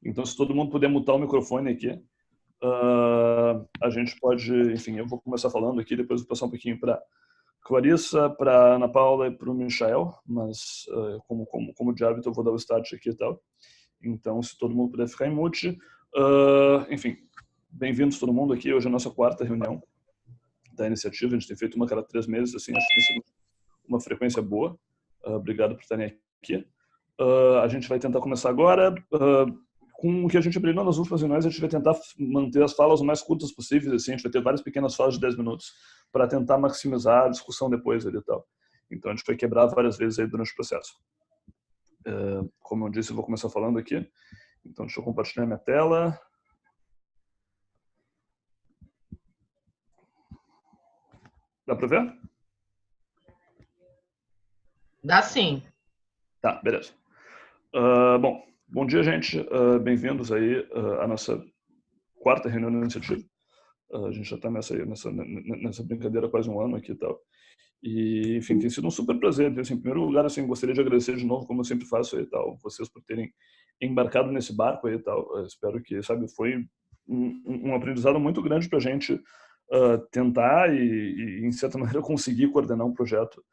Então, se todo mundo puder mutar o microfone aqui, a gente pode, enfim, eu vou começar falando aqui, depois vou passar um pouquinho para Clarissa, para Ana Paula e para o Michael, mas como de hábito eu vou dar o start aqui e tal. Então, se todo mundo puder ficar em mute. Enfim, bem-vindos todo mundo aqui. Hoje é a nossa quarta reunião da iniciativa. A gente tem feito uma a cada 3 meses, assim, acho que tem sido uma frequência boa. Obrigado por estarem aqui. A gente vai tentar começar agora. Com o que a gente aprendeu nas últimas reuniões, a gente vai tentar manter as falas o mais curtas possíveis. Assim, a gente vai ter várias pequenas falas de 10 minutos para tentar maximizar a discussão depois ali e tal. Então, a gente vai quebrar várias vezes aí durante o processo. Como eu disse, eu vou começar falando aqui. Então, deixa eu compartilhar minha tela. Dá para ver? Dá sim. Tá, beleza. Bom dia, gente. Bem-vindos aí à nossa quarta reunião da iniciativa. A gente já está nessa brincadeira há quase um ano aqui e tal. E, enfim, tem sido um super prazer. Assim, em primeiro lugar, assim, gostaria de agradecer de novo, como eu sempre faço aí e tal, vocês por terem embarcado nesse barco aí e tal. Espero que, sabe, foi um aprendizado muito grande para a gente tentar e, em certa maneira, conseguir coordenar um projeto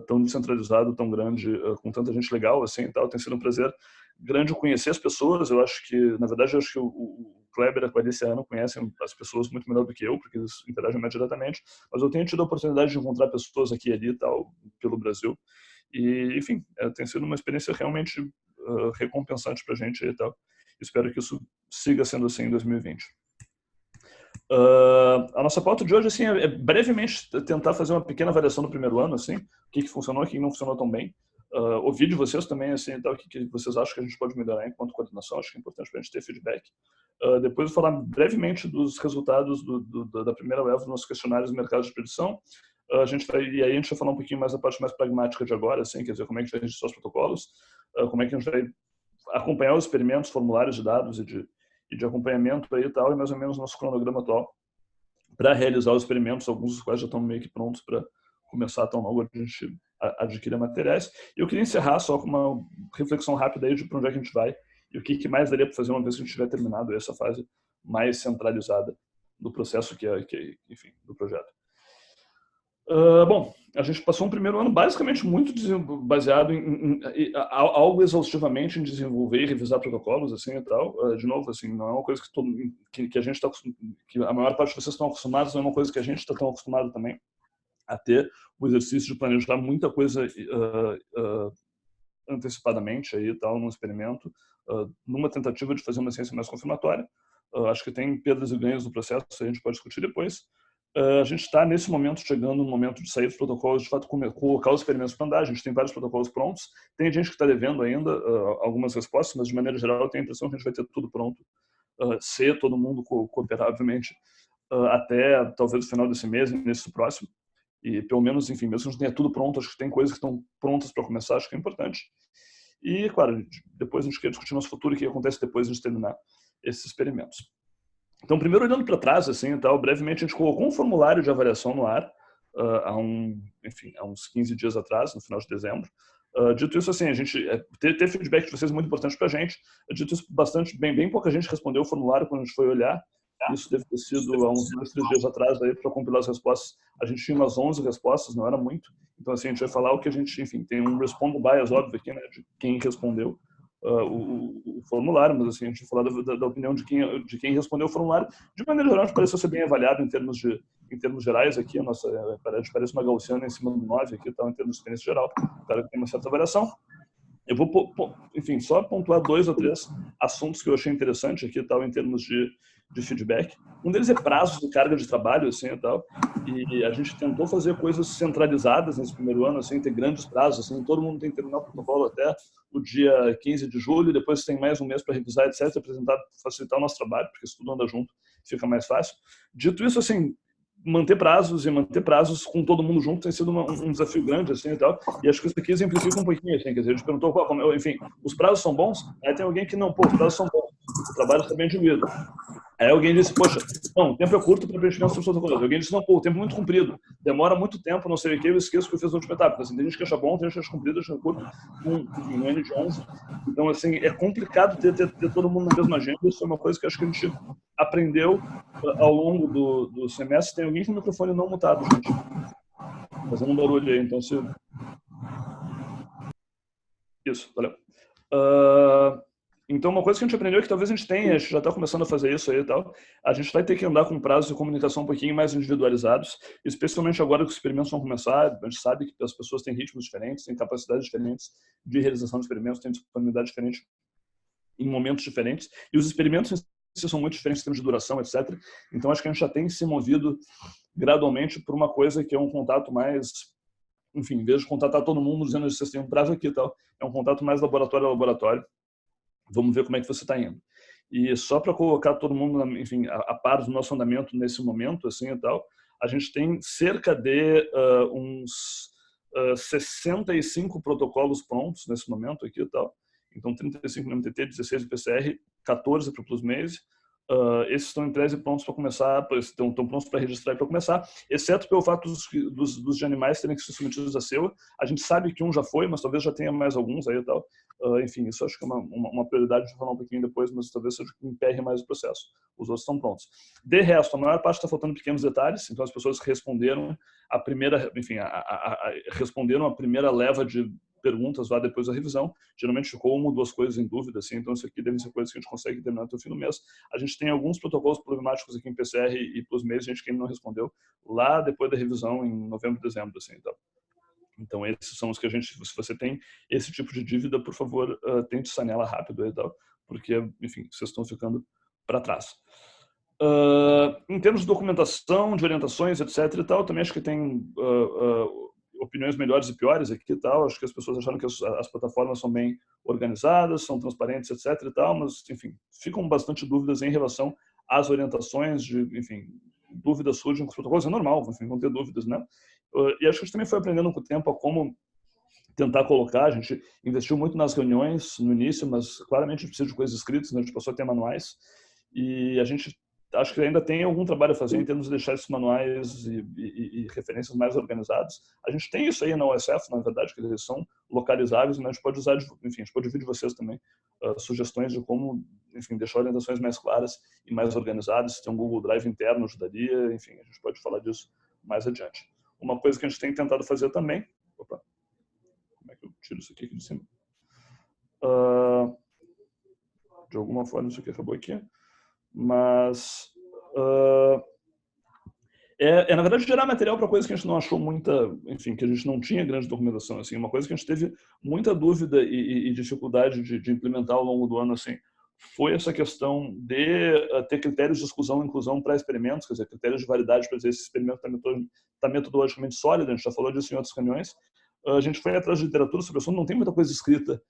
tão descentralizado, tão grande, com tanta gente legal, assim, e tal. Tem sido um prazer grande conhecer as pessoas. Eu acho que, na verdade, eu acho que o Kleber e a Clarice Ana conhecem as pessoas muito melhor do que eu, porque eles interagem mais diretamente, mas eu tenho tido a oportunidade de encontrar pessoas aqui e ali, tal, pelo Brasil, e, enfim, tem sido uma experiência realmente recompensante pra gente e tal. Espero que isso siga sendo assim em 2020. A nossa pauta de hoje, assim, é brevemente tentar fazer uma pequena avaliação do primeiro ano, assim, o que funcionou, o que não funcionou tão bem. Ouvir de vocês também, assim, tal, o que vocês acham que a gente pode melhorar enquanto coordenação. Acho que é importante para a gente ter feedback. Depois eu vou falar brevemente dos resultados da primeira leva dos nossos questionários do mercado de predição. E aí a gente vai falar um pouquinho mais da parte mais pragmática de agora, assim, quer dizer, como é que a gente vai registrar os protocolos, como é que a gente vai acompanhar os experimentos, formulários de dados e de acompanhamento aí e tal, e mais ou menos o nosso cronograma atual para realizar os experimentos, alguns dos quais já estão meio que prontos para começar tão logo a gente adquirir materiais. E eu queria encerrar só com uma reflexão rápida aí de para onde é que a gente vai e o que mais daria para fazer uma vez que a gente tiver terminado essa fase mais centralizada do processo enfim, do projeto. Bom, a gente passou um primeiro ano basicamente muito baseado em algo exaustivamente em desenvolver e revisar protocolos, assim, e tal. De novo, assim, não é uma coisa que a gente está, que a maior parte de vocês estão acostumados, não é uma coisa que a gente está tão acostumado também a ter o exercício de planejar muita coisa antecipadamente aí, tal, num experimento, numa tentativa de fazer uma ciência mais confirmatória. Acho que tem perdas e ganhos no processo, a gente pode discutir depois. A gente está, nesse momento, chegando no momento de sair dos protocolos, de fato, colocar os experimentos para andar. A gente tem vários protocolos prontos. Tem gente que está devendo ainda algumas respostas, mas, de maneira geral, eu tenho a impressão que a gente vai ter tudo pronto, se todo mundo cooperar, obviamente, até talvez o final desse mês, início do próximo. E, pelo menos, enfim, mesmo que a gente tenha tudo pronto, acho que tem coisas que estão prontas para começar, acho que é importante. E, claro, depois a gente quer discutir nosso futuro e o que acontece depois de a gente terminar esses experimentos. Então, primeiro, olhando para trás, assim, tal, brevemente, a gente colocou um formulário de avaliação no ar há uns 15 dias atrás, no final de dezembro. Dito isso, assim, a gente ter feedback de vocês é muito importante para a gente. Dito isso, bem pouca gente respondeu o formulário quando a gente foi olhar. Isso deve ter sido há uns 2, 3 dias atrás, para compilar as respostas. A gente tinha umas 11 respostas, não era muito. Então, assim, a gente vai falar o que a gente, enfim, tem um response bias óbvio aqui, né, de quem respondeu o formulário, mas assim, a gente vai falar da opinião de quem respondeu o formulário. De maneira geral, a gente pareceu ser bem avaliado em termos gerais aqui. A nossa parece uma gaussiana em cima do 9 aqui, tá, em termos de experiência geral. Claro que tem uma certa variação. Eu vou, enfim, só pontuar 2 ou 3 assuntos que eu achei interessante aqui, tal, em termos de feedback. Um deles é prazos de carga de trabalho, assim, e tal. E a gente tentou fazer coisas centralizadas nesse primeiro ano, assim, ter grandes prazos, assim, todo mundo tem que terminar o protocolo até o dia 15 de julho, depois tem mais um mês para revisar, etc., facilitar o nosso trabalho, porque se tudo anda junto, fica mais fácil. Dito isso, assim, manter prazos com todo mundo junto tem sido um desafio grande, assim, e tal. E acho que isso aqui exemplifica um pouquinho, assim, quer dizer, a gente perguntou, enfim, os prazos são bons? Aí tem alguém que não, os prazos são bons, o trabalho está bem diluído. Aí alguém disse, poxa, não, o tempo é curto para preenchimento dos protocolos. Alguém disse, não, pô, o tempo é muito comprido, demora muito tempo, não sei o que, eu esqueço que eu fiz a última etapa. Então, assim, tem gente que acha bom, tem gente que acha comprido, acha curto, enfim, no N de 11. Então, assim, é complicado ter todo mundo na mesma agenda. Isso é uma coisa que acho que a gente aprendeu ao longo do semestre. Tem alguém com o microfone não mutado, gente. Fazendo um barulho aí, então se... Isso, valeu. Então, uma coisa que a gente aprendeu é que talvez a gente tenha, a gente já está começando a fazer isso aí e tal, a gente vai ter que andar com prazos de comunicação um pouquinho mais individualizados, especialmente agora que os experimentos vão começar. A gente sabe que as pessoas têm ritmos diferentes, têm capacidades diferentes de realização de experimentos, têm disponibilidade diferente em momentos diferentes, e os experimentos em si são muito diferentes em termos de duração, etc. Então, acho que a gente já tem se movido gradualmente por uma coisa que é um contato mais, enfim, em vez de contatar todo mundo dizendo que vocês têm um prazo aqui e tal, é um contato mais laboratório a laboratório. Vamos ver como é que você está indo. E só para colocar todo mundo, enfim, a par do nosso andamento nesse momento, assim e tal, a gente tem cerca de uns 65 protocolos prontos nesse momento aqui e tal. Então, 35 no MTT, 16 no PCR, 14 para o Plusmaze. Esses estão em tese prontos para começar, estão prontos para registrar e para começar, exceto pelo fato dos de animais terem que ser submetidos a SEUA. A gente sabe que um já foi, mas talvez já tenha mais alguns aí e tal. Enfim, isso acho que é uma prioridade de falar um pouquinho depois, mas talvez seja que emperre mais o processo. Os outros estão prontos. De resto, a maior parte está faltando pequenos detalhes, então as pessoas responderam a primeira, enfim, responderam a primeira leva de perguntas lá depois da revisão. Geralmente ficou uma ou duas coisas em dúvida, assim, então isso aqui deve ser coisas que a gente consegue terminar até o fim do mês. A gente tem alguns protocolos problemáticos aqui em PCR e Plusmaze, gente que ainda não respondeu lá depois da revisão em novembro, dezembro, assim, então esses são os que a gente, se você tem esse tipo de dívida, por favor, tente saneá-la rápido e tal, porque, enfim, vocês estão ficando para trás. Em termos de documentação, de orientações, etc e tal, também acho que tem opiniões melhores e piores aqui e tal. Acho que as pessoas acharam que as plataformas são bem organizadas, são transparentes, etc e tal, mas, enfim, ficam bastante dúvidas em relação às orientações, enfim, dúvidas surgem com os protocolos, é normal, enfim, vão ter dúvidas, né? E acho que a gente também foi aprendendo com o tempo a como tentar colocar. A gente investiu muito nas reuniões no início, mas claramente a gente precisa de coisas escritas, né? A gente passou a ter manuais, e a gente acho que ainda tem algum trabalho a fazer em termos de deixar esses manuais e referências mais organizados. A gente tem isso aí na OSF, na verdade, que eles são localizáveis, mas a gente pode usar, enfim, a gente pode ouvir de vocês também sugestões de como, enfim, deixar orientações mais claras e mais organizadas. Se tem um Google Drive interno, ajudaria, enfim, a gente pode falar disso mais adiante. Uma coisa que a gente tem tentado fazer também... Opa, como é que eu tiro isso aqui de cima? De alguma forma isso aqui acabou aqui. Mas na verdade, gerar material para coisas que a gente não achou muita, enfim, que a gente não tinha grande documentação, assim. Uma coisa que a gente teve muita dúvida e dificuldade de implementar ao longo do ano, assim, foi essa questão de ter critérios de exclusão e inclusão para experimentos, quer dizer, critérios de validade para dizer se esse experimento está metodologicamente sólido. A gente já falou disso em outras reuniões. A gente foi atrás de literatura sobre o assunto, não tem muita coisa escrita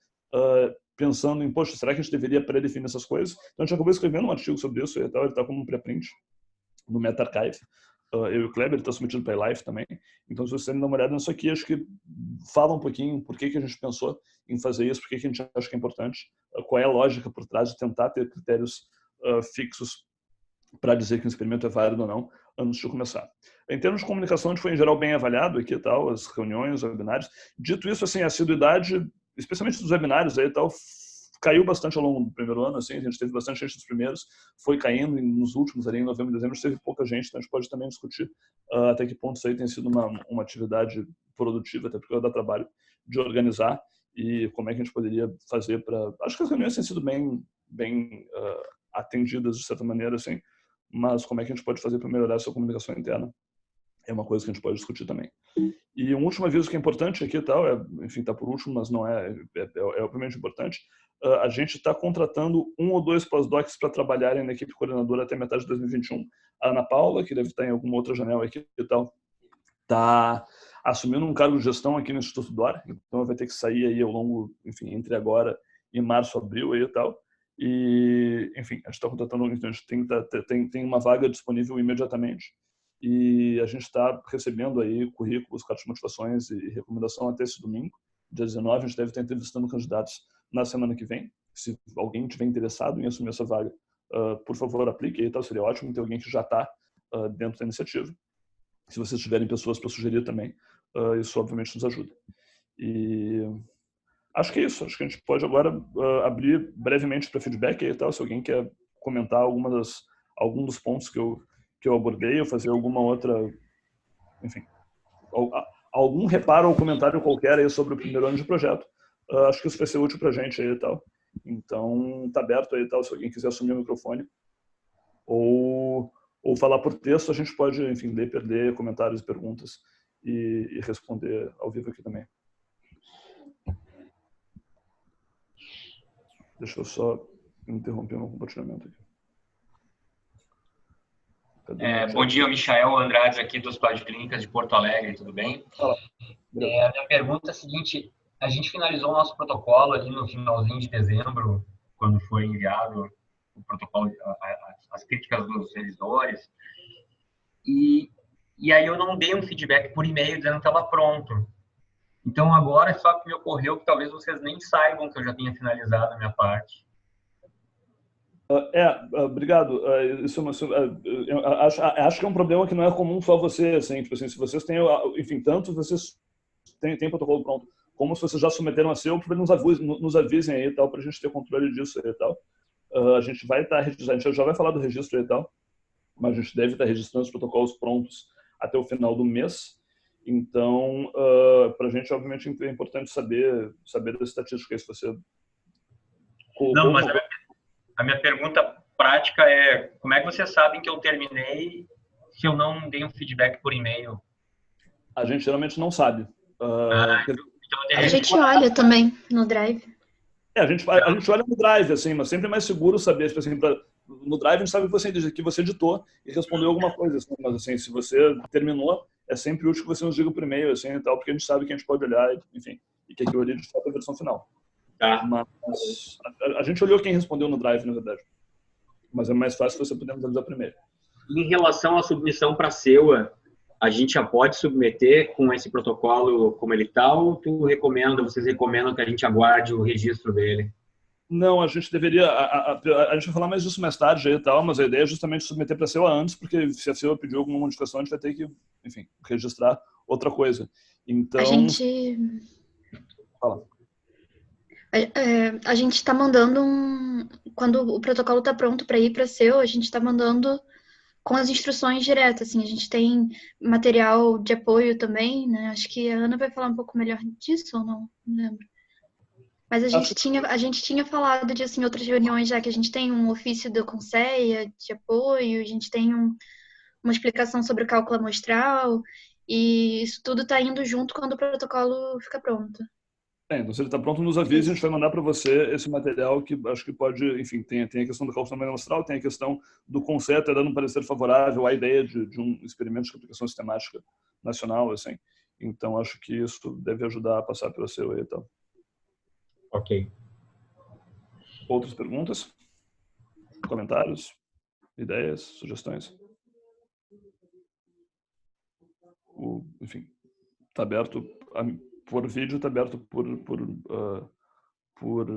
pensando em, poxa, será que a gente deveria pré-definir essas coisas? Então a gente acabou escrevendo um artigo sobre isso e tal, ele está como um pré-print no MetaArchive. Eu e o Kleber, está submetido para a iLife também. Então, se você dar uma olhada nisso aqui, acho que fala um pouquinho por que a gente pensou em fazer isso, por que a gente acha que é importante, qual é a lógica por trás de tentar ter critérios fixos para dizer que um experimento é válido ou não antes de começar. Em termos de comunicação, a gente foi, em geral, bem avaliado aqui e tal, as reuniões, os webinários. Dito isso, assim, a assiduidade, especialmente dos webinários aí e tal, caiu bastante ao longo do primeiro ano, assim, a gente teve bastante gente nos primeiros, foi caindo, e nos últimos, ali em novembro e dezembro, a gente teve pouca gente, então a gente pode também discutir até que ponto isso aí tem sido uma atividade produtiva, até porque dá trabalho de organizar, e como é que a gente poderia fazer para... Acho que as reuniões têm sido bem atendidas, de certa maneira, assim, mas como é que a gente pode fazer para melhorar essa comunicação interna é uma coisa que a gente pode discutir também. E um último aviso que é importante aqui e tal, enfim, está por último, mas não é obviamente importante. A gente está contratando 1 ou 2 pós-docs para trabalharem na equipe coordenadora até metade de 2021. A Ana Paula, que deve estar em alguma outra janela aqui e tal, está assumindo um cargo de gestão aqui no Instituto DOR, então vai ter que sair aí ao longo, enfim, entre agora e março, abril aí e tal. E, enfim, a gente está contratando, então a gente tem uma vaga disponível imediatamente. E a gente está recebendo aí currículos, cartas de motivações e recomendação até esse domingo, dia 19. A gente deve estar entrevistando candidatos na semana que vem. Se alguém tiver interessado em assumir essa vaga, por favor, aplique aí, tal. Seria ótimo ter alguém que já está dentro da iniciativa. Se vocês tiverem pessoas para sugerir também, isso obviamente nos ajuda. E acho que é isso. Acho que a gente pode agora abrir brevemente para feedback aí, tal. Se alguém quer comentar algum dos pontos que eu abordei, ou fazer alguma outra, enfim, algum reparo ou comentário qualquer aí sobre o primeiro ano de projeto, acho que isso vai ser útil para a gente aí e tal. Então, está aberto aí e tal, se alguém quiser assumir o microfone ou falar por texto, a gente pode, enfim, perder comentários e perguntas e responder ao vivo aqui também. Deixa eu só interromper meu compartilhamento aqui. Bom dia, Michael Andrade aqui do Hospital de Clínicas de Porto Alegre, tudo bem? Fala. A minha pergunta é a seguinte: a gente finalizou o nosso protocolo ali no finalzinho de dezembro, quando foi enviado o protocolo, as críticas dos revisores, e aí eu não dei um feedback por e-mail dizendo que estava pronto. Então agora só que me ocorreu que talvez vocês nem saibam que eu já tinha finalizado a minha parte. Obrigado. Isso eu acho que é um problema que não é comum só você, assim, tipo assim, se vocês têm, enfim, tanto vocês têm protocolo pronto, como se vocês já submeteram a seu, nos avisem aí e tal, para a gente ter controle disso aí e tal. A gente vai estar registrando, a gente já vai falar do registro aí e tal, mas a gente deve estar registrando os protocolos prontos até o final do mês. Então, para a gente, obviamente, é importante saber das estatísticas, se você... Não, mas a minha pergunta prática é: como é que vocês sabem que eu terminei se eu não dei um feedback por e-mail? A gente geralmente não sabe. A gente olha também no Drive. A gente olha no Drive, assim, mas sempre é mais seguro saber, tipo assim, no Drive a gente sabe que você editou e respondeu alguma coisa, assim, mas assim, se você terminou, é sempre útil que você nos diga por e-mail, assim, e tal, porque a gente sabe que a gente pode olhar, enfim, e que aquilo ali de fato é a versão final. Tá. Mas a gente olhou quem respondeu no Drive, na verdade. Mas é mais fácil você poder nos avisar primeiro. Em relação à submissão para a CEUA, a gente já pode submeter com esse protocolo como ele está, ou vocês recomendam que a gente aguarde o registro dele? Não, a gente deveria... A gente vai falar mais disso mais tarde aí e tal, mas a ideia é justamente submeter para a CEUA antes, porque se a CEUA pedir alguma modificação, a gente vai ter que, enfim, registrar outra coisa. Então... A gente... Fala. A gente está mandando quando o protocolo está pronto para ir para a CEUA, a gente está mandando com as instruções diretas, assim, a gente tem material de apoio também, né? Acho que a Ana vai falar um pouco melhor disso ou não lembro. Mas a gente tinha falado disso em outras reuniões, já que a gente tem um ofício da Conceia de apoio, a gente tem uma explicação sobre o cálculo amostral, e isso tudo está indo junto quando o protocolo fica pronto. Então, se ele está pronto, nos avise, a gente vai mandar para você esse material que acho que pode, enfim, tem a questão do cálculo amostral, tem a questão do conceito, dando um parecer favorável à ideia de um experimento de aplicação sistemática nacional, assim. Então, acho que isso deve ajudar a passar pela CEUA e tal. Ok. Outras perguntas? Comentários? Ideias? Sugestões? Enfim, está aberto... Por vídeo, está aberto por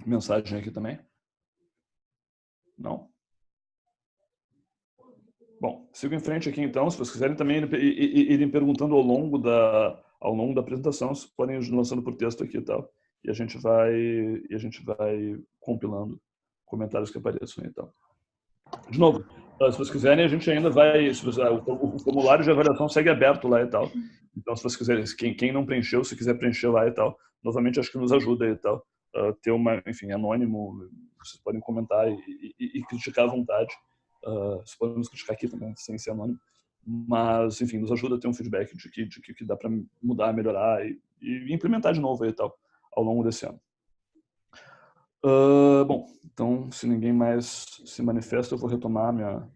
mensagem aqui também? Não? Bom, sigo em frente aqui então. Se vocês quiserem também irem perguntando ao longo da apresentação, vocês podem ir lançando por texto aqui e tal. E a gente vai compilando comentários que apareçam e tal. De novo, se vocês quiserem, a gente ainda vai... O formulário de avaliação segue aberto lá e tal. Então, se vocês quiserem, quem não preencheu, se quiser preencher lá e tal, novamente acho que nos ajuda e tal. Ter enfim, anônimo, vocês podem comentar e criticar à vontade. Vocês podem nos criticar aqui também, sem ser anônimo. Mas, enfim, nos ajuda a ter um feedback de que dá para mudar, melhorar e implementar de novo aí e tal, ao longo desse ano. Bom, então, se ninguém mais se manifesta, eu vou retomar a minha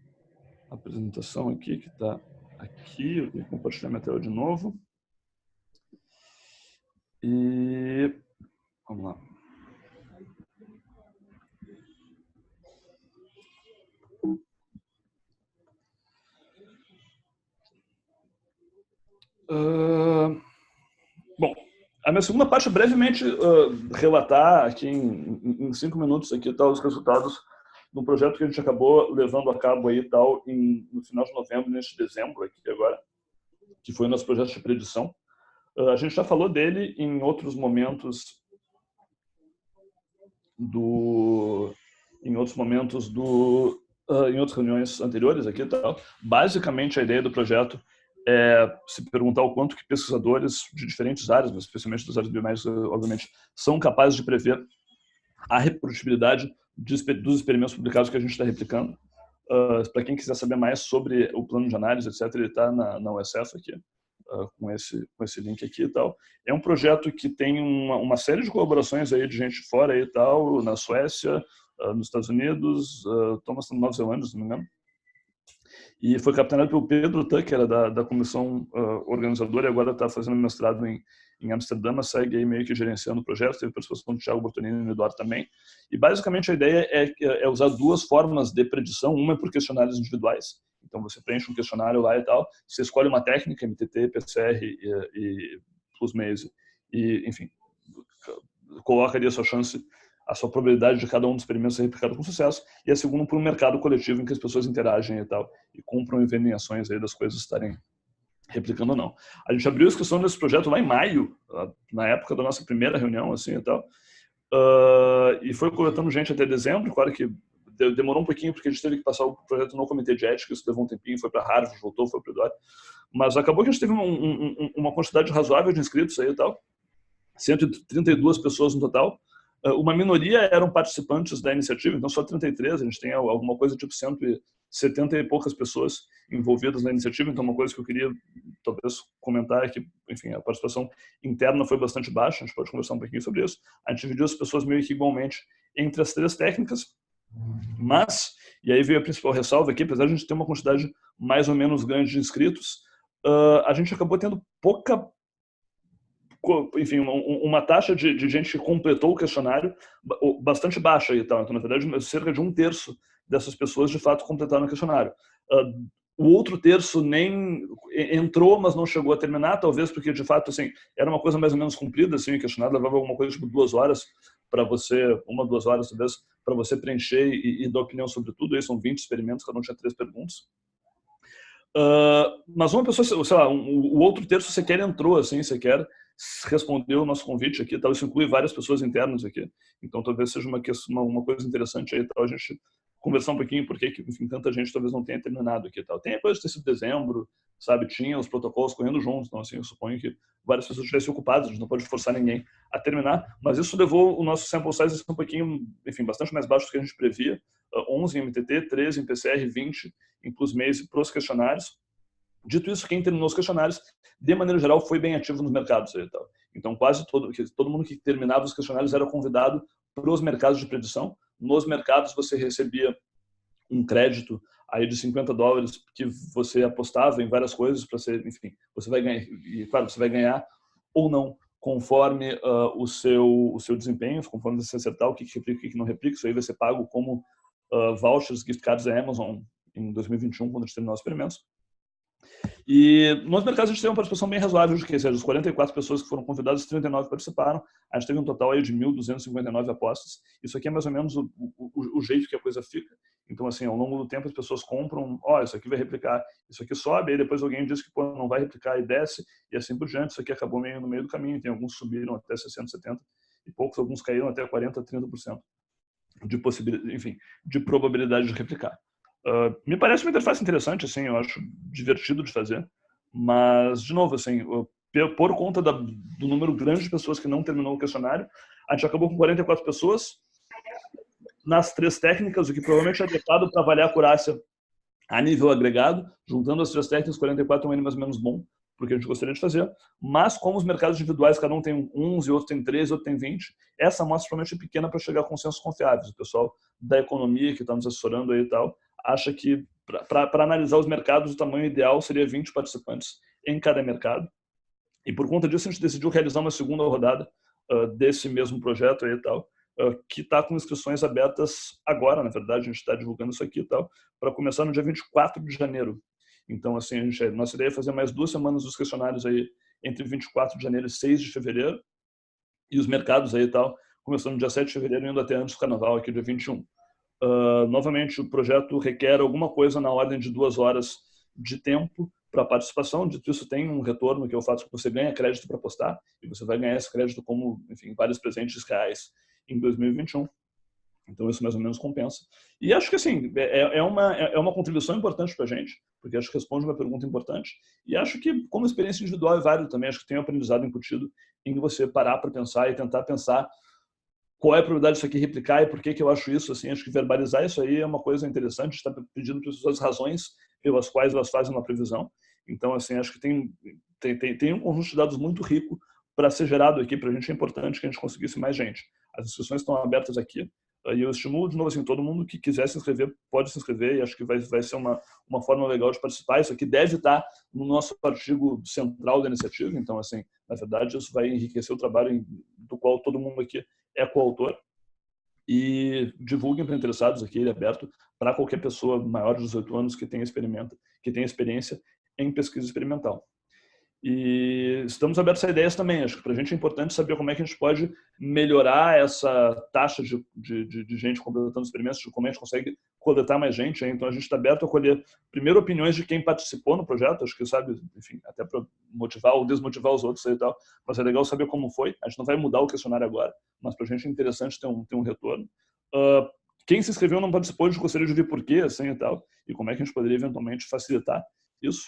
apresentação aqui, que está aqui. Eu vou compartilhar minha tela de novo. E vamos lá. Bom, a minha segunda parte é brevemente relatar aqui em 5 minutos aqui, tá, os resultados de um projeto que a gente acabou levando a cabo aí tal no final de novembro, neste dezembro aqui agora, que foi o nosso projeto de predição. A gente já falou dele em outros momentos em outras reuniões anteriores aqui e tal. Basicamente, a ideia do projeto é se perguntar o quanto que pesquisadores de diferentes áreas, mas especialmente das áreas biomédicas, obviamente, são capazes de prever a reprodutibilidade dos experimentos publicados que a gente está replicando. Para quem quiser saber mais sobre o plano de análise, etc., ele está na USF aqui, com esse link aqui e tal. É um projeto que tem uma série de colaborações aí de gente fora aí e tal, na Suécia, nos Estados Unidos, Thomas na Nova Zelândia, se não me engano. E foi capitaneado pelo Pedro Tucker, da comissão organizadora, e agora está fazendo mestrado em Amsterdã, mas segue aí meio que gerenciando o projeto. Teve participação do Thiago Bortonini e do Eduardo também. E basicamente a ideia é usar duas formas de predição. Uma é por questionários individuais. Então você preenche um questionário lá e tal, você escolhe uma técnica, MTT, PCR e plus-Maze, e enfim, coloca ali a sua chance, a sua probabilidade de cada um dos experimentos ser replicado com sucesso. E a segunda por um mercado coletivo em que as pessoas interagem e tal, e compram e vendem ações aí das coisas estarem replicando ou não. A gente abriu a inscrição desse projeto lá em maio, na época da nossa primeira reunião, assim e tal, e foi coletando gente até dezembro. Claro que demorou um pouquinho, porque a gente teve que passar o projeto no comitê de ética, isso levou um tempinho, foi para Harvard, voltou, foi para o Eduardo, mas acabou que a gente teve uma quantidade razoável de inscritos aí e tal, 132 pessoas no total. Uma minoria eram participantes da iniciativa, então só 33, a gente tem alguma coisa tipo 170 e poucas pessoas envolvidas na iniciativa. Então uma coisa que eu queria talvez comentar é que, enfim, a participação interna foi bastante baixa, a gente pode conversar um pouquinho sobre isso. A gente dividiu as pessoas meio que igualmente entre as três técnicas, mas, e aí veio a principal ressalva aqui, apesar de a gente ter uma quantidade mais ou menos grande de inscritos, a gente acabou tendo enfim, uma taxa de gente que completou o questionário bastante baixa e tal. Então, na verdade, cerca de 1/3 dessas pessoas de fato completaram o questionário. O outro terço nem entrou, mas não chegou a terminar, talvez porque de fato assim era uma coisa mais ou menos comprida, assim, o questionário levava alguma coisa tipo 2 horas para você, 2 horas talvez, para você preencher e dar opinião sobre tudo. Aí são 20 experimentos, cada um tinha 3 perguntas. Mas uma pessoa, sei lá, o outro terço sequer entrou, assim, sequer respondeu o nosso convite aqui, tal. Isso inclui várias pessoas internas aqui, então talvez seja uma coisa interessante aí, tal, a gente conversar um pouquinho porque, enfim, tanta gente talvez não tenha terminado aqui, tal. Tem a coisa de ter sido dezembro, sabe, tinha os protocolos correndo juntos, então assim, eu suponho que várias pessoas estivessem ocupadas, a gente não pode forçar ninguém a terminar, mas isso levou o nosso sample size um pouquinho, enfim, bastante mais baixo do que a gente previa, 11 em MTT, 13 em PCR, 20 em plus-Maze para os questionários. Dito isso, quem terminou os questionários, de maneira geral, foi bem ativo nos mercados. Então, quase todo mundo que terminava os questionários era convidado para os mercados de predição. Nos mercados, você recebia um crédito aí de $50 que você apostava em várias coisas para ser, enfim, você vai ganhar, e claro, você vai ganhar ou não, conforme o seu desempenho, conforme você acertar o que replica e o que não replica. Isso aí vai ser pago como vouchers, gift cards da Amazon em 2021, quando a gente terminar os experimentos. E nos mercados a gente teve uma participação bem razoável, de que, seja, dos 44 pessoas que foram convidadas, 39 participaram. A gente teve um total aí de 1.259 apostas. Isso aqui é mais ou menos o jeito que a coisa fica. Então, assim, ao longo do tempo as pessoas compram, isso aqui vai replicar, isso aqui sobe, aí depois alguém diz que não vai replicar e desce, e assim por diante. Isso aqui acabou meio no meio do caminho. Tem alguns subiram até 60%, 70%, e poucos, alguns caíram até 40%, 30% de possibilidade, enfim, de probabilidade de replicar. Me parece uma interface interessante, assim, eu acho divertido de fazer, mas, de novo, assim, por conta do número grande de pessoas que não terminou o questionário, a gente acabou com 44 pessoas nas 3 técnicas, o que provavelmente é adequado para avaliar a acurácia a nível agregado. Juntando as 3 técnicas, 44 é um N mais ou menos bom, porque a gente gostaria de fazer, mas como os mercados individuais, cada um tem 11, outro tem 13, outro tem 20, essa amostra provavelmente é pequena para chegar a consensos confiáveis. O pessoal da economia que está nos assessorando aí e tal, acha que para analisar os mercados, o tamanho ideal seria 20 participantes em cada mercado. E por conta disso, a gente decidiu realizar uma segunda rodada desse mesmo projeto aí e tal, que está com inscrições abertas agora, na verdade, a gente está divulgando isso aqui e tal, para começar no dia 24 de janeiro. Então, assim, nossa ideia é fazer mais 2 semanas dos questionários aí entre 24 de janeiro e 6 de fevereiro, e os mercados aí e tal, começando no dia 7 de fevereiro e indo até antes do carnaval, aqui dia 21. Novamente, o projeto requer alguma coisa na ordem de 2 horas de tempo para participação. Dito isso, tem um retorno, que é o fato que você ganha crédito para postar, e você vai ganhar esse crédito como, enfim, vários presentes reais em 2021. Então, isso mais ou menos compensa. E acho que, assim, é uma contribuição importante para a gente, porque acho que responde uma pergunta importante. E acho que, como experiência individual, é válido também. Acho que tem um aprendizado incutido em você parar para pensar e tentar pensar qual é a probabilidade disso aqui replicar e por que eu acho isso. Assim, acho que verbalizar isso aí é uma coisa interessante. Está pedindo para as pessoas razões pelas quais elas fazem uma previsão. Então, assim, acho que tem um conjunto de dados muito rico para ser gerado aqui. Para a gente é importante que a gente conseguisse mais gente. As inscrições estão abertas aqui. E eu estimulo, de novo, assim, todo mundo que quiser se inscrever, pode se inscrever, e acho que vai ser uma forma legal de participar. Isso aqui deve estar no nosso artigo central da iniciativa, então, assim, na verdade, isso vai enriquecer o trabalho do qual todo mundo aqui é coautor. E divulguem para interessados aqui, ele é aberto para qualquer pessoa maior de 18 anos que tenha experiência em pesquisa experimental. E estamos abertos a ideias também. Acho que para a gente é importante saber como é que a gente pode melhorar essa taxa de gente completando experimentos, de como a gente consegue coletar mais gente. Então, a gente está aberto a colher, primeiro, opiniões de quem participou no projeto, acho que, sabe, enfim, até para motivar ou desmotivar os outros e tal. Mas é legal saber como foi. A gente não vai mudar o questionário agora, mas para a gente é interessante ter um retorno. Quem se inscreveu não participou, a gente gostaria de ouvir por quê, assim, e tal, e como é que a gente poderia, eventualmente, facilitar isso.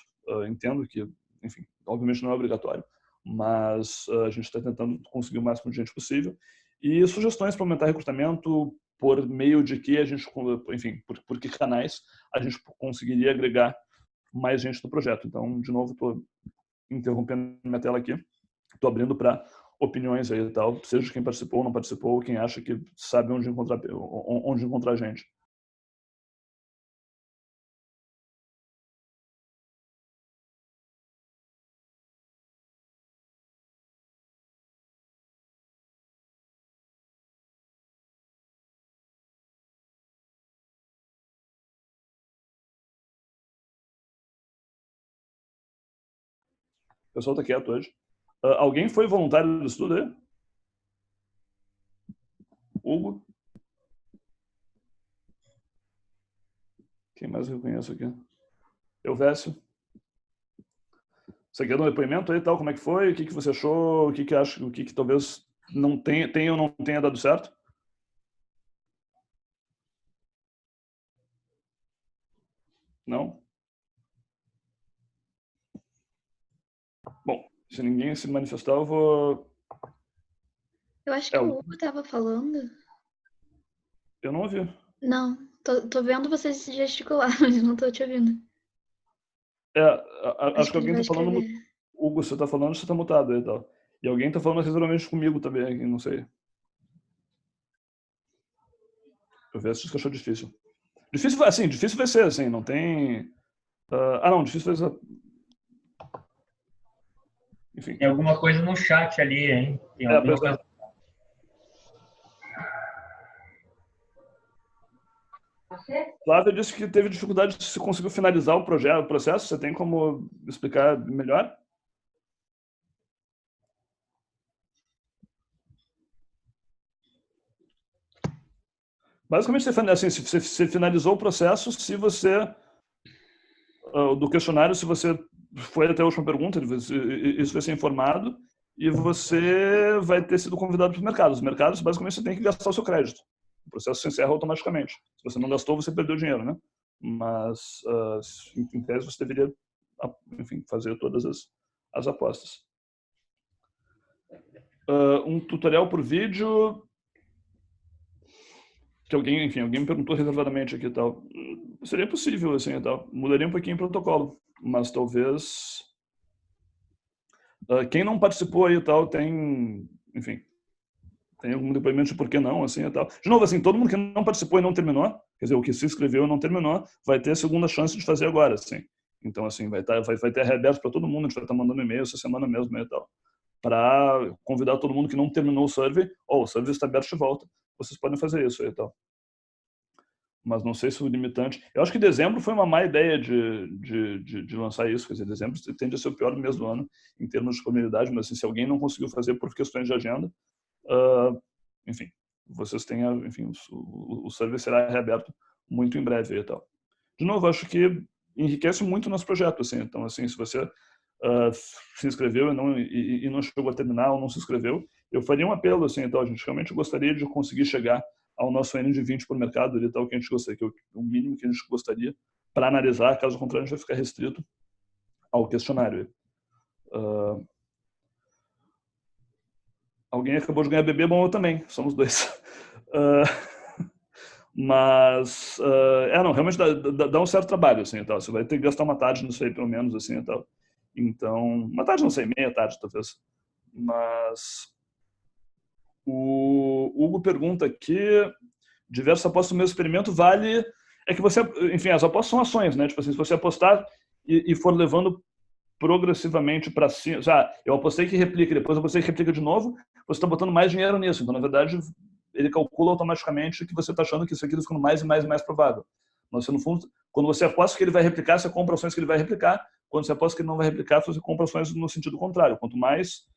Entendo que, enfim, obviamente não é obrigatório, mas a gente está tentando conseguir o máximo de gente possível. E sugestões para aumentar recrutamento, por meio de que a gente, enfim, por que canais a gente conseguiria agregar mais gente no projeto. Então, de novo, estou interrompendo minha tela aqui, estou abrindo para opiniões aí e tal, seja de quem participou ou não participou, ou quem acha que sabe onde encontrar gente. O pessoal está quieto hoje. Alguém foi voluntário do estudo aí? Hugo? Quem mais eu conheço aqui? Elvésio? Você quer dar um depoimento aí e tal? Como é que foi? O que você achou? O que acha? O que talvez não tenha ou não tenha dado certo? Não? Bom, se ninguém se manifestar, eu vou... Eu acho que o Hugo estava falando. Eu não ouvi. Não, tô vendo vocês gesticular, mas não tô te ouvindo. Acho que alguém está falando... Hugo, você está falando, você está mutado aí e tal. E alguém está falando razoavelmente comigo também aqui, não sei. Eu vejo se achou difícil. Difícil vai ser, assim, não tem... não, difícil vai ser... Enfim. Tem alguma coisa no chat ali, hein? Tem alguma coisa... Flávia disse que teve dificuldade de se conseguir finalizar o processo. Você tem como explicar melhor? Basicamente, você finalizou o processo se você... do questionário, se você foi até a última pergunta, isso vai ser informado e você vai ter sido convidado para os mercados. Os mercados, basicamente, você tem que gastar o seu crédito. O processo se encerra automaticamente. Se você não gastou, você perdeu dinheiro, né? Mas, em tese, você deveria, enfim, fazer todas as apostas. Um tutorial por vídeo que alguém me perguntou reservadamente aqui e tal. Seria possível, assim, e tal. Mudaria um pouquinho o protocolo, mas talvez... quem não participou aí e tal tem, enfim, tem algum depoimento de por que não, assim, e tal. De novo, assim, todo mundo que não participou e não terminou, quer dizer, o que se inscreveu e não terminou, vai ter a segunda chance de fazer agora, assim. Então, assim, vai ter reaberto para todo mundo, a gente vai estar mandando e-mail essa semana mesmo e tal, para convidar todo mundo que não terminou o survey, o survey está aberto de volta, vocês podem fazer isso aí e tal. Mas não sei se o limitante... Eu acho que dezembro foi uma má ideia de lançar isso. Quer dizer, dezembro tende a ser o pior mês do ano em termos de comunidade, mas assim, se alguém não conseguiu fazer por questões de agenda, enfim, vocês tenham, enfim, o server será reaberto muito em breve e tal. De novo, acho que enriquece muito o nosso projeto, assim. Então, assim, se você se inscreveu e não chegou a terminar ou não se inscreveu, eu faria um apelo, assim, então a gente realmente gostaria de conseguir chegar ao nosso N de 20 por mercado, ali, tal, que a gente gostaria, que é o mínimo que a gente gostaria para analisar, caso contrário a gente vai ficar restrito ao questionário. Alguém acabou de ganhar bebê, bom, eu também, somos dois. Mas, não, realmente dá um certo trabalho, assim, tal. Você vai ter que gastar uma tarde nisso aí, pelo menos, assim, e tal. Então, uma tarde, não sei, meia tarde, talvez. Mas o Hugo pergunta que diversas apostas no mesmo experimento vale... É que você, enfim, as apostas são ações, né? Tipo assim, se você apostar e for levando progressivamente para cima, eu apostei que replica, depois eu apostei que replica de novo, você está botando mais dinheiro nisso. Então, na verdade, ele calcula automaticamente que você está achando que isso aqui está ficando mais e mais e mais provável. Mas, no fundo, quando você aposta que ele vai replicar, você compra ações que ele vai replicar. Quando você aposta que ele não vai replicar, você compra ações no sentido contrário. Quanto mais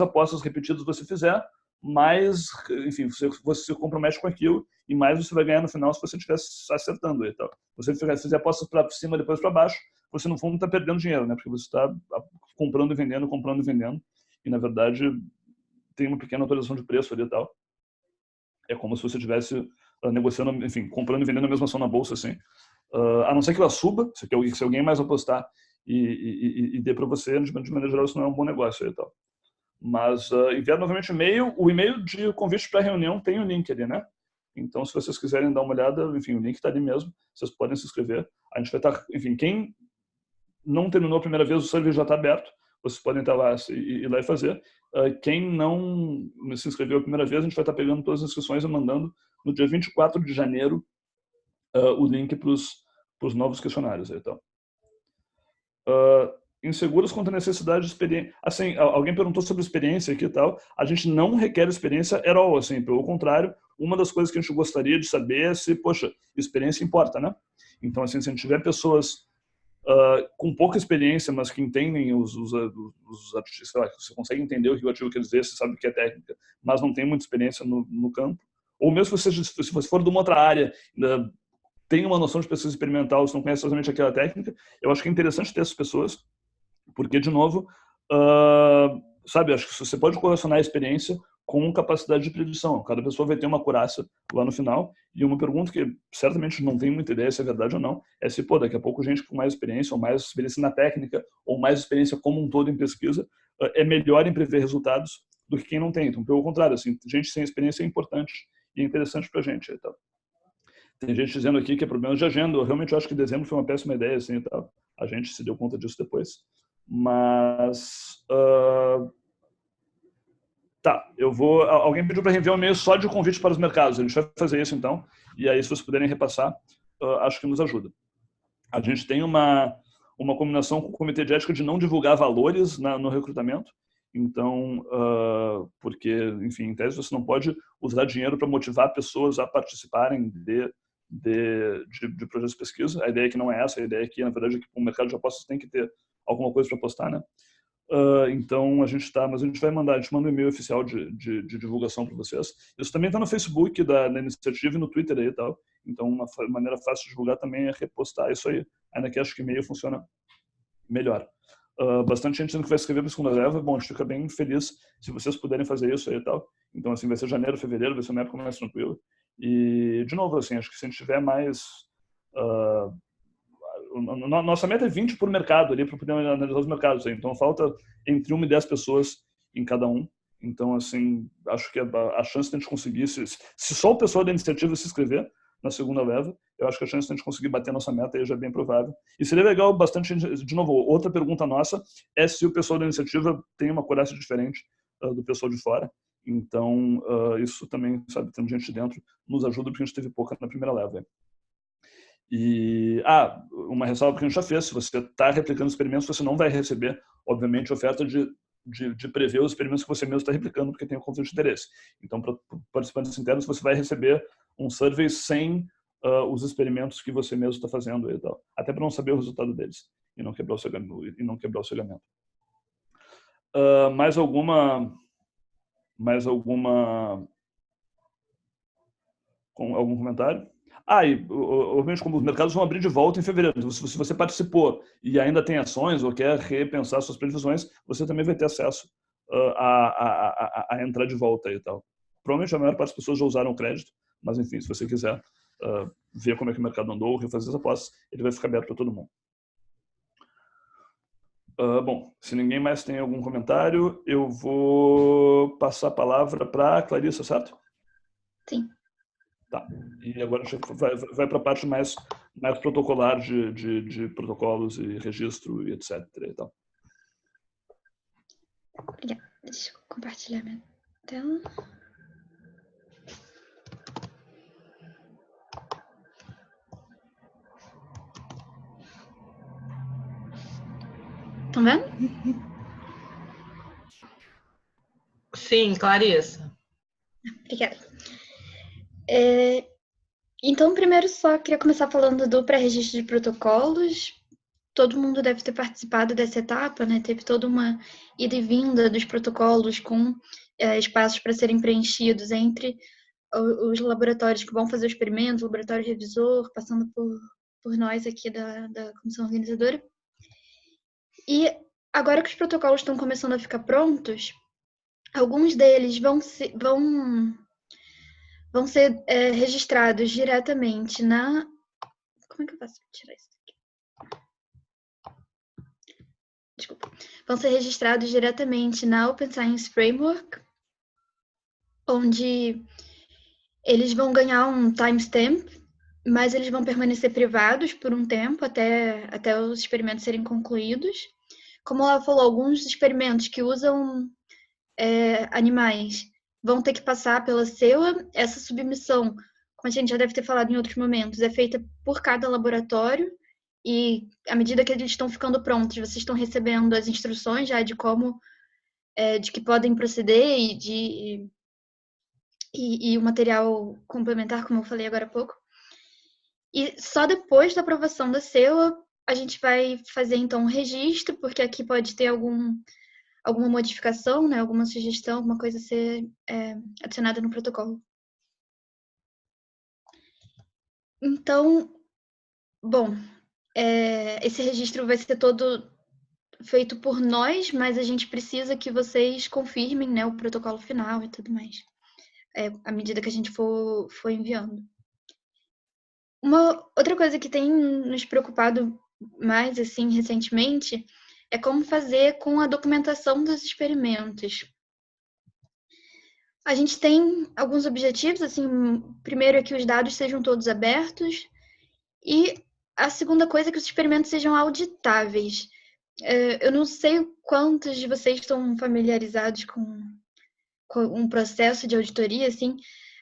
apostas repetidas você fizer, mais, enfim, você se compromete com aquilo e mais você vai ganhar no final se você estiver acertando. E tal. Se você fizer apostas para cima, depois para baixo, você, no fundo, está perdendo dinheiro, né? Porque você está comprando e vendendo, e, na verdade, tem uma pequena atualização de preço ali e tal. É como se você estivesse negociando, enfim, comprando e vendendo a mesma ação na bolsa, assim. A não ser que ela suba, se alguém mais apostar e dê para você, de maneira geral, isso não é um bom negócio aí e tal. Mas enviar novamente o e-mail de convite para a reunião tem o link ali, né? Então, se vocês quiserem dar uma olhada, enfim, o link está ali mesmo, vocês podem se inscrever. A gente vai estar, enfim, quem não terminou a primeira vez, o server já está aberto, vocês podem estar lá e ir lá e fazer. Quem não se inscreveu a primeira vez, a gente vai estar pegando todas as inscrições e mandando no dia 24 de janeiro o link para os novos questionários. Então. Inseguros quanto à necessidade de experiência. Assim, alguém perguntou sobre experiência aqui e tal. A gente não requer experiência at all, assim, pelo contrário, uma das coisas que a gente gostaria de saber é se, poxa, experiência importa, né? Então, assim, se a gente tiver pessoas com pouca experiência, mas que entendem os artigos, sei lá, que você consegue entender o que o artigo quer dizer, você sabe o que é técnica, mas não tem muita experiência no campo, ou mesmo se você for de uma outra área, tem uma noção de pesquisa experimental, você não conhece somente aquela técnica, eu acho que é interessante ter essas pessoas, porque, de novo, sabe, acho que você pode correlacionar a experiência com capacidade de predição. Cada pessoa vai ter uma acurácia lá no final. E uma pergunta que certamente não tem muita ideia se é verdade ou não, é se, daqui a pouco gente com mais experiência, ou mais experiência na técnica, ou mais experiência como um todo em pesquisa, é melhor em prever resultados do que quem não tem. Então, pelo contrário, assim, gente sem experiência é importante e é interessante para a gente. Então. Tem gente dizendo aqui que é problema de agenda. Eu realmente acho que dezembro foi uma péssima ideia. Assim, tá? A gente se deu conta disso depois. Mas... Tá, alguém pediu para enviar um e-mail só de convite para os mercados. A gente vai fazer isso, então. E aí, se vocês puderem repassar, acho que nos ajuda. A gente tem uma combinação com o Comitê de Ética de não divulgar valores no recrutamento. Então, porque, enfim, em tese, você não pode usar dinheiro para motivar pessoas a participarem de projetos de pesquisa. A ideia é que não é essa. A ideia é que, na verdade, o mercado de apostas tem que ter alguma coisa para apostar, né? Então mas a gente vai mandar, a gente manda um e-mail oficial de divulgação para vocês. Isso também está no Facebook da iniciativa e no Twitter aí e tal. Então uma maneira fácil de divulgar também é repostar isso aí. Ainda que acho que e-mail funciona melhor. Bastante gente dizendo que vai escrever para a segunda leva. Bom, a gente fica bem feliz se vocês puderem fazer isso aí e tal. Então assim vai ser janeiro, fevereiro, vai ser uma época mais tranquila. E de novo assim, acho que se a gente tiver mais nossa meta é 20 por mercado ali para poder analisar os mercados. Então falta entre 1 e 10 pessoas em cada um. Então assim, acho que a chance de a gente conseguir, se só o pessoal da iniciativa se inscrever na segunda leva, eu acho que a chance de a gente conseguir bater a nossa meta aí já é bem provável. E seria legal bastante, de novo, outra pergunta nossa é se o pessoal da iniciativa tem uma acurácia diferente do pessoal de fora. Então isso também, sabe, tendo gente dentro, nos ajuda porque a gente teve pouca na primeira leva. E, uma ressalva que a gente já fez, se você está replicando experimentos, você não vai receber, obviamente, oferta de prever os experimentos que você mesmo está replicando, porque tem um conflito de interesse. Então, para participantes internos, você vai receber um survey sem os experimentos que você mesmo está fazendo e tal, até para não saber o resultado deles e não quebrar o cegamento. Mais alguma Com algum comentário? E obviamente, como os mercados vão abrir de volta em fevereiro, então, se você participou e ainda tem ações ou quer repensar suas previsões, você também vai ter acesso a entrar de volta e tal. Provavelmente a maior parte das pessoas já usaram o crédito, mas enfim, se você quiser ver como é que o mercado andou, refazer as apostas, ele vai ficar aberto para todo mundo. Bom, se ninguém mais tem algum comentário, eu vou passar a palavra para a Clarissa, certo? Sim. Tá. E agora a gente vai para a parte mais protocolar de protocolos e registro e etc. E tal. Obrigada. Deixa eu compartilhar minha tela. Estão vendo? Sim, Clarissa. Obrigada. Então, primeiro só queria começar falando do pré-registro de protocolos. Todo mundo deve ter participado dessa etapa, né? Teve toda uma ida e vinda dos protocolos com espaços para serem preenchidos entre os laboratórios que vão fazer o experimento, o laboratório revisor, passando por nós aqui da comissão organizadora. E agora que os protocolos estão começando a ficar prontos, alguns deles vão ser registrados diretamente na... Como é que eu faço para tirar isso aqui? Desculpa. Vão ser registrados diretamente na Open Science Framework, onde eles vão ganhar um timestamp, mas eles vão permanecer privados por um tempo até os experimentos serem concluídos. Como ela falou, alguns experimentos que usam animais vão ter que passar pela CEUA. Essa submissão, como a gente já deve ter falado em outros momentos, é feita por cada laboratório e à medida que eles estão ficando prontos, vocês estão recebendo as instruções já de como, de que podem proceder e o material complementar, como eu falei agora há pouco. E só depois da aprovação da CEUA, a gente vai fazer, então, um registro, porque aqui pode ter alguma modificação, né, alguma sugestão, alguma coisa a ser adicionada no protocolo. Então, bom, esse registro vai ser todo feito por nós, mas a gente precisa que vocês confirmem, né, o protocolo final e tudo mais, à medida que a gente for enviando. Uma outra coisa que tem nos preocupado mais, assim, recentemente, é como fazer com a documentação dos experimentos. A gente tem alguns objetivos, assim, primeiro é que os dados sejam todos abertos e a segunda coisa é que os experimentos sejam auditáveis. Eu não sei quantos de vocês estão familiarizados com um processo de auditoria, assim,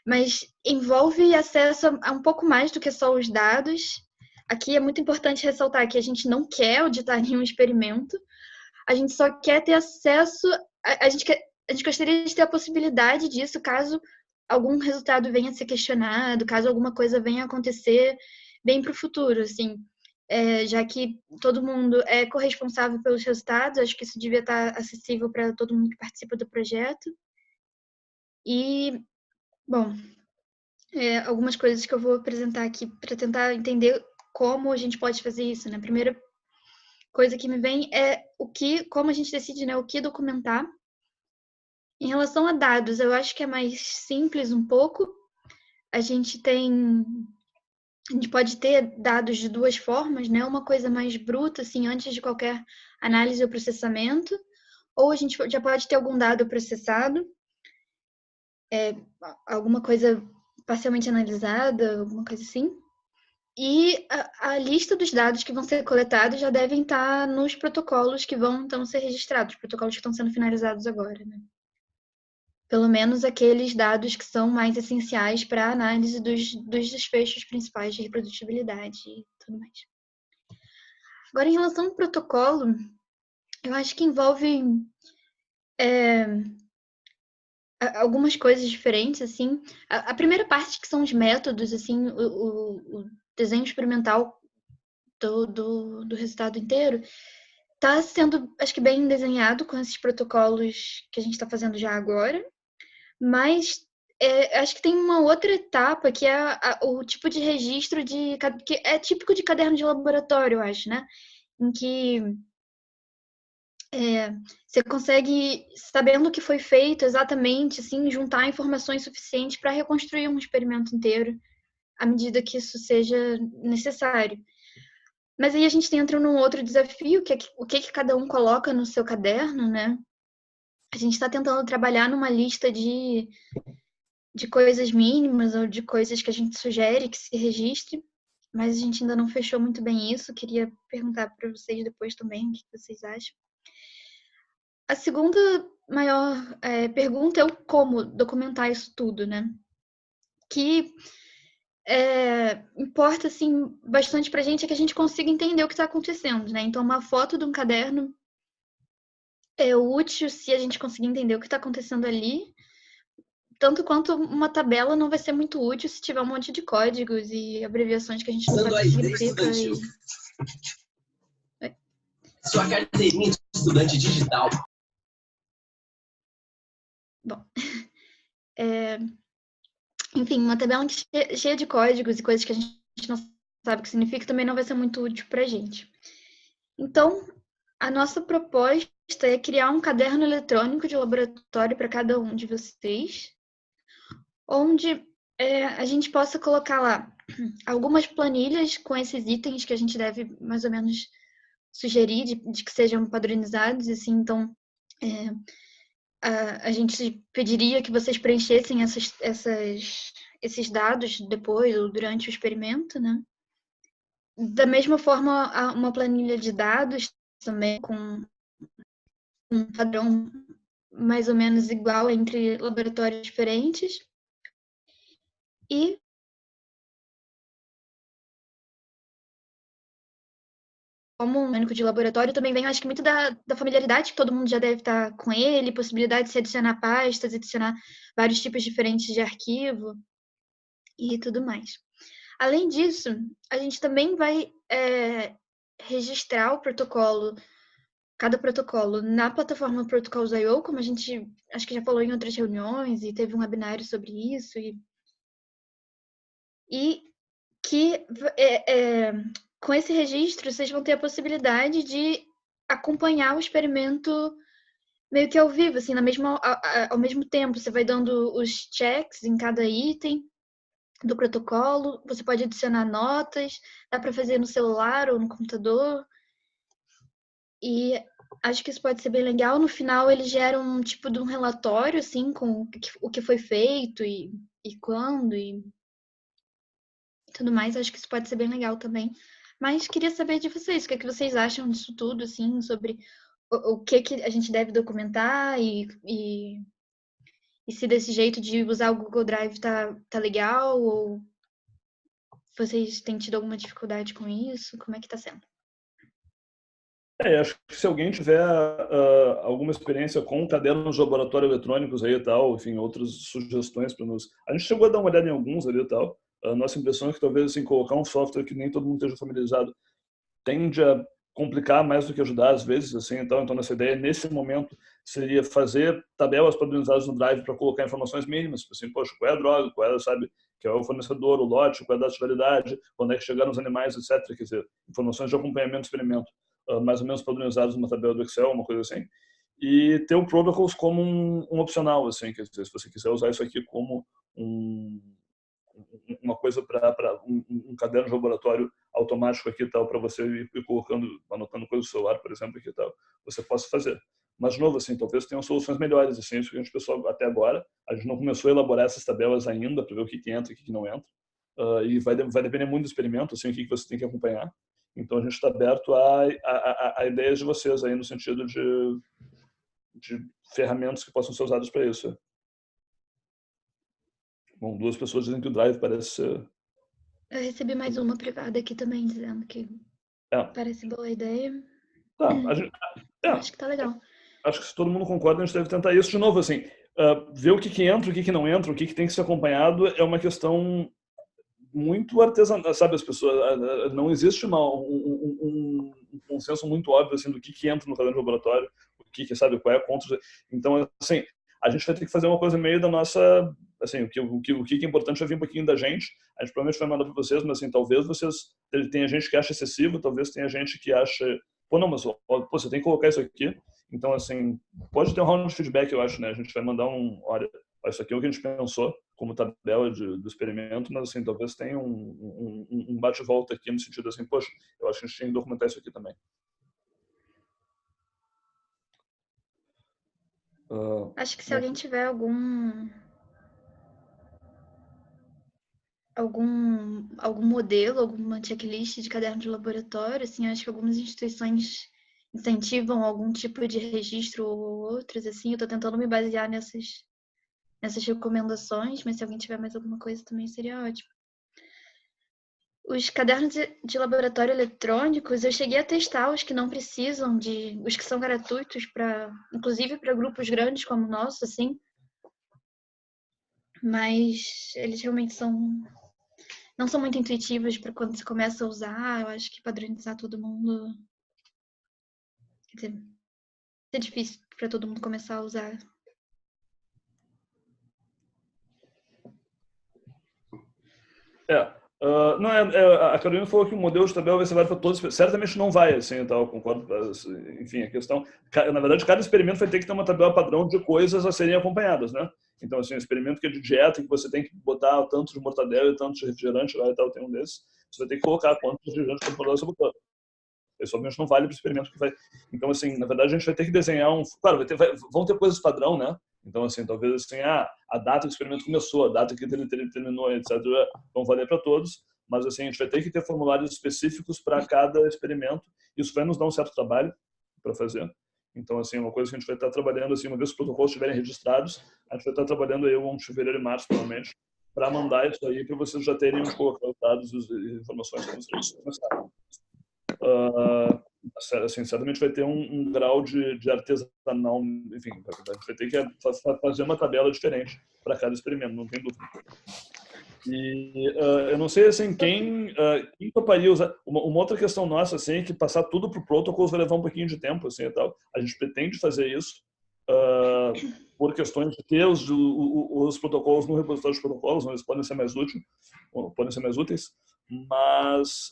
mas envolve acesso a um pouco mais do que só os dados. Aqui é muito importante ressaltar que a gente não quer auditar nenhum experimento, a gente só quer ter acesso, a gente gostaria de ter a possibilidade disso caso algum resultado venha a ser questionado, caso alguma coisa venha a acontecer bem para o futuro, assim. Já que todo mundo é corresponsável pelos resultados, acho que isso devia estar acessível para todo mundo que participa do projeto. E, bom, algumas coisas que eu vou apresentar aqui para tentar entender como a gente pode fazer isso, né? A primeira coisa que me vem é como a gente decide, né, o que documentar. Em relação a dados, eu acho que é mais simples um pouco. A gente pode ter dados de duas formas, né? Uma coisa mais bruta, assim, antes de qualquer análise ou processamento, ou a gente já pode ter algum dado processado, alguma coisa parcialmente analisada, alguma coisa assim. E a lista dos dados que vão ser coletados já devem estar nos protocolos que vão, então, ser registrados, os protocolos que estão sendo finalizados agora, né? Pelo menos aqueles dados que são mais essenciais para a análise dos desfechos principais de reprodutibilidade e tudo mais. Agora, em relação ao protocolo, eu acho que envolve algumas coisas diferentes, assim. A primeira parte, que são os métodos, assim, o desenho experimental do resultado inteiro, está sendo, acho que, bem desenhado com esses protocolos que a gente está fazendo já agora, mas acho que tem uma outra etapa que é o tipo de registro que é típico de caderno de laboratório, eu acho, né? Em que você consegue, sabendo o que foi feito exatamente, assim, juntar informações suficientes para reconstruir um experimento inteiro, à medida que isso seja necessário. Mas aí a gente entra num outro desafio, que é o que cada um coloca no seu caderno, né? A gente está tentando trabalhar numa lista de coisas mínimas ou de coisas que a gente sugere que se registre, mas a gente ainda não fechou muito bem isso. Queria perguntar para vocês depois também o que vocês acham. A segunda maior pergunta é o como documentar isso tudo, né? Que importa, assim, bastante pra gente é que a gente consiga entender o que está acontecendo, né? Então, uma foto de um caderno é útil se a gente conseguir entender o que está acontecendo ali, tanto quanto uma tabela não vai ser muito útil se tiver um monte de códigos e abreviações que a gente não sabe o que significa. Sua carteirinha de estudante digital. Bom, enfim, uma tabela cheia de códigos e coisas que a gente não sabe o que significa também não vai ser muito útil para a gente. Então, a nossa proposta é criar um caderno eletrônico de laboratório para cada um de vocês, onde a gente possa colocar lá algumas planilhas com esses itens que a gente deve mais ou menos sugerir de que sejam padronizados, assim, então a gente pediria que vocês preenchessem esses dados depois ou durante o experimento, né? Da mesma forma, uma planilha de dados também com um padrão mais ou menos igual entre laboratórios diferentes. E como um mecânico de laboratório, também vem, acho que muito da familiaridade que todo mundo já deve estar com ele, possibilidade de se adicionar pastas, adicionar vários tipos diferentes de arquivo e tudo mais. Além disso, a gente também vai registrar o protocolo, cada protocolo, na plataforma Protocols.io, como a gente acho que já falou em outras reuniões e teve um webinário sobre isso, e que com esse registro vocês vão ter a possibilidade de acompanhar o experimento meio que ao vivo, assim, ao mesmo tempo. Você vai dando os checks em cada item do protocolo, você pode adicionar notas, dá para fazer no celular ou no computador. E acho que isso pode ser bem legal. No final, ele gera um tipo de um relatório, assim, com o que foi feito e quando e tudo mais. Acho que isso pode ser bem legal também. Mas queria saber de vocês, o que é que vocês acham disso tudo, assim, sobre o que a gente deve documentar e se desse jeito de usar o Google Drive tá legal, ou vocês têm tido alguma dificuldade com isso? Como é que tá sendo? Acho que se alguém tiver alguma experiência com cadernos de laboratório eletrônicos aí e tal, enfim, outras sugestões para nos... A gente chegou a dar uma olhada em alguns ali e tal. A nossa impressão é que talvez assim, colocar um software que nem todo mundo esteja familiarizado tende a complicar mais do que ajudar às vezes, assim, então nossa ideia nesse momento seria fazer tabelas padronizadas no Drive para colocar informações mínimas, assim, poxa, qual é a droga, qual é, sabe, que é o fornecedor, o lote, qual é a data de validade, quando é que chegaram os animais, etc. Quer dizer, informações de acompanhamento do experimento, mais ou menos padronizadas numa tabela do Excel, uma coisa assim. E ter o Protocols como um opcional, assim, quer dizer, se você quiser usar isso aqui como uma coisa para um caderno de laboratório automático aqui e tal, para você ir colocando, anotando coisas do celular, por exemplo, aqui e tal, você possa fazer. Mas, de novo, assim, talvez tenham soluções melhores, assim, isso que a gente pensou até agora. A gente não começou a elaborar essas tabelas ainda, para ver o que entra e o que não entra. E vai depender muito do experimento, assim, o que você tem que acompanhar. Então, a gente está aberto a ideias de vocês aí, no sentido de ferramentas que possam ser usadas para isso. Bom, 2 pessoas dizem que o Drive parece ser... Eu recebi mais uma privada aqui também, dizendo que parece boa ideia. Tá, Acho que tá legal. Acho que se todo mundo concorda, a gente deve tentar isso de novo, assim. Ver o que entra, o que não entra, o que tem que ser acompanhado é uma questão muito artesanal, sabe? As pessoas... Não existe um consenso muito óbvio, assim, do que entra no caderno de laboratório, o que sabe, qual é a contra. Então, assim, a gente vai ter que fazer uma coisa meio da nossa assim, o que é importante vai vir um pouquinho da gente. A gente provavelmente vai mandar para vocês, mas assim, talvez tenha gente que acha excessivo, talvez tenha gente que acha, pô, não, mas pô, você tem que colocar isso aqui. Então, assim, pode ter um round de feedback, eu acho, né? A gente vai mandar olha, isso aqui é o que a gente pensou como tabela do experimento, mas assim, talvez tenha um bate-volta aqui no sentido assim, poxa, eu acho que a gente tem que documentar isso aqui também. Acho que se alguém tiver algum modelo, alguma checklist de caderno de laboratório, assim, acho que algumas instituições incentivam algum tipo de registro ou outros, assim, eu estou tentando me basear nessas recomendações, mas se alguém tiver mais alguma coisa também seria ótimo. Os cadernos de laboratório eletrônicos, eu cheguei a testar os que não precisam os que são gratuitos inclusive para grupos grandes como o nosso, assim. Mas eles realmente não são muito intuitivos para quando você começa a usar. Eu acho que padronizar todo mundo, quer dizer, é difícil para todo mundo começar a usar. Não, a Carolina falou que o modelo de tabela vai ser válido para todos. Certamente não vai, assim, eu concordo. Enfim, a questão... Na verdade, cada experimento vai ter que ter uma tabela padrão de coisas a serem acompanhadas, né? Então, assim, um experimento que é de dieta, que você tem que botar tanto de mortadela e tanto de refrigerante lá e tal, tem um desses, você vai ter que colocar quantos refrigerantes por mortadela você botou. Isso, obviamente, não vale para o experimento que vai... Então, assim, na verdade, a gente vai ter que desenhar Claro, vão ter coisas padrão, né? Então, assim, talvez assim, a data que o experimento começou, a data que ele terminou, etc., vão valer para todos, mas assim, a gente vai ter que ter formulários específicos para cada experimento. Isso vai nos dar um certo trabalho para fazer. Então, assim, uma coisa que a gente vai estar trabalhando, assim, uma vez que os protocolos estiverem registrados, a gente vai estar trabalhando aí em fevereiro e março, provavelmente, para mandar isso aí para vocês já terem colocar os dados e informações para vocês começarem. Assim, certamente vai ter um grau de artesanal, enfim, vai ter que fazer uma tabela diferente para cada experimento, não tem dúvida. E eu não sei assim, quem toparia usar. Uma outra questão nossa assim, é que passar tudo para o protocolos vai levar um pouquinho de tempo. Assim, e tal. A gente pretende fazer isso por questões de ter os protocolos no repositório de protocolos, eles podem ser mais úteis, mas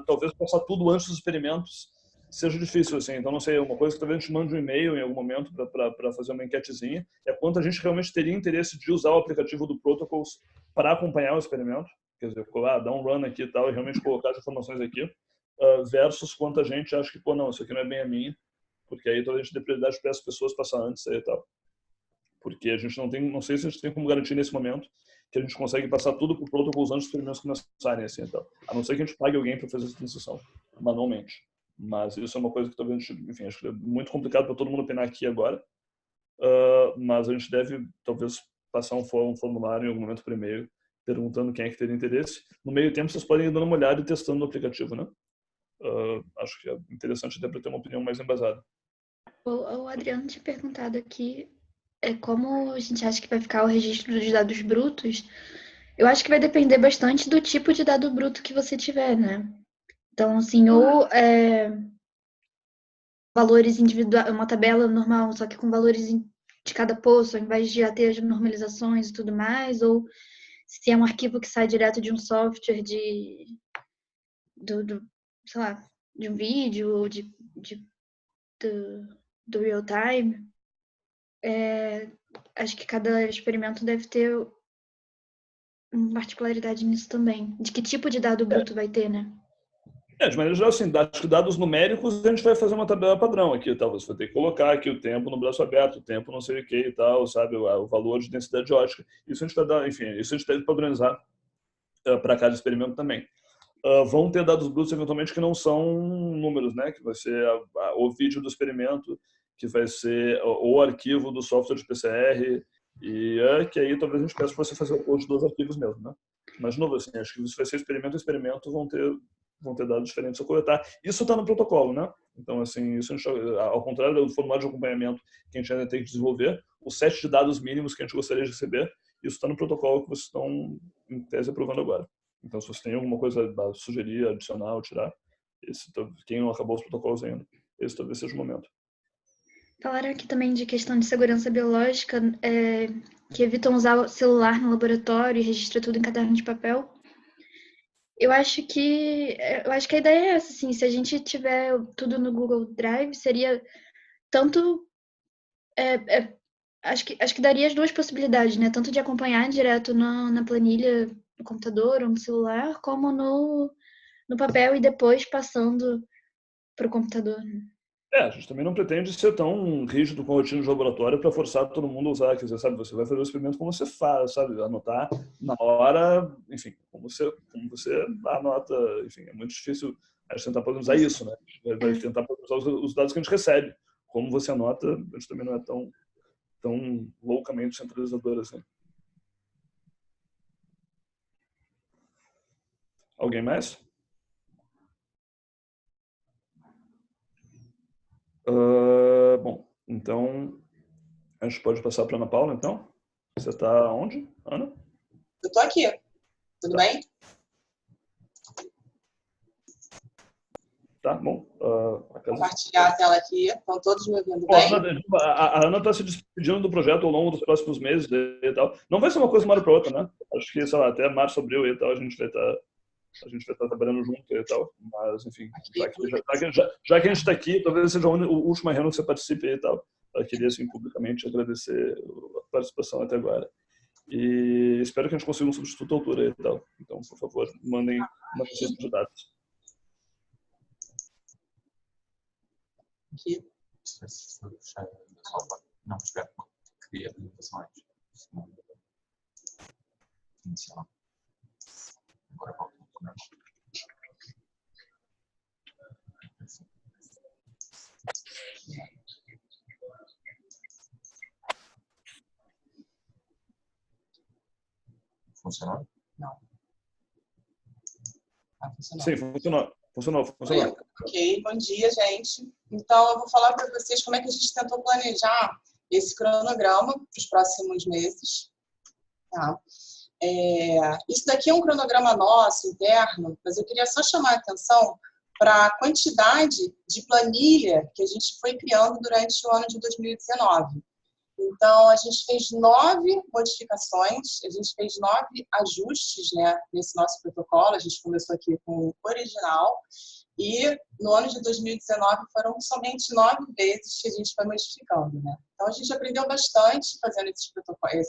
talvez passar tudo antes dos experimentos seja difícil, assim. Então, não sei, uma coisa que talvez a gente mande um e-mail em algum momento para fazer uma enquetezinha é quanto a gente realmente teria interesse de usar o aplicativo do Protocols para acompanhar o experimento, quer dizer, dar um run aqui e tal, e realmente colocar as informações aqui, versus quanto a gente acha que, pô, não, isso aqui não é bem a minha, porque aí toda a gente dê prioridade para as pessoas passar antes aí e tal. Porque a gente não sei se a gente tem como garantir nesse momento que a gente consegue passar tudo para o Protocols antes dos experimentos começarem, assim, então. A não ser que a gente pague alguém para fazer essa transição manualmente. Mas isso é uma coisa que talvez, enfim, acho que é muito complicado para todo mundo opinar aqui agora. Mas a gente deve, talvez, passar um formulário em algum momento por e-mail, perguntando quem é que teria interesse. No meio tempo, vocês podem ir dando uma olhada e testando no aplicativo, né? Acho que é interessante até para ter uma opinião mais embasada. O Adriano tinha perguntado aqui como a gente acha que vai ficar o registro dos dados brutos. Eu acho que vai depender bastante do tipo de dado bruto que você tiver, né? Então, assim, ou valores individuais, uma tabela normal, só que com valores de cada poço, ao invés de já ter as normalizações e tudo mais, ou se é um arquivo que sai direto de um software sei lá, de um vídeo ou do real time. Acho que cada experimento deve ter uma particularidade nisso também. De que tipo de dado bruto vai ter, né? De maneira geral, assim, acho que dados numéricos a gente vai fazer uma tabela padrão aqui, tal. Você vai ter que colocar aqui o tempo no braço aberto, o tempo não sei o que e tal, sabe, o valor de densidade ótica. Isso a gente vai dar, enfim, isso a gente deve padronizar para cada experimento também. Vão ter dados brutos eventualmente que não são números, né? Que vai ser o vídeo do experimento, que vai ser o arquivo do software de PCR e que aí talvez a gente peça para você fazer o post dos arquivos mesmo, né? Mas de novo, assim, acho que isso vai ser experimento vão ter dados diferentes a coletar. Isso está no protocolo, né? Então, assim, isso ao contrário do formulário de acompanhamento que a gente ainda tem que desenvolver, o set de dados mínimos que a gente gostaria de receber, isso está no protocolo que vocês estão, em tese, aprovando agora. Então, se você tem alguma coisa a sugerir, adicionar ou tirar, quem não acabou os protocolos ainda, esse talvez seja o momento. Falaram aqui também de questão de segurança biológica, que evitam usar o celular no laboratório e registra tudo em caderno de papel. Eu acho que a ideia é essa, assim, se a gente tiver tudo no Google Drive, seria tanto acho que daria as duas possibilidades, né? Tanto de acompanhar direto na planilha no computador ou no celular, como no papel e depois passando para o computador. A gente também não pretende ser tão rígido com a rotina de laboratório para forçar todo mundo a usar, quer dizer, sabe, você vai fazer o experimento como você faz, sabe, anotar na hora, enfim, como você anota, enfim, é muito difícil a gente tentar usar isso, né? A gente vai tentar usar os dados que a gente recebe. Como você anota, a gente também não é tão loucamente centralizador assim. Alguém mais? Bom, então a gente pode passar para a Ana Paula, então. Você está onde, Ana? Eu estou aqui. Tudo bem? Tá, bom. Compartilhar a tela aqui. Estão todos me ouvindo bem? A Ana está se despedindo do projeto ao longo dos próximos meses e tal. Não vai ser uma coisa de uma hora para outra, né? Acho que, sei lá, até março, abril e tal, a gente vai estar trabalhando junto e tal. Mas, enfim, já que a gente está aqui, talvez seja a última reunião que você participe e tal. Eu queria, assim, publicamente agradecer a participação até agora. E espero que a gente consiga um substituto à altura e tal. Então, por favor, mandem uma lista de dados. Aqui. Não, espera. Cria apresentações. Inicial. Agora volta. Funcionou? Não. Funcionou. Sim, funcionou. Ok, bom dia, gente. Então, eu vou falar para vocês como é que a gente tentou planejar esse cronograma para os próximos meses. Tá? Isso daqui é um cronograma nosso, interno, mas eu queria só chamar a atenção para a quantidade de planilha que a gente foi criando durante o ano de 2019. Então, a gente fez 9 modificações, a gente fez 9 ajustes, né, nesse nosso protocolo. A gente começou aqui com o original e no ano de 2019 foram somente 9 vezes que a gente foi modificando, né? Então, a gente aprendeu bastante fazendo esses protocolos,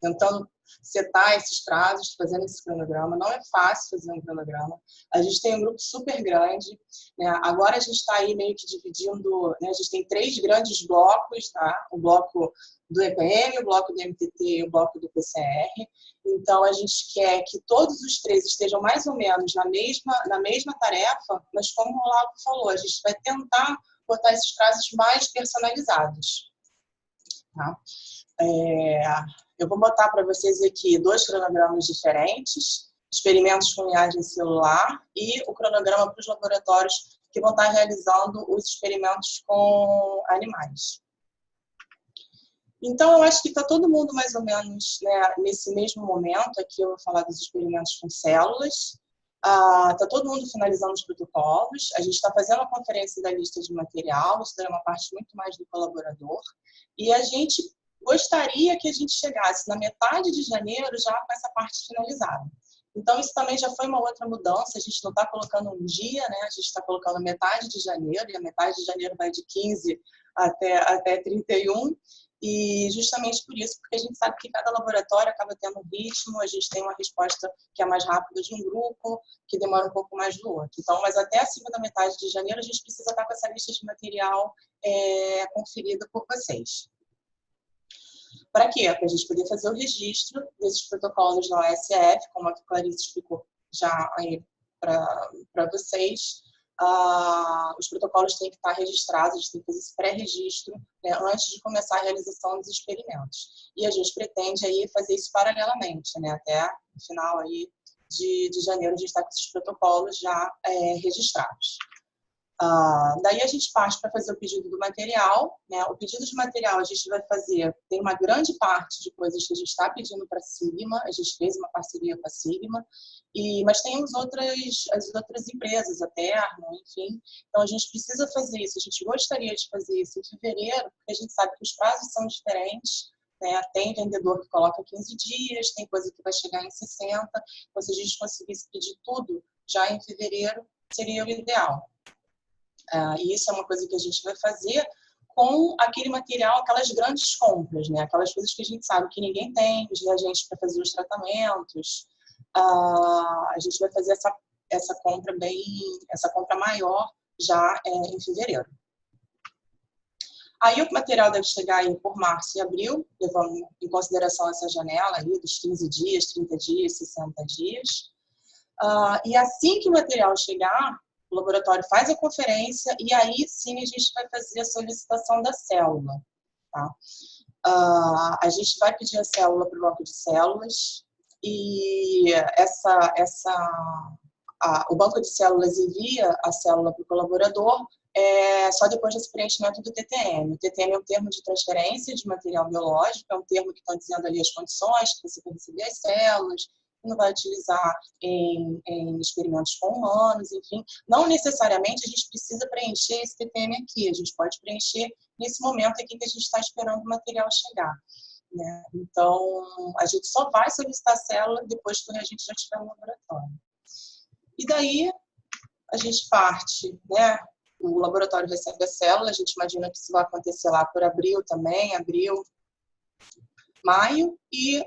tentando setar esses prazos, fazendo esse cronograma. Não é fácil fazer um cronograma. A gente tem um grupo super grande, né? Agora a gente está aí meio que dividindo, né? A gente tem 3 grandes blocos, tá? O bloco do EPM, o bloco do MTT e o bloco do PCR. Então, a gente quer que todos os 3 estejam mais ou menos na mesma tarefa, mas como o Olavo falou, a gente vai tentar botar esses prazos mais personalizados. Tá? Eu vou botar para vocês aqui 2 cronogramas diferentes, experimentos com linhagem celular e o cronograma para os laboratórios que vão estar realizando os experimentos com animais. Então, eu acho que está todo mundo mais ou menos, né, nesse mesmo momento. Aqui eu vou falar dos experimentos com células. Está todo mundo finalizando os protocolos. A gente está fazendo a conferência da lista de material, isso é uma parte muito mais do colaborador. E a gente gostaria que a gente chegasse na metade de janeiro já com essa parte finalizada. Então, isso também já foi uma outra mudança. A gente não está colocando um dia, né? A gente está colocando metade de janeiro, e a metade de janeiro vai de 15 até 31. E justamente por isso, porque a gente sabe que cada laboratório acaba tendo um ritmo, a gente tem uma resposta que é mais rápida de um grupo, que demora um pouco mais do outro. Então, mas até acima da metade de janeiro, a gente precisa estar com essa lista de material conferida por vocês. Para quê? Para a gente poder fazer o registro desses protocolos na OSF, como a Clarice explicou já aí para vocês. Os protocolos têm que estar registrados, a gente tem que fazer esse pré-registro, né, antes de começar a realização dos experimentos. E a gente pretende aí fazer isso paralelamente, né, até o final aí de janeiro a gente está com esses protocolos já registrados. Daí a gente parte para fazer o pedido do material, né? O pedido de material a gente vai fazer, tem uma grande parte de coisas que a gente está pedindo para a Sigma, a gente fez uma parceria com a Sigma, mas tem as outras empresas, a Terno, enfim. Então a gente precisa fazer isso, a gente gostaria de fazer isso em fevereiro, porque a gente sabe que os prazos são diferentes, né? Tem vendedor que coloca 15 dias, tem coisa que vai chegar em 60, então se a gente conseguisse pedir tudo já em fevereiro, seria o ideal. E isso é uma coisa que a gente vai fazer com aquele material, aquelas grandes compras, né? Aquelas coisas que a gente sabe que ninguém tem, os reagentes para fazer os tratamentos. A gente vai fazer essa compra maior já em fevereiro. Aí o material deve chegar aí por março e abril, levando em consideração essa janela aí dos 15 dias, 30 dias, 60 dias. E assim que o material chegar, o laboratório faz a conferência e aí sim a gente vai fazer a solicitação da célula. Tá? A gente vai pedir a célula para o banco de células e o banco de células envia a célula para o colaborador só depois desse preenchimento do TTM. O TTM é um termo de transferência de material biológico, é um termo que está dizendo ali as condições que você vai receber as células, não vai utilizar em experimentos com humanos, enfim. Não necessariamente a gente precisa preencher esse TPM aqui, a gente pode preencher nesse momento aqui que a gente está esperando o material chegar. Né? Então, a gente só vai solicitar a célula depois que a gente já estiver no laboratório. E daí, a gente parte, né? O laboratório recebe a célula, a gente imagina que isso vai acontecer lá por abril também, maio, e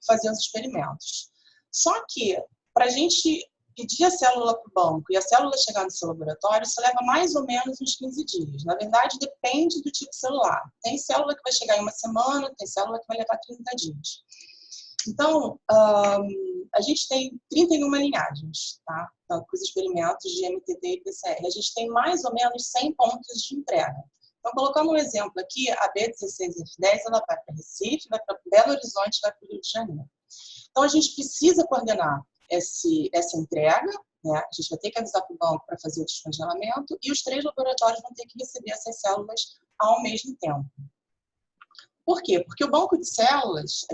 fazer os experimentos. Só que, para a gente pedir a célula para o banco e a célula chegar no seu laboratório, isso leva mais ou menos uns 15 dias. Na verdade, depende do tipo de celular. Tem célula que vai chegar em uma semana, tem célula que vai levar 30 dias. Então, a gente tem 31 linhagens, tá? Então, com os experimentos de MTT e PCR. A gente tem mais ou menos 100 pontos de entrega. Então, colocando um exemplo aqui, a B16F10 ela vai para Recife, vai para Belo Horizonte, vai para o Rio de Janeiro. Então, a gente precisa coordenar essa entrega, né? A gente vai ter que avisar para o banco para fazer o descongelamento e os 3 laboratórios vão ter que receber essas células ao mesmo tempo. Por quê? Porque o banco de células,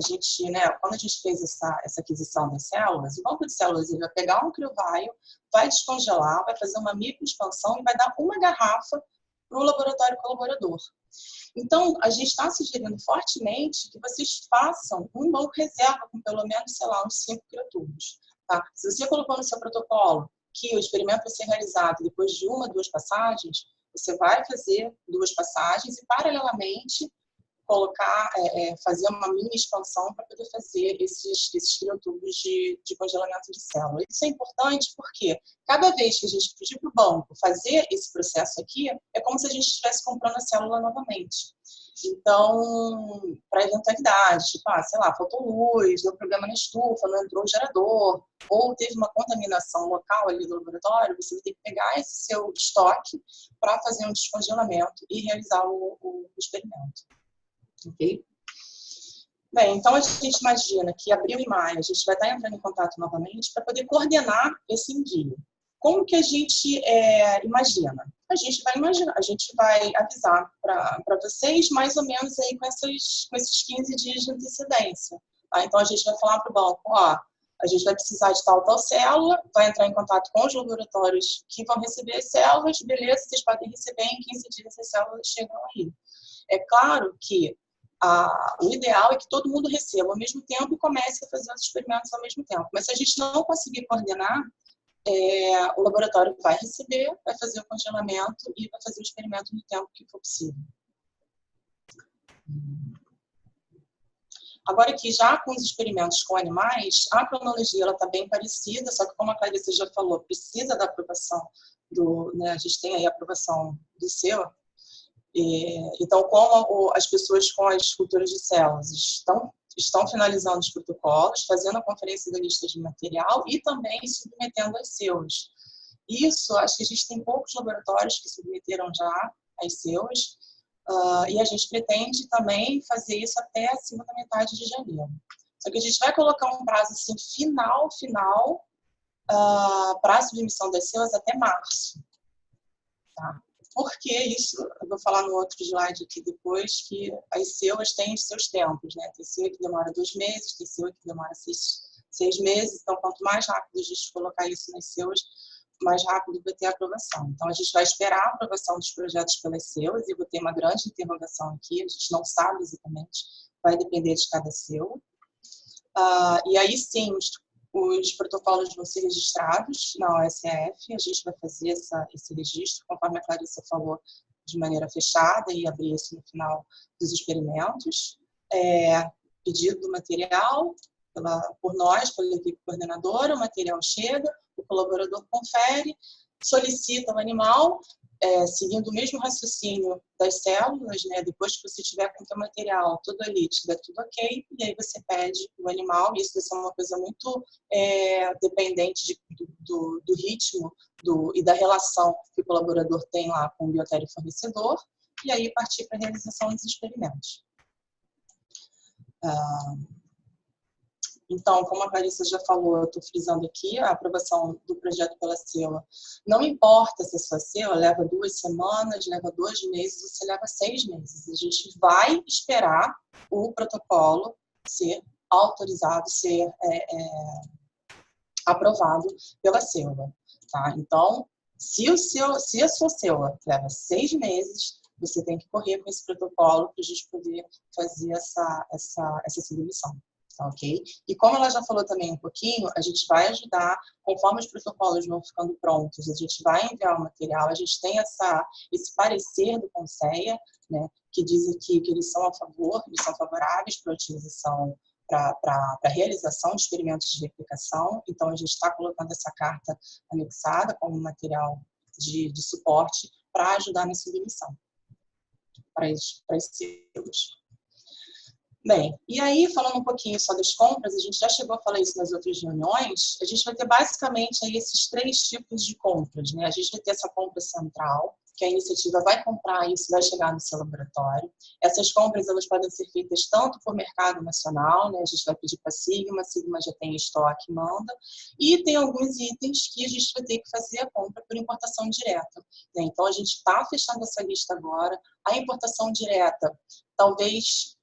quando a gente fez essa aquisição das células, o banco de células ele vai pegar um criovaio, vai descongelar, vai fazer uma microexpansão e vai dar uma garrafa para o laboratório colaborador. Então, a gente está sugerindo fortemente que vocês façam um banco reserva com pelo menos, sei lá, uns 5 criotubos. Tá? Se você colocou no seu protocolo que o experimento vai ser realizado depois de 1 ou 2 passagens, você vai fazer 2 passagens e, paralelamente, fazer uma mini expansão para poder fazer esses criotubos de congelamento de célula. Isso é importante porque cada vez que a gente pedir para o banco fazer esse processo aqui, é como se a gente estivesse comprando a célula novamente. Então, para eventualidades, tipo, sei lá, faltou luz, deu problema na estufa, não entrou o gerador, ou teve uma contaminação local ali do laboratório, você vai ter que pegar esse seu estoque para fazer um descongelamento e realizar o experimento. Ok? Bem, então a gente imagina que abril e maio a gente vai estar entrando em contato novamente para poder coordenar esse envio. Como que a gente imagina? A gente vai avisar para vocês mais ou menos aí com esses 15 dias de antecedência. Tá? Então a gente vai falar para o banco, a gente vai precisar de tal célula, vai entrar em contato com os laboratórios que vão receber as células, beleza, vocês podem receber em 15 dias as células chegam aí. É claro que o ideal é que todo mundo receba ao mesmo tempo e comece a fazer os experimentos ao mesmo tempo. Mas se a gente não conseguir coordenar, o laboratório vai receber, vai fazer o congelamento e vai fazer o experimento no tempo que for possível. Agora aqui, já com os experimentos com animais, a cronologia está bem parecida, só que como a Clarice já falou, precisa da aprovação a gente tem aí a aprovação do CEA. Então, como as pessoas com as culturas de células estão finalizando os protocolos, fazendo a conferência da lista de material e também submetendo as CEUs. Isso, acho que a gente tem poucos laboratórios que submeteram já as CEUs, e a gente pretende também fazer isso até a segunda metade de janeiro. Só que a gente vai colocar um prazo assim, final, para a submissão das CEUs até março. Tá? Por que isso? Eu vou falar no outro slide aqui depois, que as CEUs têm os seus tempos, né? Tem CEU que demora 2 meses, tem CEU que demora 6 meses, então quanto mais rápido a gente colocar isso nas CEUs, mais rápido vai ter a aprovação. Então, a gente vai esperar a aprovação dos projetos pelas CEUs, e vou ter uma grande interrogação aqui, a gente não sabe exatamente, vai depender de cada CEU. E aí, sim, os protocolos vão ser registrados na OSF, a gente vai fazer esse registro, conforme a Clarissa falou, de maneira fechada e abrir isso no final dos experimentos. Pedido do material por nós, pela equipe coordenadora, o material chega, o colaborador confere, solicita o animal, seguindo o mesmo raciocínio das células, né? Depois que você tiver com o teu material tudo ali, tiver tudo ok, e aí você pede o animal. Isso vai ser uma coisa muito dependente do ritmo e da relação que o colaborador tem lá com o biotério fornecedor, e aí partir para a realização dos experimentos. Então, como a Clarissa já falou, eu estou frisando aqui, a aprovação do projeto pela CEUA. Não importa se a sua CEUA leva 2 semanas, leva 2 meses, ou se leva 6 meses. A gente vai esperar o protocolo ser autorizado, ser aprovado pela CEUA. Tá? Então, se a sua CEUA leva 6 meses, você tem que correr com esse protocolo para a gente poder fazer essa submissão. Tá, ok? E como ela já falou também um pouquinho, a gente vai ajudar, conforme os protocolos vão ficando prontos, a gente vai enviar o material, a gente tem esse parecer do Conceia, né, que diz aqui que eles são eles são favoráveis para a utilização, para a realização de experimentos de replicação. Então, a gente está colocando essa carta anexada como material de suporte para ajudar na submissão para esses CEUs. Bem, e aí, falando um pouquinho só das compras, a gente já chegou a falar isso nas outras reuniões, a gente vai ter basicamente aí esses 3 tipos de compras, né? A gente vai ter essa compra central, que a iniciativa vai comprar isso, vai chegar no seu laboratório. Essas compras, elas podem ser feitas tanto por mercado nacional, né? A gente vai pedir para a Sigma já tem estoque, manda, e tem alguns itens que a gente vai ter que fazer a compra por importação direta, né? Então, a gente está fechando essa lista agora. A importação direta, talvez...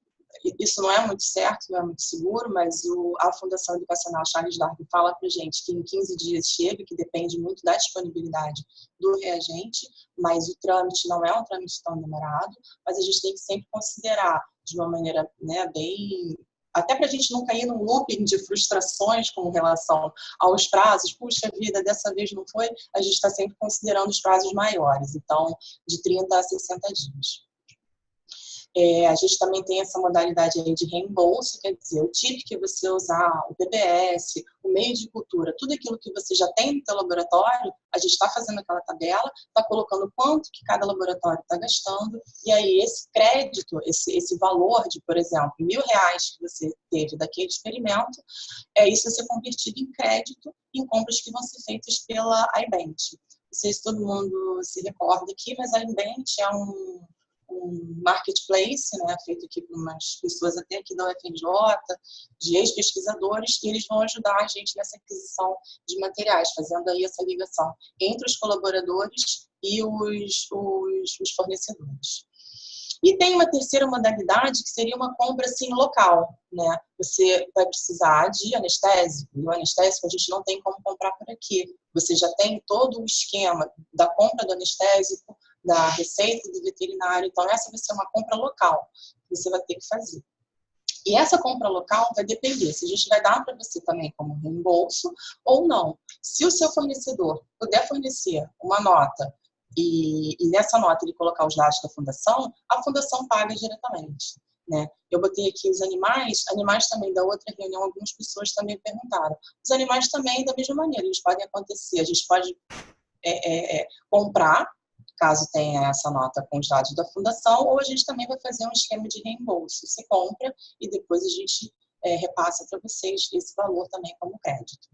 Isso não é muito certo, não é muito seguro, mas a Fundação Educacional Charles Darwin fala para a gente que em 15 dias chega, que depende muito da disponibilidade do reagente, mas o trâmite não é um trâmite tão demorado, mas a gente tem que sempre considerar de uma maneira, né, bem... Até para a gente não cair num looping de frustrações com relação aos prazos. Puxa vida, dessa vez não foi, a gente está sempre considerando os prazos maiores, então de 30 a 60 dias. A gente também tem essa modalidade aí de reembolso, quer dizer, o tipo que você usar, o PBS, o meio de cultura, tudo aquilo que você já tem no seu laboratório, a gente está fazendo aquela tabela, está colocando quanto que cada laboratório está gastando, e aí esse crédito, esse valor de, por exemplo, R$1.000 que você teve daquele experimento, isso vai ser convertido em crédito em compras que vão ser feitas pela iBent. Não sei se todo mundo se recorda aqui, mas a iBent é um marketplace, né, feito aqui por umas pessoas até aqui da UFRJ, de ex-pesquisadores, e eles vão ajudar a gente nessa aquisição de materiais, fazendo aí essa ligação entre os colaboradores e os fornecedores. E tem uma terceira modalidade, que seria uma compra assim, local, né? Você vai precisar de anestésico, e o anestésico a gente não tem como comprar por aqui. Você já tem todo o esquema da compra do anestésico, da receita do veterinário, então essa vai ser uma compra local que você vai ter que fazer. E essa compra local vai depender se a gente vai dar para você também como reembolso ou não. Se o seu fornecedor puder fornecer uma nota e nessa nota ele colocar os dados da fundação, a fundação paga diretamente, né? Eu botei aqui os animais também da outra reunião, algumas pessoas também perguntaram. Os animais também da mesma maneira, eles podem acontecer, a gente pode comprar, caso tenha essa nota com os dados da fundação, ou a gente também vai fazer um esquema de reembolso. Você compra e depois a gente repassa para vocês esse valor também como crédito.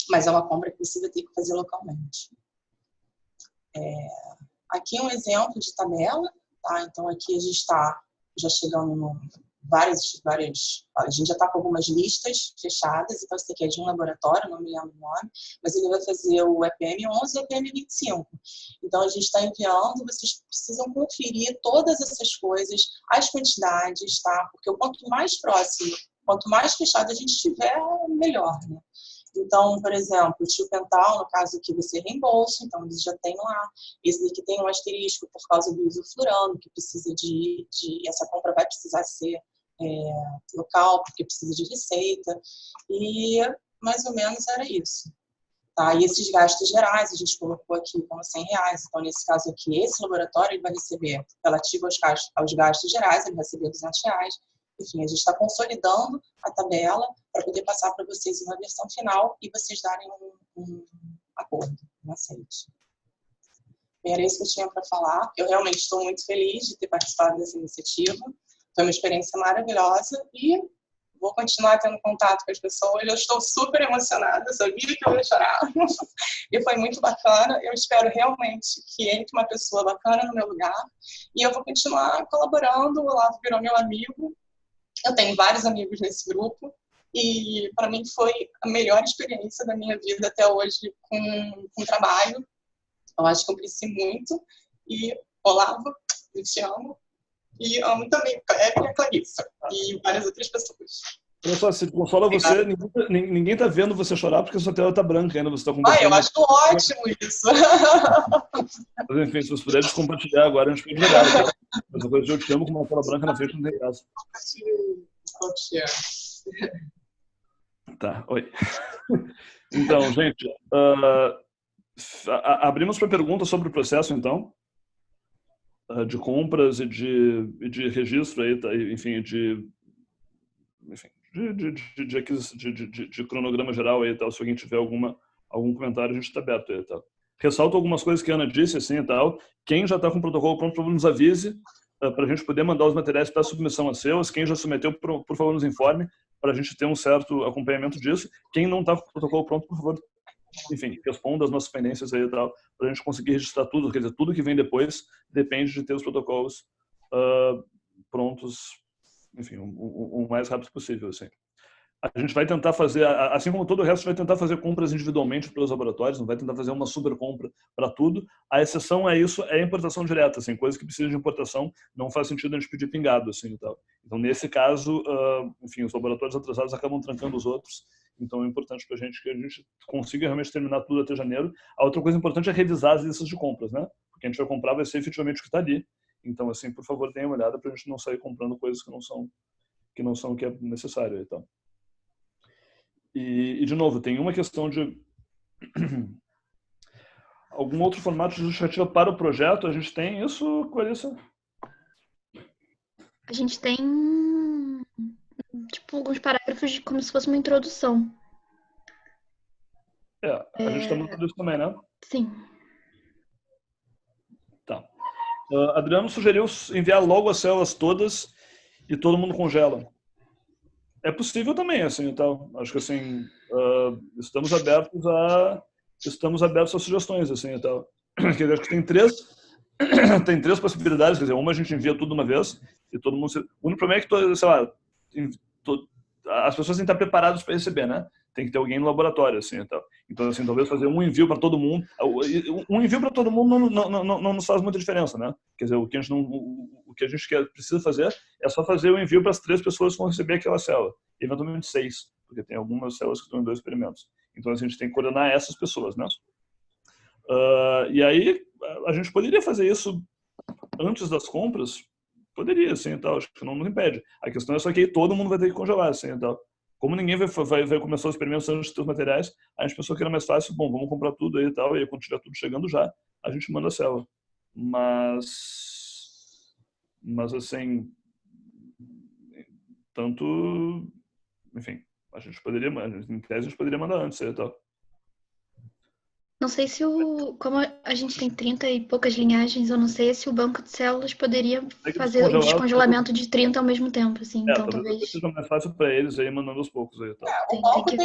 Mas é uma compra que você vai ter que fazer localmente. Aqui é um exemplo de tabela, tá? Então aqui a gente está já chegando a gente já está com algumas listas fechadas, então esse aqui é de um laboratório, não me lembro o nome, mas ele vai fazer o EPM 11 e o EPM 25. Então a gente está enviando, vocês precisam conferir todas essas coisas, as quantidades, tá? Porque o quanto mais próximo, quanto mais fechado a gente tiver, melhor, né? Então, por exemplo, o tiopental, no caso aqui, vai ser reembolso, então eles já têm lá. Esse daqui tem um asterisco por causa do isoflurano, que precisa essa compra vai precisar ser local, porque precisa de receita. E mais ou menos era isso. Tá? E esses gastos gerais, a gente colocou aqui como R$100. Então, nesse caso aqui, esse laboratório ele vai receber, relativo aos gastos gerais, ele vai receber R$200. Enfim, a gente está consolidando a tabela para poder passar para vocês uma versão final e vocês darem um acordo, um aceite. Era isso que eu tinha para falar. Eu realmente estou muito feliz de ter participado dessa iniciativa. Foi uma experiência maravilhosa e vou continuar tendo contato com as pessoas. Eu estou super emocionada, eu sabia que eu ia chorar. E foi muito bacana. Eu espero realmente que entre uma pessoa bacana no meu lugar. E eu vou continuar colaborando. O Olavo virou meu amigo. Eu tenho vários amigos nesse grupo. E para mim foi a melhor experiência da minha vida até hoje com trabalho. Eu acho que eu cresci muito. E, Olavo, eu te amo. E amo também a Kleber e a Clarissa. E várias outras pessoas. Olha só, se consola você, ninguém tá vendo você chorar porque a sua tela tá branca ainda, você tá compartilhando. Eu acho ótimo isso. Mas enfim, se vocês puderem compartilhar agora, a gente pode jogar. Mas a coisa de eu te amo com uma tela branca na frente não tem graça. Tá, oi. Então, gente, abrimos para perguntas sobre o processo, então, de compras e de registro, aí, tá, enfim, de cronograma geral aí, tal. Se alguém tiver algum comentário, a gente está aberto aí, tal. Ressalto algumas coisas que a Ana disse, assim, e tal. Quem já está com o protocolo pronto, por favor, nos avise, para a gente poder mandar os materiais para submissão a seus. Quem já submeteu, por favor, nos informe, para a gente ter um certo acompanhamento disso. Quem não está com o protocolo pronto, por favor, enfim, responda as nossas pendências aí e tal, para a gente conseguir registrar tudo. Quer dizer, tudo que vem depois depende de ter os protocolos prontos, enfim, o mais rápido possível, assim. A gente vai tentar fazer, assim como todo o resto, vai tentar fazer compras individualmente pelos laboratórios, não vai tentar fazer uma super compra para tudo. A exceção é isso, é a importação direta, assim, coisas que precisam de importação, não faz sentido a gente pedir pingado, assim, e tal. Então, nesse caso, enfim, os laboratórios atrasados acabam trancando os outros, então é importante para a gente que a gente consiga realmente terminar tudo até janeiro. A outra coisa importante é revisar as listas de compras, né? Porque a gente vai comprar, vai ser efetivamente o que está ali. Então, assim, por favor, deem uma olhada para a gente não sair comprando coisas que não são o que é necessário, então. E, de novo, tem uma questão de algum outro formato de justificativa para o projeto. A gente tem isso, Clarissa? A gente tem, tipo, alguns parágrafos como se fosse uma introdução. A gente está montando isso também, né? Sim. Tá. Adriano sugeriu enviar logo as células todas e todo mundo congela. É possível também, assim, então, acho que, assim, estamos abertos a sugestões, assim, então. Quer dizer, acho que tem três possibilidades, quer dizer, uma a gente envia tudo de uma vez e todo mundo... O único problema é que, sei lá, as pessoas têm que estar preparadas para receber, né? Tem que ter alguém no laboratório, assim, então assim, talvez fazer um envio para todo mundo. Um envio para todo mundo não nos faz muita diferença, né? Quer dizer, o que a gente precisa fazer é só fazer o envio para as 3 pessoas que vão receber aquela célula, eventualmente 6, porque tem algumas células que estão em 2 experimentos. Então a gente tem que coordenar essas pessoas, né? E aí a gente poderia fazer isso antes das compras, poderia, assim, tal. Acho que não nos impede. A questão é só que aí todo mundo vai ter que congelar, assim, tal. Como ninguém vai começar os experimentos antes de ter os materiais, a gente pensou que era mais fácil, bom, vamos comprar tudo aí e tal, e aí, quando tiver tudo chegando já, a gente manda a célula. Mas assim, tanto, enfim, em tese a gente poderia mandar antes aí e tal. Não sei se como a gente tem 30 e poucas linhagens, eu não sei se o banco de células poderia fazer o descongelamento de 30 ao mesmo tempo, assim, então talvez seja mais fácil para eles aí, mandando aos poucos aí, tá? O banco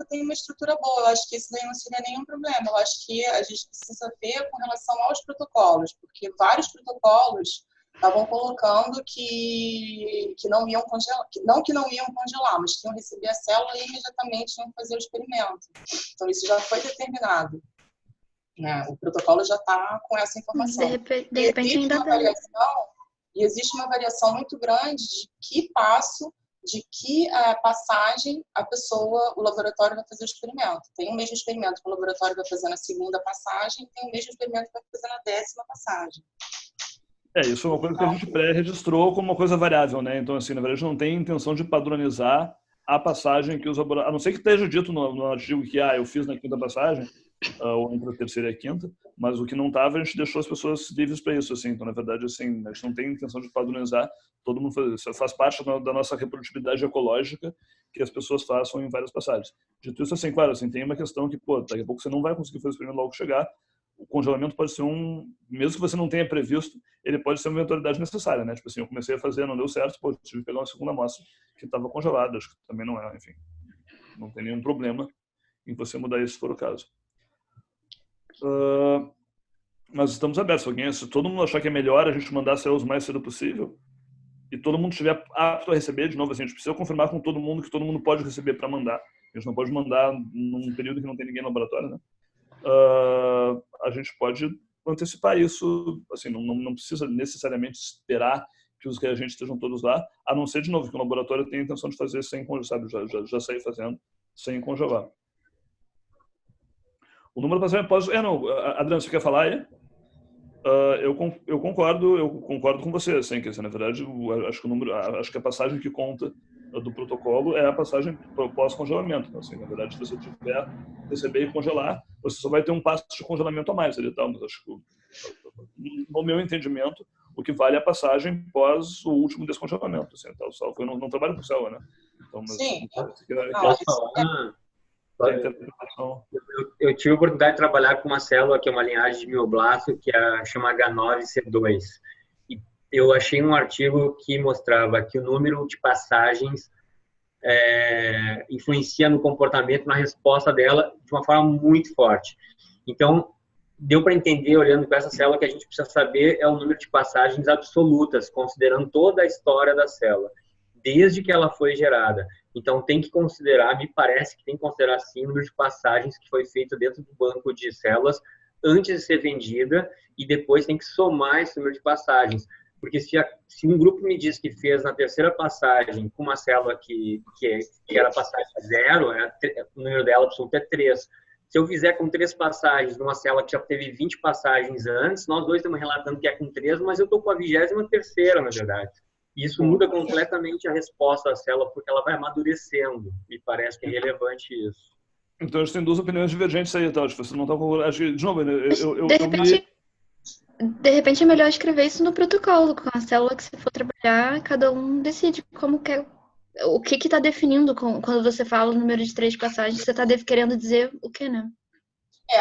tem uma estrutura boa, eu acho que isso daí não seria nenhum problema. Eu acho que a gente precisa ver com relação aos protocolos, porque vários protocolos estavam colocando que não iam congelar, que não iam congelar, mas que iam receber a célula e imediatamente iam fazer o experimento. Então, isso já foi determinado. Né? O protocolo já está com essa informação. De repente ainda dá. E existe uma variação muito grande de que passo, de que passagem o laboratório vai fazer o experimento. Tem o mesmo experimento que o laboratório vai fazer na segunda passagem, tem o mesmo experimento que vai fazer na 10ª passagem. Isso é uma coisa que a gente pré-registrou como uma coisa variável, né? Então, assim, na verdade, não tem intenção de padronizar a passagem que os laboratórios... A não ser que esteja dito no artigo que eu fiz na 5ª passagem, ou entre a 3ª e a 5ª, mas o que não estava, a gente deixou as pessoas livres para isso, assim. Então, na verdade, assim, a gente não tem intenção de padronizar, todo mundo faz parte da nossa reprodutibilidade ecológica que as pessoas façam em várias passagens. Dito isso, assim, claro, assim, tem uma questão que, daqui a pouco você não vai conseguir fazer o experimento logo que chegar. O congelamento pode ser mesmo que você não tenha previsto, ele pode ser uma eventualidade necessária, né? Tipo assim, eu comecei a fazer, não deu certo, tive que pegar uma segunda amostra que estava congelada, acho que também não é, enfim, não tem nenhum problema em você mudar isso se for o caso. Mas estamos abertos, se todo mundo achar que é melhor a gente mandar células o mais cedo possível e todo mundo estiver apto a receber, de novo, assim, a gente precisa confirmar com todo mundo que todo mundo pode receber para mandar. A gente não pode mandar num período que não tem ninguém no laboratório, né? A gente pode antecipar isso, assim, não precisa necessariamente esperar que os reagentes estejam todos lá, a não ser, de novo, que o laboratório tenha a intenção de fazer sem congelar, sabe? Já sair fazendo sem congelar. O número de passagens Adriano, você quer falar aí? Eu concordo com você, assim, que, na verdade, acho que a passagem que conta do protocolo é a passagem pós-congelamento. Assim, na verdade, se você tiver receber e congelar, você só vai ter um passo de congelamento a mais ali, tá? Mas acho que, no meu entendimento, o que vale é a passagem pós o último descongelamento. Assim, tá? O Sal não trabalha com célula, né? Então, sim. Eu tive a oportunidade de trabalhar com uma célula que é uma linhagem de mioblasto, que chama H9C2. E eu achei um artigo que mostrava que o número de passagens influencia no comportamento, na resposta dela, de uma forma muito forte. Então, deu para entender, olhando para essa célula, que a gente precisa saber o número de passagens absolutas, considerando toda a história da célula, desde que ela foi gerada. Então, tem que considerar, me parece que tem que considerar, sim, o número de passagens que foi feito dentro do banco de células antes de ser vendida e depois tem que somar esse número de passagens. Porque se um grupo me diz que fez na 3ª passagem com uma célula que era passagem 0, o número dela absoluto é 3. Se eu fizer com 3 passagens numa célula que já teve 20 passagens antes, nós dois estamos relatando que é com 3, mas eu estou com a 23ª, na verdade. Isso muda completamente a resposta da célula, porque ela vai amadurecendo. Me parece que é relevante isso. Então, a gente tem duas opiniões divergentes aí, tá? Você não está concordando. De novo, de repente é melhor escrever isso no protocolo. Com a célula que você for trabalhar, cada um decide como quer. O que está definindo quando você fala o número de 3 passagens, você está querendo dizer o quê, né?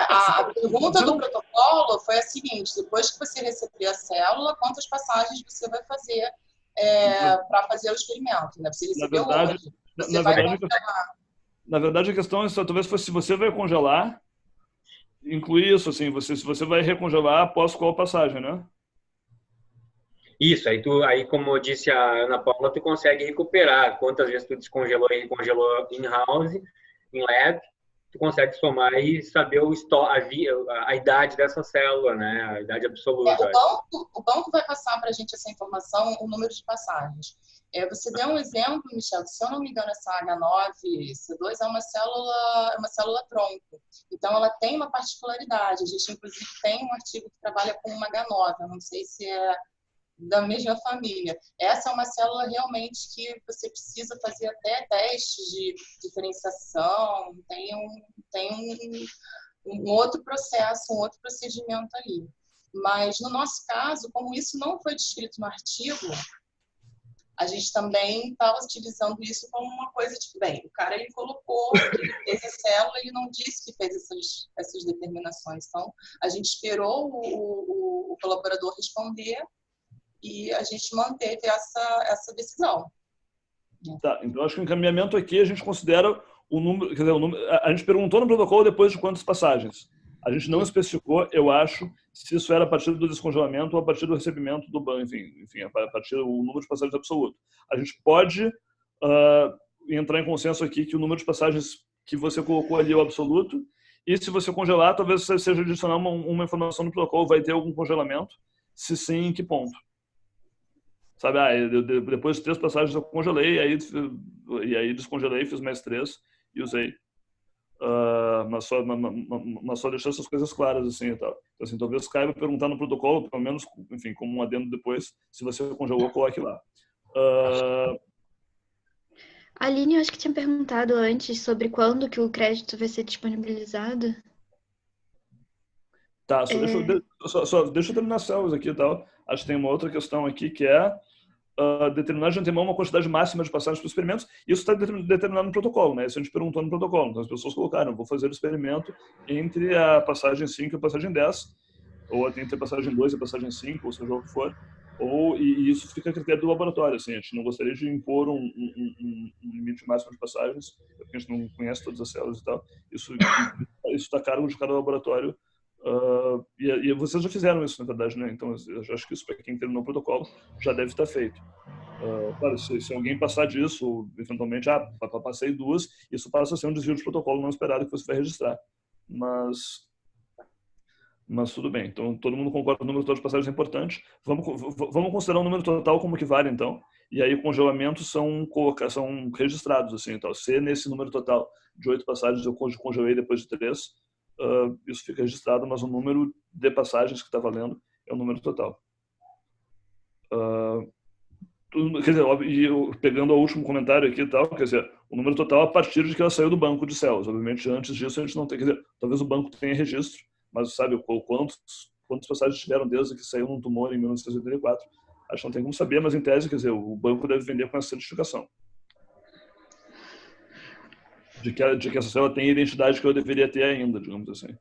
A pergunta do protocolo foi a seguinte: depois que você receber a célula, quantas passagens você vai fazer para fazer o experimento, né? Você recebeu hoje. Na verdade, a questão é talvez se você vai congelar, incluir isso, assim, se você vai recongelar após qual passagem, né? Isso, aí como disse a Ana Paula, tu consegue recuperar quantas vezes tu descongelou e recongelou in-house, em lab, tu consegue somar e saber a idade dessa célula, né? A idade absoluta. O banco vai passar para a gente essa informação, o número de passagens. Você deu um exemplo, Michel, se eu não me engano, essa H9C2 é uma célula tronco. Então, ela tem uma particularidade. A gente, inclusive, tem um artigo que trabalha com uma H9. Eu não sei se é da mesma família. Essa é uma célula realmente que você precisa fazer até testes de diferenciação, tem um outro processo, um outro procedimento ali. Mas, no nosso caso, como isso não foi descrito no artigo, a gente também estava utilizando isso como uma coisa de, o cara ele colocou que ele fez a célula, ele não disse que fez essas determinações. Então, a gente esperou o colaborador responder e a gente manteve essa decisão. Tá, então acho que o encaminhamento aqui a gente considera o número, a gente perguntou no protocolo depois de quantas passagens. A gente não especificou, eu acho, se isso era a partir do descongelamento ou a partir do recebimento do banco, enfim, a partir do número de passagens absoluto. A gente pode entrar em consenso aqui que o número de passagens que você colocou ali é o absoluto, e se você congelar, talvez seja adicionar uma informação no protocolo, vai ter algum congelamento, se sim, em que ponto. Sabe, depois de 3 passagens eu congelei, e aí descongelei, fiz mais 3 e usei. Mas só deixar essas coisas claras, assim, e tal. Então, assim, talvez caiba perguntar no protocolo, pelo menos, enfim, como um adendo depois, se você congelou, coloque lá. A Aline, eu acho que tinha perguntado antes sobre quando que o crédito vai ser disponibilizado. Tá, deixa eu terminar as células aqui e tal. Acho que tem uma outra questão aqui que é determinar de antemão uma quantidade máxima de passagens para os experimentos. Isso está determinado no protocolo, né? Isso a gente perguntou no protocolo. Então as pessoas colocaram, vou fazer o experimento entre a passagem 5 e a passagem 10, ou entre a passagem 2 e a passagem 5, ou seja o que for. E isso fica a critério do laboratório. Assim, a gente não gostaria de impor um limite máximo de passagens, porque a gente não conhece todas as células e tal. Isso está a cargo de cada laboratório. E vocês já fizeram isso, na verdade, né? Então, eu acho que isso, para quem terminou o protocolo, já deve estar feito. Claro, se alguém passar disso, eventualmente, passei 2, isso passa a ser um desvio de protocolo não esperado que você vai registrar. Mas tudo bem. Então, todo mundo concorda que o número total de passagens é importante. Vamos considerar o número total como que vale, então. E aí, congelamentos são registrados, assim. Então, se nesse número total de 8 passagens eu congelei depois de 3, isso fica registrado, mas o número de passagens que está valendo é o número total. Quer dizer, pegando o último comentário aqui e tal, quer dizer, o número total a partir de que ela saiu do banco de células. Obviamente, antes disso, a gente não tem, quer dizer, talvez o banco tenha registro, mas sabe quantas passagens tiveram desde que saiu um tumor em 1984? Acho que não tem como saber, mas em tese, quer dizer, o banco deve vender com essa certificação. De que essa célula tem a identidade que eu deveria ter ainda, digamos assim.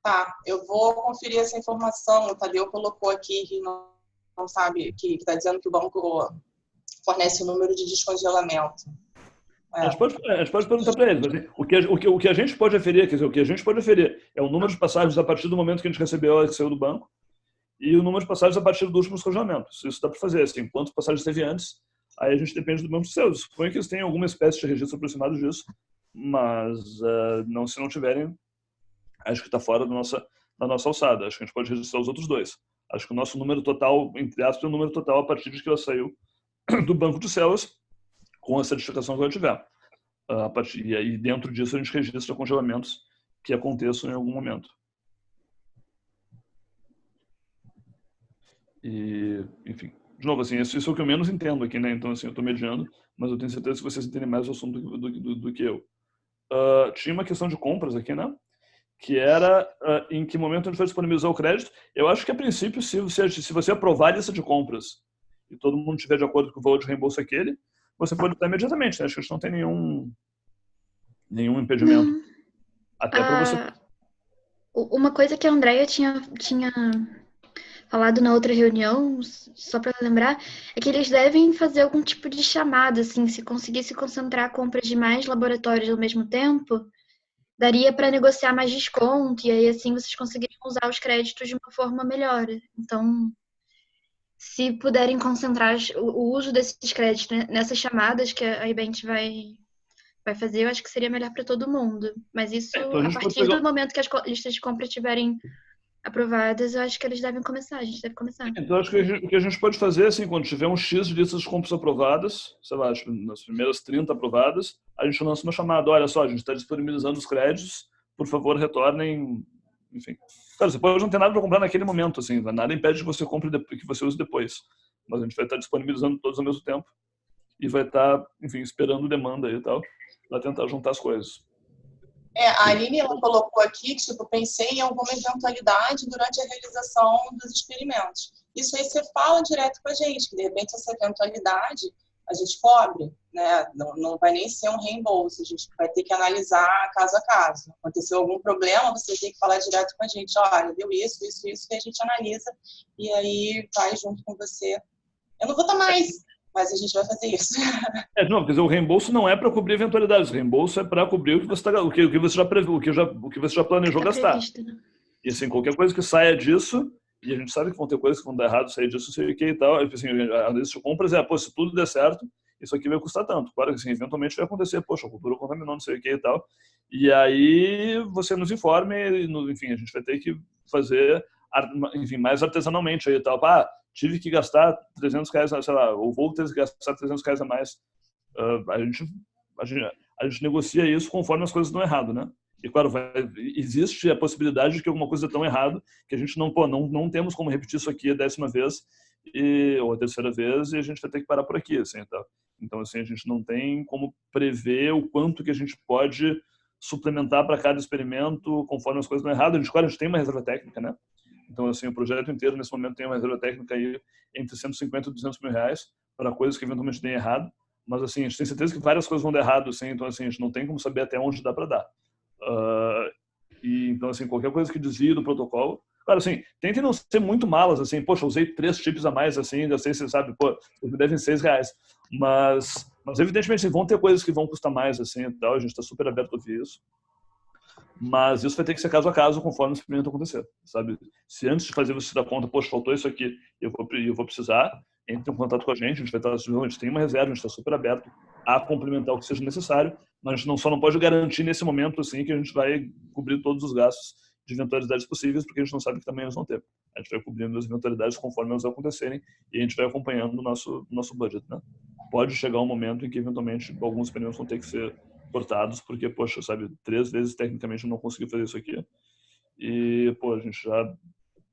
Tá, eu vou conferir essa informação. O Tadeu colocou aqui que não sabe, que está dizendo que o banco fornece o número de descongelamento. A gente pode perguntar para ele, mas o que a gente pode aferir, quer dizer, o que a gente pode aferir é o número de passagens a partir do momento que a gente recebeu ela que saiu do banco e o número de passagens a partir do último descongelamento. Isso dá para fazer, assim, quantas passagens teve antes, aí a gente depende do banco de células. Suponho que eles tenham alguma espécie de registro aproximado disso, mas se não tiverem, acho que está fora da nossa alçada. Acho que a gente pode registrar os outros 2. Acho que o nosso número total, entre aspas, é o número total a partir de que ela saiu do banco de células, com a certificação que ela tiver. E aí, dentro disso, a gente registra congelamentos que aconteçam em algum momento. E, enfim, de novo, assim, isso é o que eu menos entendo aqui, né? Então, assim, eu estou mediando, mas eu tenho certeza que vocês entendem mais o assunto do que eu. Tinha uma questão de compras aqui, né? Que era em que momento a gente vai disponibilizar o crédito. Eu acho que, a princípio, se você aprovar a lista de compras e todo mundo estiver de acordo com o valor de reembolso aquele, você pode usar imediatamente, né? Acho que a gente não tem nenhum impedimento. Até para você... Uma coisa que a Andrea tinha falado na outra reunião, só para lembrar, é que eles devem fazer algum tipo de chamada, assim, se conseguisse concentrar a compra de mais laboratórios ao mesmo tempo, daria para negociar mais desconto, e aí assim vocês conseguiriam usar os créditos de uma forma melhor. Então, se puderem concentrar o uso desses créditos nessas chamadas que a Ibent vai fazer, eu acho que seria melhor para todo mundo. Mas isso, então a partir do momento que as listas de compra estiverem aprovadas, eu acho que eles devem começar, a gente deve começar. Então, acho que o que a gente pode fazer, assim, quando tiver um X de listas de compras aprovadas, sei lá, nas primeiras 30 aprovadas, a gente lança uma chamada, olha só, a gente está disponibilizando os créditos, por favor, retornem, enfim. Claro, você pode não ter nada para comprar naquele momento, assim, nada impede que você compre, que você use depois, mas a gente vai estar disponibilizando todos ao mesmo tempo e vai estar, enfim, esperando demanda aí e tal, para tentar juntar as coisas. A Aline, ela colocou aqui que, tipo, pensei em alguma eventualidade durante a realização dos experimentos. Isso aí você fala direto com a gente, que de repente essa eventualidade a gente cobre, né? Não vai nem ser um reembolso, a gente vai ter que analisar caso a caso. Aconteceu algum problema, você tem que falar direto com a gente, olha, deu isso, que a gente analisa, e aí vai junto com você. Eu não vou estar mais mas a gente vai fazer isso. Não, quer dizer, o reembolso não é para cobrir eventualidades, o reembolso é para cobrir o que você tá, o que você já previu, o que você já planejou gastar. Previsto, né? E assim, qualquer coisa que saia disso, e a gente sabe que vão ter coisas que vão dar errado, sair disso, sei o que e tal, assim, às vezes tu compras pô, se tudo der certo, isso aqui vai custar tanto. Claro que assim, eventualmente vai acontecer, poxa, a cultura contaminou, não sei o que e tal. E aí você nos informe, enfim, a gente vai ter que fazer, enfim, mais artesanalmente aí e tal. Tive que gastar R$300, sei lá, ou vou ter que gastar R$300 a mais. A gente negocia isso conforme as coisas dão errado, né? E claro, existe a possibilidade de que alguma coisa dê tão errado que a gente não temos como repetir isso aqui a 10ª vez ou a 3ª vez, e a gente vai ter que parar por aqui, assim, tá? Então, assim, a gente não tem como prever o quanto que a gente pode suplementar para cada experimento conforme as coisas dão errado. Claro, a gente tem uma reserva técnica, né? Então, assim, o projeto inteiro, nesse momento, tem uma reserva técnica aí entre 150 e 200 mil reais para coisas que eventualmente deem errado. Mas, assim, a gente tem certeza que várias coisas vão dar errado, assim, então, assim, a gente não tem como saber até onde dá para dar. E, então, assim, qualquer coisa que desvie do protocolo... Claro, assim, tentem não ser muito malas, assim, poxa, usei 3 chips a mais, assim, já sei se você sabe, pô, me devem R$6. Mas evidentemente, assim, vão ter coisas que vão custar mais, assim, e tal, a gente está super aberto a ouvir isso. Mas isso vai ter que ser caso a caso, conforme o experimento acontecer, sabe? Se antes de fazer você dar conta, poxa, faltou isso aqui, eu vou precisar, entre em contato com a gente vai estar, a gente tem uma reserva, a gente está super aberto a complementar o que seja necessário, mas a gente só não pode garantir nesse momento, assim, que a gente vai cobrir todos os gastos de eventualidades possíveis, porque a gente não sabe que também eles vão ter. A gente vai cobrindo as eventualidades conforme elas acontecerem e a gente vai acompanhando o nosso budget, né? Pode chegar um momento em que, eventualmente, alguns experimentos vão ter que ser cortados, porque, poxa, sabe, 3 vezes tecnicamente eu não consegui fazer isso aqui. E, pô, a gente já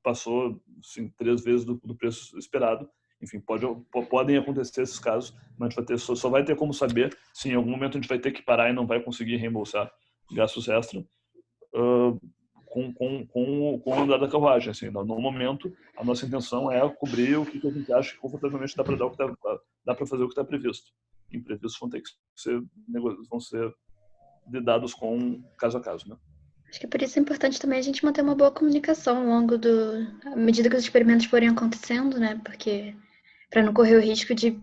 passou, assim, 3 vezes do preço esperado. Enfim, podem acontecer esses casos, mas a gente vai ter, só vai ter como saber se em algum momento a gente vai ter que parar e não vai conseguir reembolsar gastos extra com o andar da carruagem. Assim, no momento, a nossa intenção é cobrir o que a gente acha que confortavelmente dá para dar, dá para fazer o que está previsto. Imprevistos vão ter que ser lidados com caso a caso, né? Acho que por isso é importante também a gente manter uma boa comunicação ao longo à medida que os experimentos forem acontecendo, né? Porque para não correr o risco de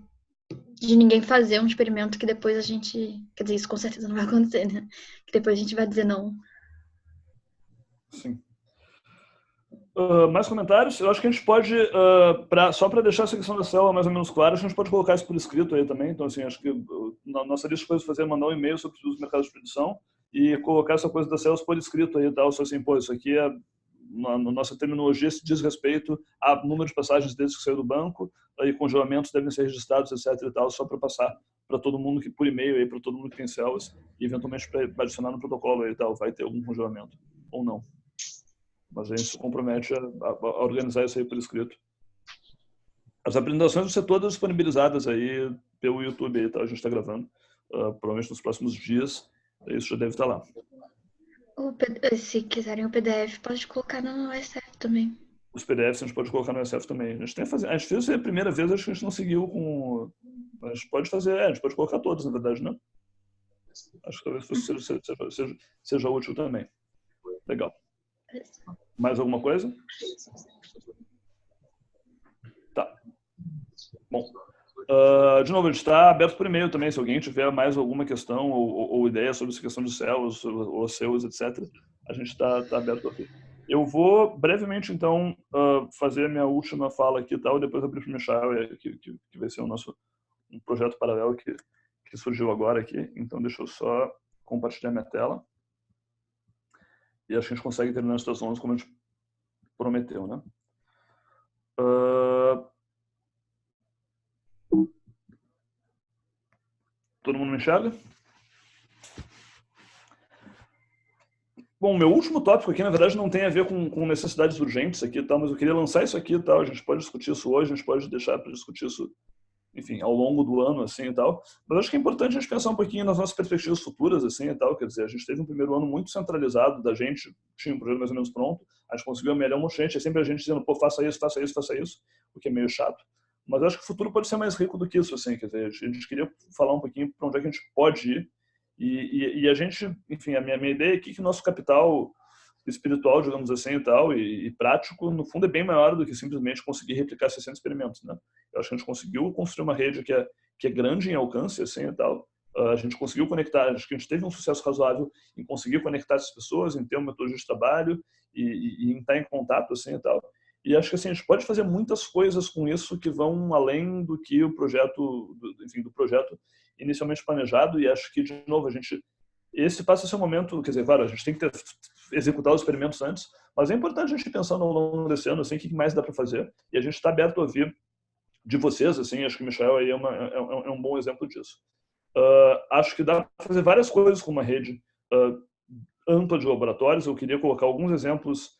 ninguém fazer um experimento que depois a gente, quer dizer, isso com certeza não vai acontecer, né? Que depois a gente vai dizer não. Sim. Mais comentários? Eu acho que a gente pode, só para deixar essa questão da célula mais ou menos clara, a gente pode colocar isso por escrito aí também. Então, assim, acho que na nossa lista de coisas fazer é mandar um e-mail sobre os mercados de produção e colocar essa coisa das células por escrito aí e tal. Só assim, pô, isso aqui na nossa terminologia se diz respeito a número de passagens desde que saiu do banco, aí congelamentos devem ser registrados, etc e tal, só para passar para todo mundo que por e-mail aí, para todo mundo que tem células e eventualmente para adicionar no protocolo aí e tal, vai ter algum congelamento ou não. Mas a gente se compromete a organizar isso aí por escrito. As apresentações vão ser todas disponibilizadas aí pelo YouTube aí, tá? A gente está gravando. Provavelmente nos próximos dias isso já deve estar lá. Se quiserem o PDF, pode colocar no SF também. Os PDFs a gente pode colocar no SF também. A gente fez a primeira vez, acho que a gente não seguiu com... A gente pode fazer, a gente pode colocar todos, na verdade, né? Acho que talvez seja útil também. Legal. Mais alguma coisa? Tá. Bom. De novo, a gente está aberto por e-mail também. Se alguém tiver mais alguma questão ou ideia sobre essa questão de células ou células, etc., a gente está aberto aqui. Eu vou brevemente, então, fazer a minha última fala aqui e tal, e depois abrir para o Michel, que vai ser um projeto paralelo que surgiu agora aqui. Então, deixa eu só compartilhar minha tela. E acho que a gente consegue terminar as 11 como a gente prometeu, né? Todo mundo me enxerga? Bom, meu último tópico aqui, na verdade, não tem a ver com necessidades urgentes aqui, tá? Mas eu queria lançar isso aqui, tá? A gente pode discutir isso hoje, a gente pode deixar para discutir isso, enfim, ao longo do ano, assim, e tal. Mas acho que é importante a gente pensar um pouquinho nas nossas perspectivas futuras, assim, e tal. Quer dizer, a gente teve um primeiro ano muito centralizado da gente, tinha um projeto mais ou menos pronto, a gente conseguiu melhorar um monte de gente, é sempre a gente dizendo, pô, faça isso, o que é meio chato. Mas eu acho que o futuro pode ser mais rico do que isso, assim, quer dizer, a gente queria falar um pouquinho para onde é que a gente pode ir e a gente, enfim, a minha ideia é que o nosso capital espiritual, digamos assim, e tal, e prático, no fundo é bem maior do que simplesmente conseguir replicar 60 experimentos, né? Eu acho que a gente conseguiu construir uma rede que é grande em alcance, assim, e tal. A gente conseguiu conectar, acho que a gente teve um sucesso razoável em conseguir conectar essas pessoas, em ter uma metodologia de trabalho e em estar em contato, assim, e tal. E acho que assim, a gente pode fazer muitas coisas com isso que vão além do que o projeto, do projeto inicialmente planejado. E acho que, de novo, esse passa a ser um momento, quer dizer, claro, a gente tem que executar os experimentos antes, mas é importante a gente pensar ao longo desse ano, assim, o que mais dá para fazer. E a gente está aberto a ouvir de vocês, assim, acho que o Michel aí é um bom exemplo disso. Acho que dá para fazer várias coisas com uma rede ampla de laboratórios. Eu queria colocar alguns exemplos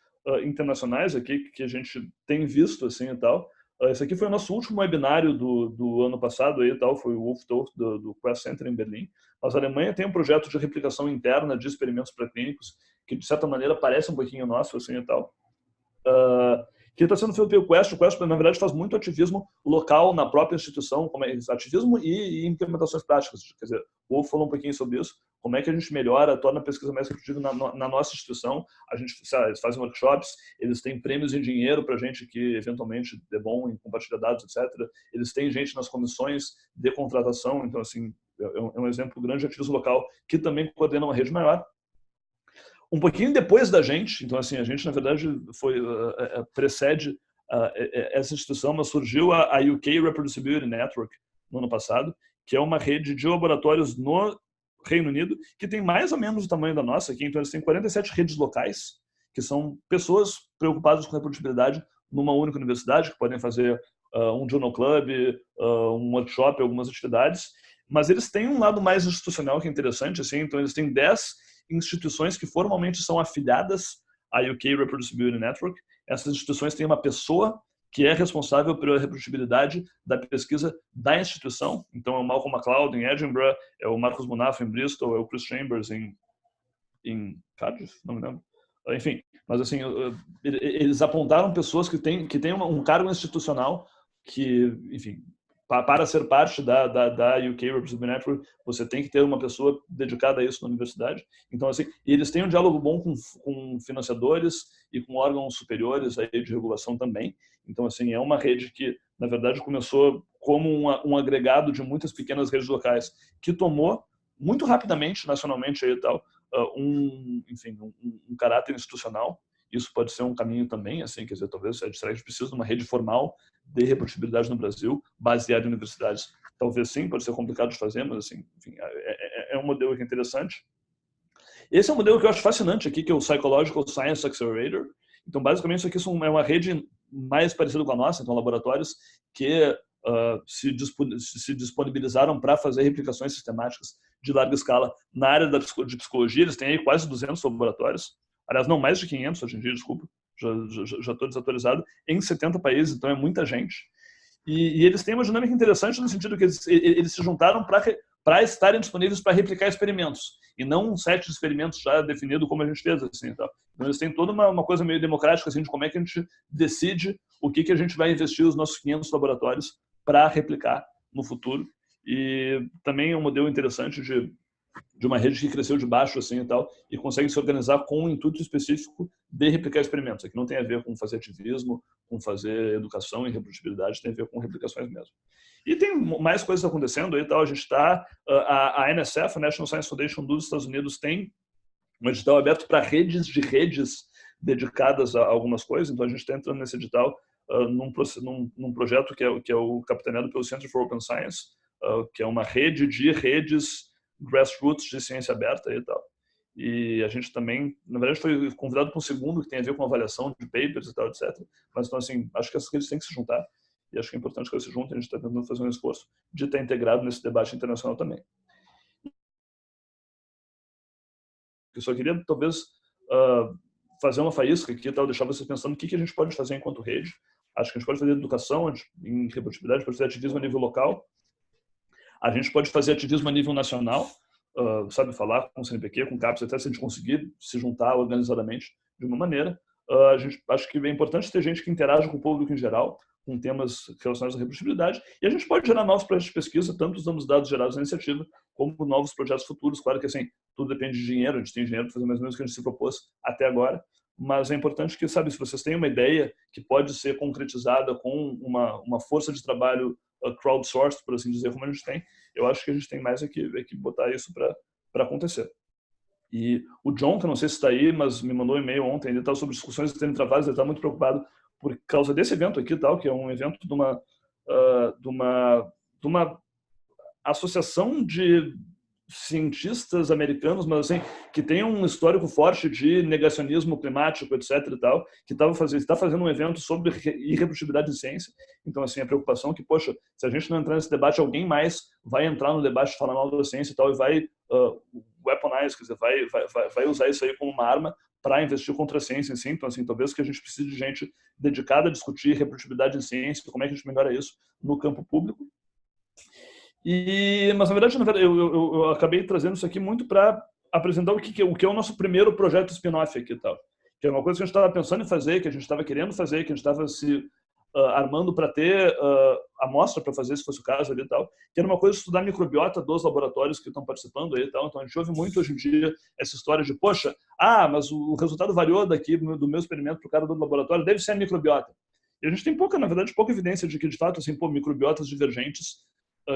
internacionais aqui que a gente tem visto, assim, e tal. Esse aqui foi o nosso último webinário do ano passado, aí, e tal, foi o Wolf Talk do Quest Center em Berlim. Mas a Alemanha tem um projeto de replicação interna de experimentos pré-clínicos que, de certa maneira, parece um pouquinho nosso, assim, e tal. Que está sendo feito pelo Quest. O Quest, na verdade, faz muito ativismo local na própria instituição, ativismo e implementações práticas. Quer dizer, o Wolf falou um pouquinho sobre isso, como é que a gente melhora, torna a pesquisa mais repetitiva na nossa instituição. Eles fazem workshops, eles têm prêmios em dinheiro para gente que, eventualmente, é bom em compartilhar dados, etc. Eles têm gente nas comissões de contratação, então, assim, é um exemplo grande de ativismo local que também coordena uma rede maior. Um pouquinho depois da gente, então assim, a gente na verdade precede essa instituição, mas surgiu a UK Reproducibility Network no ano passado, que é uma rede de laboratórios no Reino Unido, que tem mais ou menos o tamanho da nossa aqui, então eles têm 47 redes locais, que são pessoas preocupadas com reprodutibilidade numa única universidade, que podem fazer um journal club, um workshop, algumas atividades, mas eles têm um lado mais institucional que é interessante, assim, então eles têm 10 instituições que formalmente são afiliadas à UK Reproducibility Network. Essas instituições têm uma pessoa que é responsável pela reprodutibilidade da pesquisa da instituição. Então, é o Malcolm MacLeod em Edinburgh, é o Marcos Munaf em Bristol, é o Chris Chambers em Cardiff, não me lembro. Enfim, mas assim, eles apontaram pessoas que têm um cargo institucional que, enfim, para ser parte da UK Reproducibility Network, você tem que ter uma pessoa dedicada a isso na universidade. Então, assim, e eles têm um diálogo bom com financiadores e com órgãos superiores aí de regulação também. Então, assim, é uma rede que, na verdade, começou como um agregado de muitas pequenas redes locais que tomou muito rapidamente, nacionalmente aí e tal, um caráter institucional. Isso pode ser um caminho também, assim, quer dizer, talvez a gente precisa de uma rede formal de reprodutibilidade no Brasil, baseada em universidades. Talvez sim, pode ser complicado de fazer, mas assim, enfim, é um modelo que é interessante. Esse é um modelo que eu acho fascinante aqui, que é o Psychological Science Accelerator. Então, basicamente, isso aqui é uma rede mais parecida com a nossa, então laboratórios que se disponibilizaram para fazer replicações sistemáticas de larga escala na área de psicologia. Eles têm aí quase 200 laboratórios. Aliás, não, mais de 500 hoje em dia, desculpa, já estou desatualizado, em 70 países, então é muita gente. E eles têm uma dinâmica interessante no sentido que eles se juntaram para estarem disponíveis para replicar experimentos, e não um set de experimentos já definido como a gente fez. Assim, então eles têm toda uma coisa meio democrática assim, de como é que a gente decide o que a gente vai investir os nossos 500 laboratórios para replicar no futuro. E também é um modelo interessante de uma rede que cresceu de baixo assim e tal, e consegue se organizar com um intuito específico de replicar experimentos. Aqui não tem a ver com fazer ativismo, com fazer educação e reprodutibilidade, tem a ver com replicações mesmo. E tem mais coisas acontecendo aí, tal. A gente está, a NSF, a National Science Foundation dos Estados Unidos, tem um edital aberto para redes de redes dedicadas a algumas coisas. Então a gente está entrando nesse edital num projeto que é o capitaneado pelo Center for Open Science, que é uma rede de redes grassroots de ciência aberta e tal. E a gente também, na verdade, foi convidado para um segundo que tem a ver com avaliação de papers e tal, etc. Mas, então, assim, acho que essas redes têm que se juntar e acho que é importante que elas se juntem. A gente está tentando fazer um esforço de estar integrado nesse debate internacional também. Eu só queria, talvez, fazer uma faísca aqui, tal, deixar vocês pensando o que a gente pode fazer enquanto rede. Acho que a gente pode fazer educação em reprodutibilidade, pode fazer ativismo a nível local. A gente pode fazer ativismo a nível nacional, sabe, falar com o CNPq, com o CAPES, até se a gente conseguir se juntar organizadamente de uma maneira. A gente acho que é importante ter gente que interage com o público em geral, com temas relacionados à reprodutibilidade, e a gente pode gerar novos projetos de pesquisa, tanto usando os dados gerados na iniciativa, como novos projetos futuros. Claro que assim, tudo depende de dinheiro, a gente tem dinheiro para fazer mais ou menos o que a gente se propôs até agora, mas é importante que, sabe, se vocês têm uma ideia que pode ser concretizada com uma força de trabalho crowdsourced, por assim dizer, como a gente tem, eu acho que a gente tem mais é que botar isso para acontecer. E o John, que eu não sei se está aí, mas me mandou um e-mail ontem, ele estava sobre discussões terem travadas, ele está muito preocupado por causa desse evento aqui, tal, que é um evento de uma associação de cientistas americanos, mas assim, que tem um histórico forte de negacionismo climático, etc. e tal, que está fazendo um evento sobre irreprodutibilidade em ciência. Então, assim, a preocupação é que, poxa, se a gente não entrar nesse debate, alguém mais vai entrar no debate, falar mal da ciência e tal, e vai weaponize, quer dizer, vai usar isso aí como uma arma para investir contra a ciência em si. Então, assim, talvez que a gente precise de gente dedicada a discutir reprodutibilidade em ciência, como é que a gente melhora isso no campo público. Mas, na verdade, eu acabei trazendo isso aqui muito para apresentar o que é o nosso primeiro projeto spin-off aqui, tal, que é uma coisa que a gente estava pensando em fazer, que a gente estava querendo fazer, que a gente estava se armando para ter amostra para fazer, se fosse o caso ali e tal, que era uma coisa de estudar a microbiota dos laboratórios que estão participando aí e tal. Então, a gente ouve muito hoje em dia essa história de, poxa, mas o resultado variou daqui do meu experimento para o cara do laboratório, deve ser a microbiota. E a gente tem pouca evidência de que, de fato, assim, microbiotas divergentes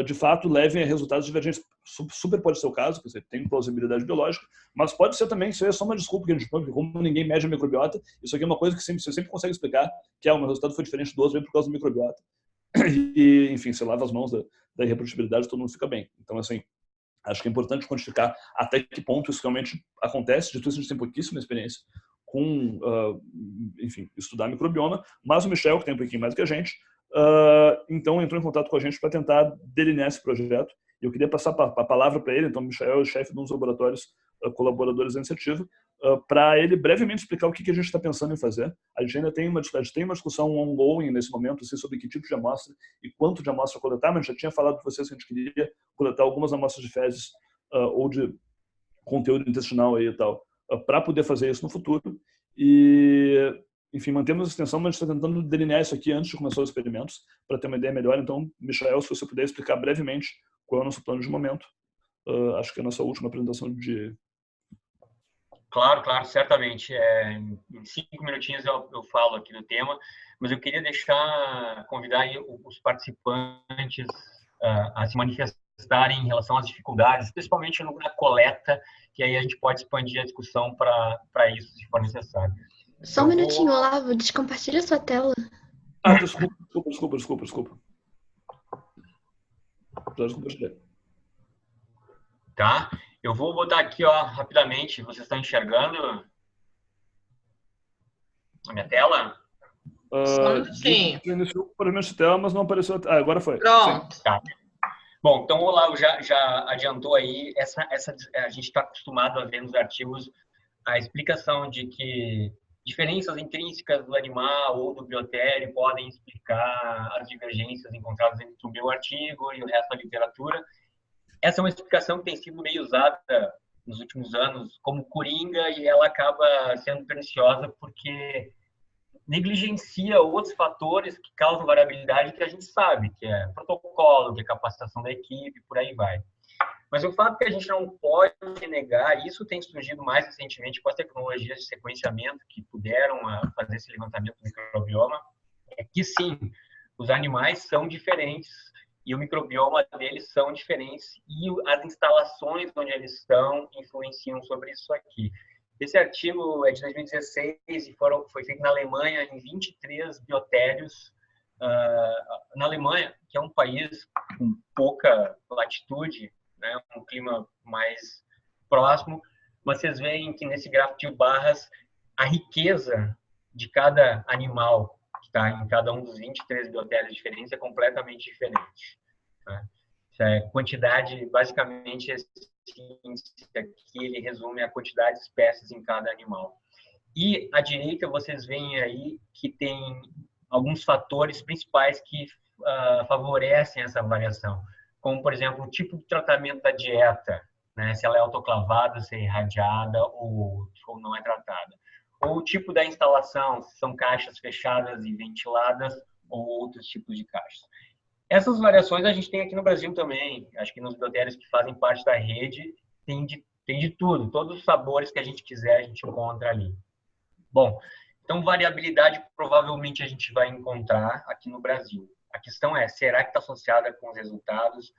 de fato levem a resultados divergentes. Super pode ser o caso, quer dizer, tem plausibilidade biológica, mas pode ser também que isso é só uma desculpa que a gente põe, porque como ninguém mede a microbiota, isso aqui é uma coisa que você sempre consegue explicar, que o meu resultado foi diferente do outro, por causa do microbiota. E, enfim, você lava as mãos da irreprodutibilidade, todo mundo fica bem. Então, assim, acho que é importante quantificar até que ponto isso realmente acontece. De tudo isso, a gente tem pouquíssima experiência com, enfim, estudar microbioma, mas o Michel, que tem um pouquinho mais do que a gente, então entrou em contato com a gente para tentar delinear esse projeto. E eu queria passar a palavra para ele. Então, o Michel é o chefe de um dos laboratórios colaboradores da iniciativa, para ele brevemente explicar o que a gente está pensando em fazer. A gente ainda tem uma discussão ongoing nesse momento assim, sobre que tipo de amostra e quanto de amostra coletar, mas a gente já tinha falado para vocês que a gente queria coletar algumas amostras de fezes ou de conteúdo intestinal aí e tal, para poder fazer isso no futuro. E, enfim, mantemos a extensão, mas a gente está tentando delinear isso aqui antes de começar os experimentos, para ter uma ideia melhor. Então, Michael, se você puder explicar brevemente qual é o nosso plano de momento. Acho que é a nossa última apresentação de... Claro, certamente. Em 5 minutinhos eu falo aqui do tema, mas eu queria convidar aí os participantes a se manifestarem em relação às dificuldades, principalmente na coleta, que aí a gente pode expandir a discussão para isso, se for necessário. Só um minutinho, Olavo, descompartilha sua tela. Desculpa. Já descompartilhei. Tá? Eu vou botar aqui, rapidamente. Vocês estão enxergando a minha tela? Sim. Iniciou o paramento de tela, mas não apareceu. Agora foi. Pronto. Tá. Bom, então o Olavo já adiantou aí. A gente está acostumado a ver nos artigos a explicação de que diferenças intrínsecas do animal ou do biotério podem explicar as divergências encontradas entre o meu artigo e o resto da literatura. Essa é uma explicação que tem sido meio usada nos últimos anos como coringa e ela acaba sendo perniciosa porque negligencia outros fatores que causam variabilidade que a gente sabe, que é protocolo, que é capacitação da equipe, por aí vai. Mas o fato que a gente não pode negar, isso tem surgido mais recentemente com as tecnologias de sequenciamento que puderam fazer esse levantamento do microbioma, é que sim, os animais são diferentes e o microbioma deles são diferentes e as instalações onde eles estão influenciam sobre isso aqui. Esse artigo é de 2016 e foi feito na Alemanha em 23 biotérios. Na Alemanha, que é um país com pouca latitude, né, um clima mais próximo, mas vocês veem que nesse gráfico de barras a riqueza de cada animal que está em cada um dos 23 biotérios diferentes é completamente diferente. Tá? Essa quantidade, basicamente, esse índice aqui, ele resume a quantidade de espécies em cada animal. E à direita vocês veem aí que tem alguns fatores principais que favorecem essa variação, como, por exemplo, o tipo de tratamento da dieta, né? Se ela é autoclavada, se é irradiada ou não é tratada. Ou o tipo da instalação, se são caixas fechadas e ventiladas ou outros tipos de cachos. Essas variações a gente tem aqui no Brasil também. Acho que nos biotérios que fazem parte da rede tem de tudo. Todos os sabores que a gente quiser a gente encontra ali. Bom, então variabilidade provavelmente a gente vai encontrar aqui no Brasil. A questão é, será que está associada com os resultados?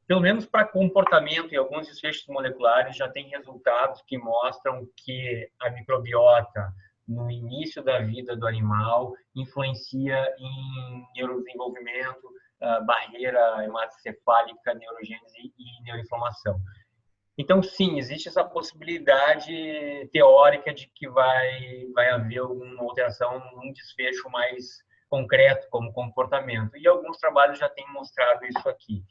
Pelo menos para comportamento e alguns desfechos moleculares já tem resultados que mostram que a microbiota no início da vida do animal influencia em neurodesenvolvimento, barreira hematocefálica, neurogênese e neuroinflamação. Então, sim, existe essa possibilidade teórica de que vai haver alguma alteração num desfecho mais concreto, como comportamento. E alguns trabalhos já têm mostrado isso aqui.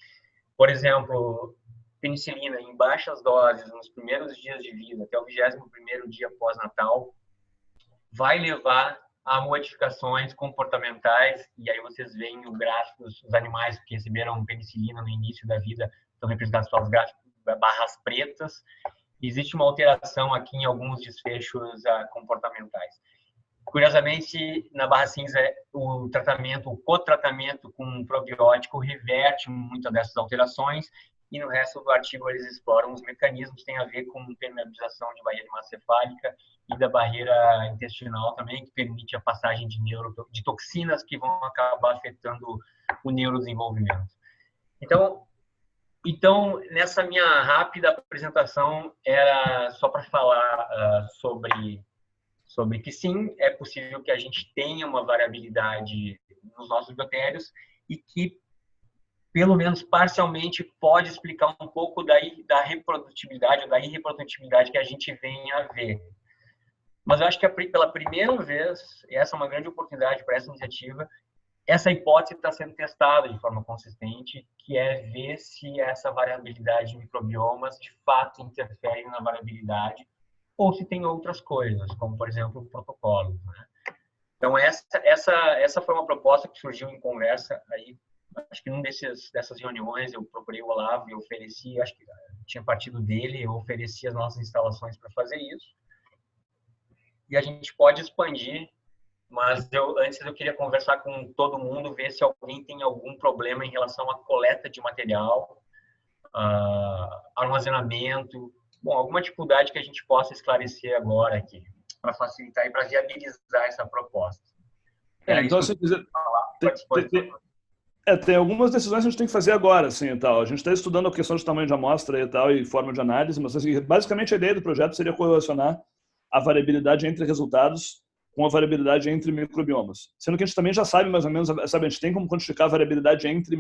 Por exemplo, penicilina em baixas doses nos primeiros dias de vida, até o 21º dia pós-natal, vai levar a modificações comportamentais, e aí vocês veem o gráfico dos animais que receberam penicilina no início da vida, estão representados pelas gráficos barras pretas. Existe uma alteração aqui em alguns desfechos comportamentais. Curiosamente, na barra cinza, o cotratamento com um probiótico reverte muitas dessas alterações, e no resto do artigo eles exploram os mecanismos que têm a ver com permeabilização de barreira hematocefálica e da barreira intestinal também, que permite a passagem de toxinas que vão acabar afetando o neurodesenvolvimento. Então, nessa minha rápida apresentação, era só para falar sobre que sim, é possível que a gente tenha uma variabilidade nos nossos biotérios e que, pelo menos parcialmente, pode explicar um pouco da reprodutibilidade ou da irreprodutibilidade que a gente vem a ver. Mas eu acho que pela primeira vez, e essa é uma grande oportunidade para essa iniciativa, essa hipótese está sendo testada de forma consistente, que é ver se essa variabilidade de microbiomas de fato interfere na variabilidade ou se tem outras coisas, como, por exemplo, o protocolo. Né? Então, essa foi uma proposta que surgiu em conversa. Aí, acho que num dessas reuniões eu procurei o Olavo e ofereci, acho que tinha partido dele, eu ofereci as nossas instalações para fazer isso. E a gente pode expandir, mas antes eu queria conversar com todo mundo, ver se alguém tem algum problema em relação à coleta de material, armazenamento, bom, alguma dificuldade que a gente possa esclarecer agora aqui, para facilitar e para viabilizar essa proposta. Então, se quiser, tem algumas decisões que a gente tem que fazer agora, assim, e tal. A gente está estudando a questão de tamanho de amostra e tal, e forma de análise, mas assim, basicamente a ideia do projeto seria correlacionar a variabilidade entre resultados com a variabilidade entre microbiomas. Sendo que a gente também já sabe, mais ou menos, sabe, a gente tem como quantificar a variabilidade entre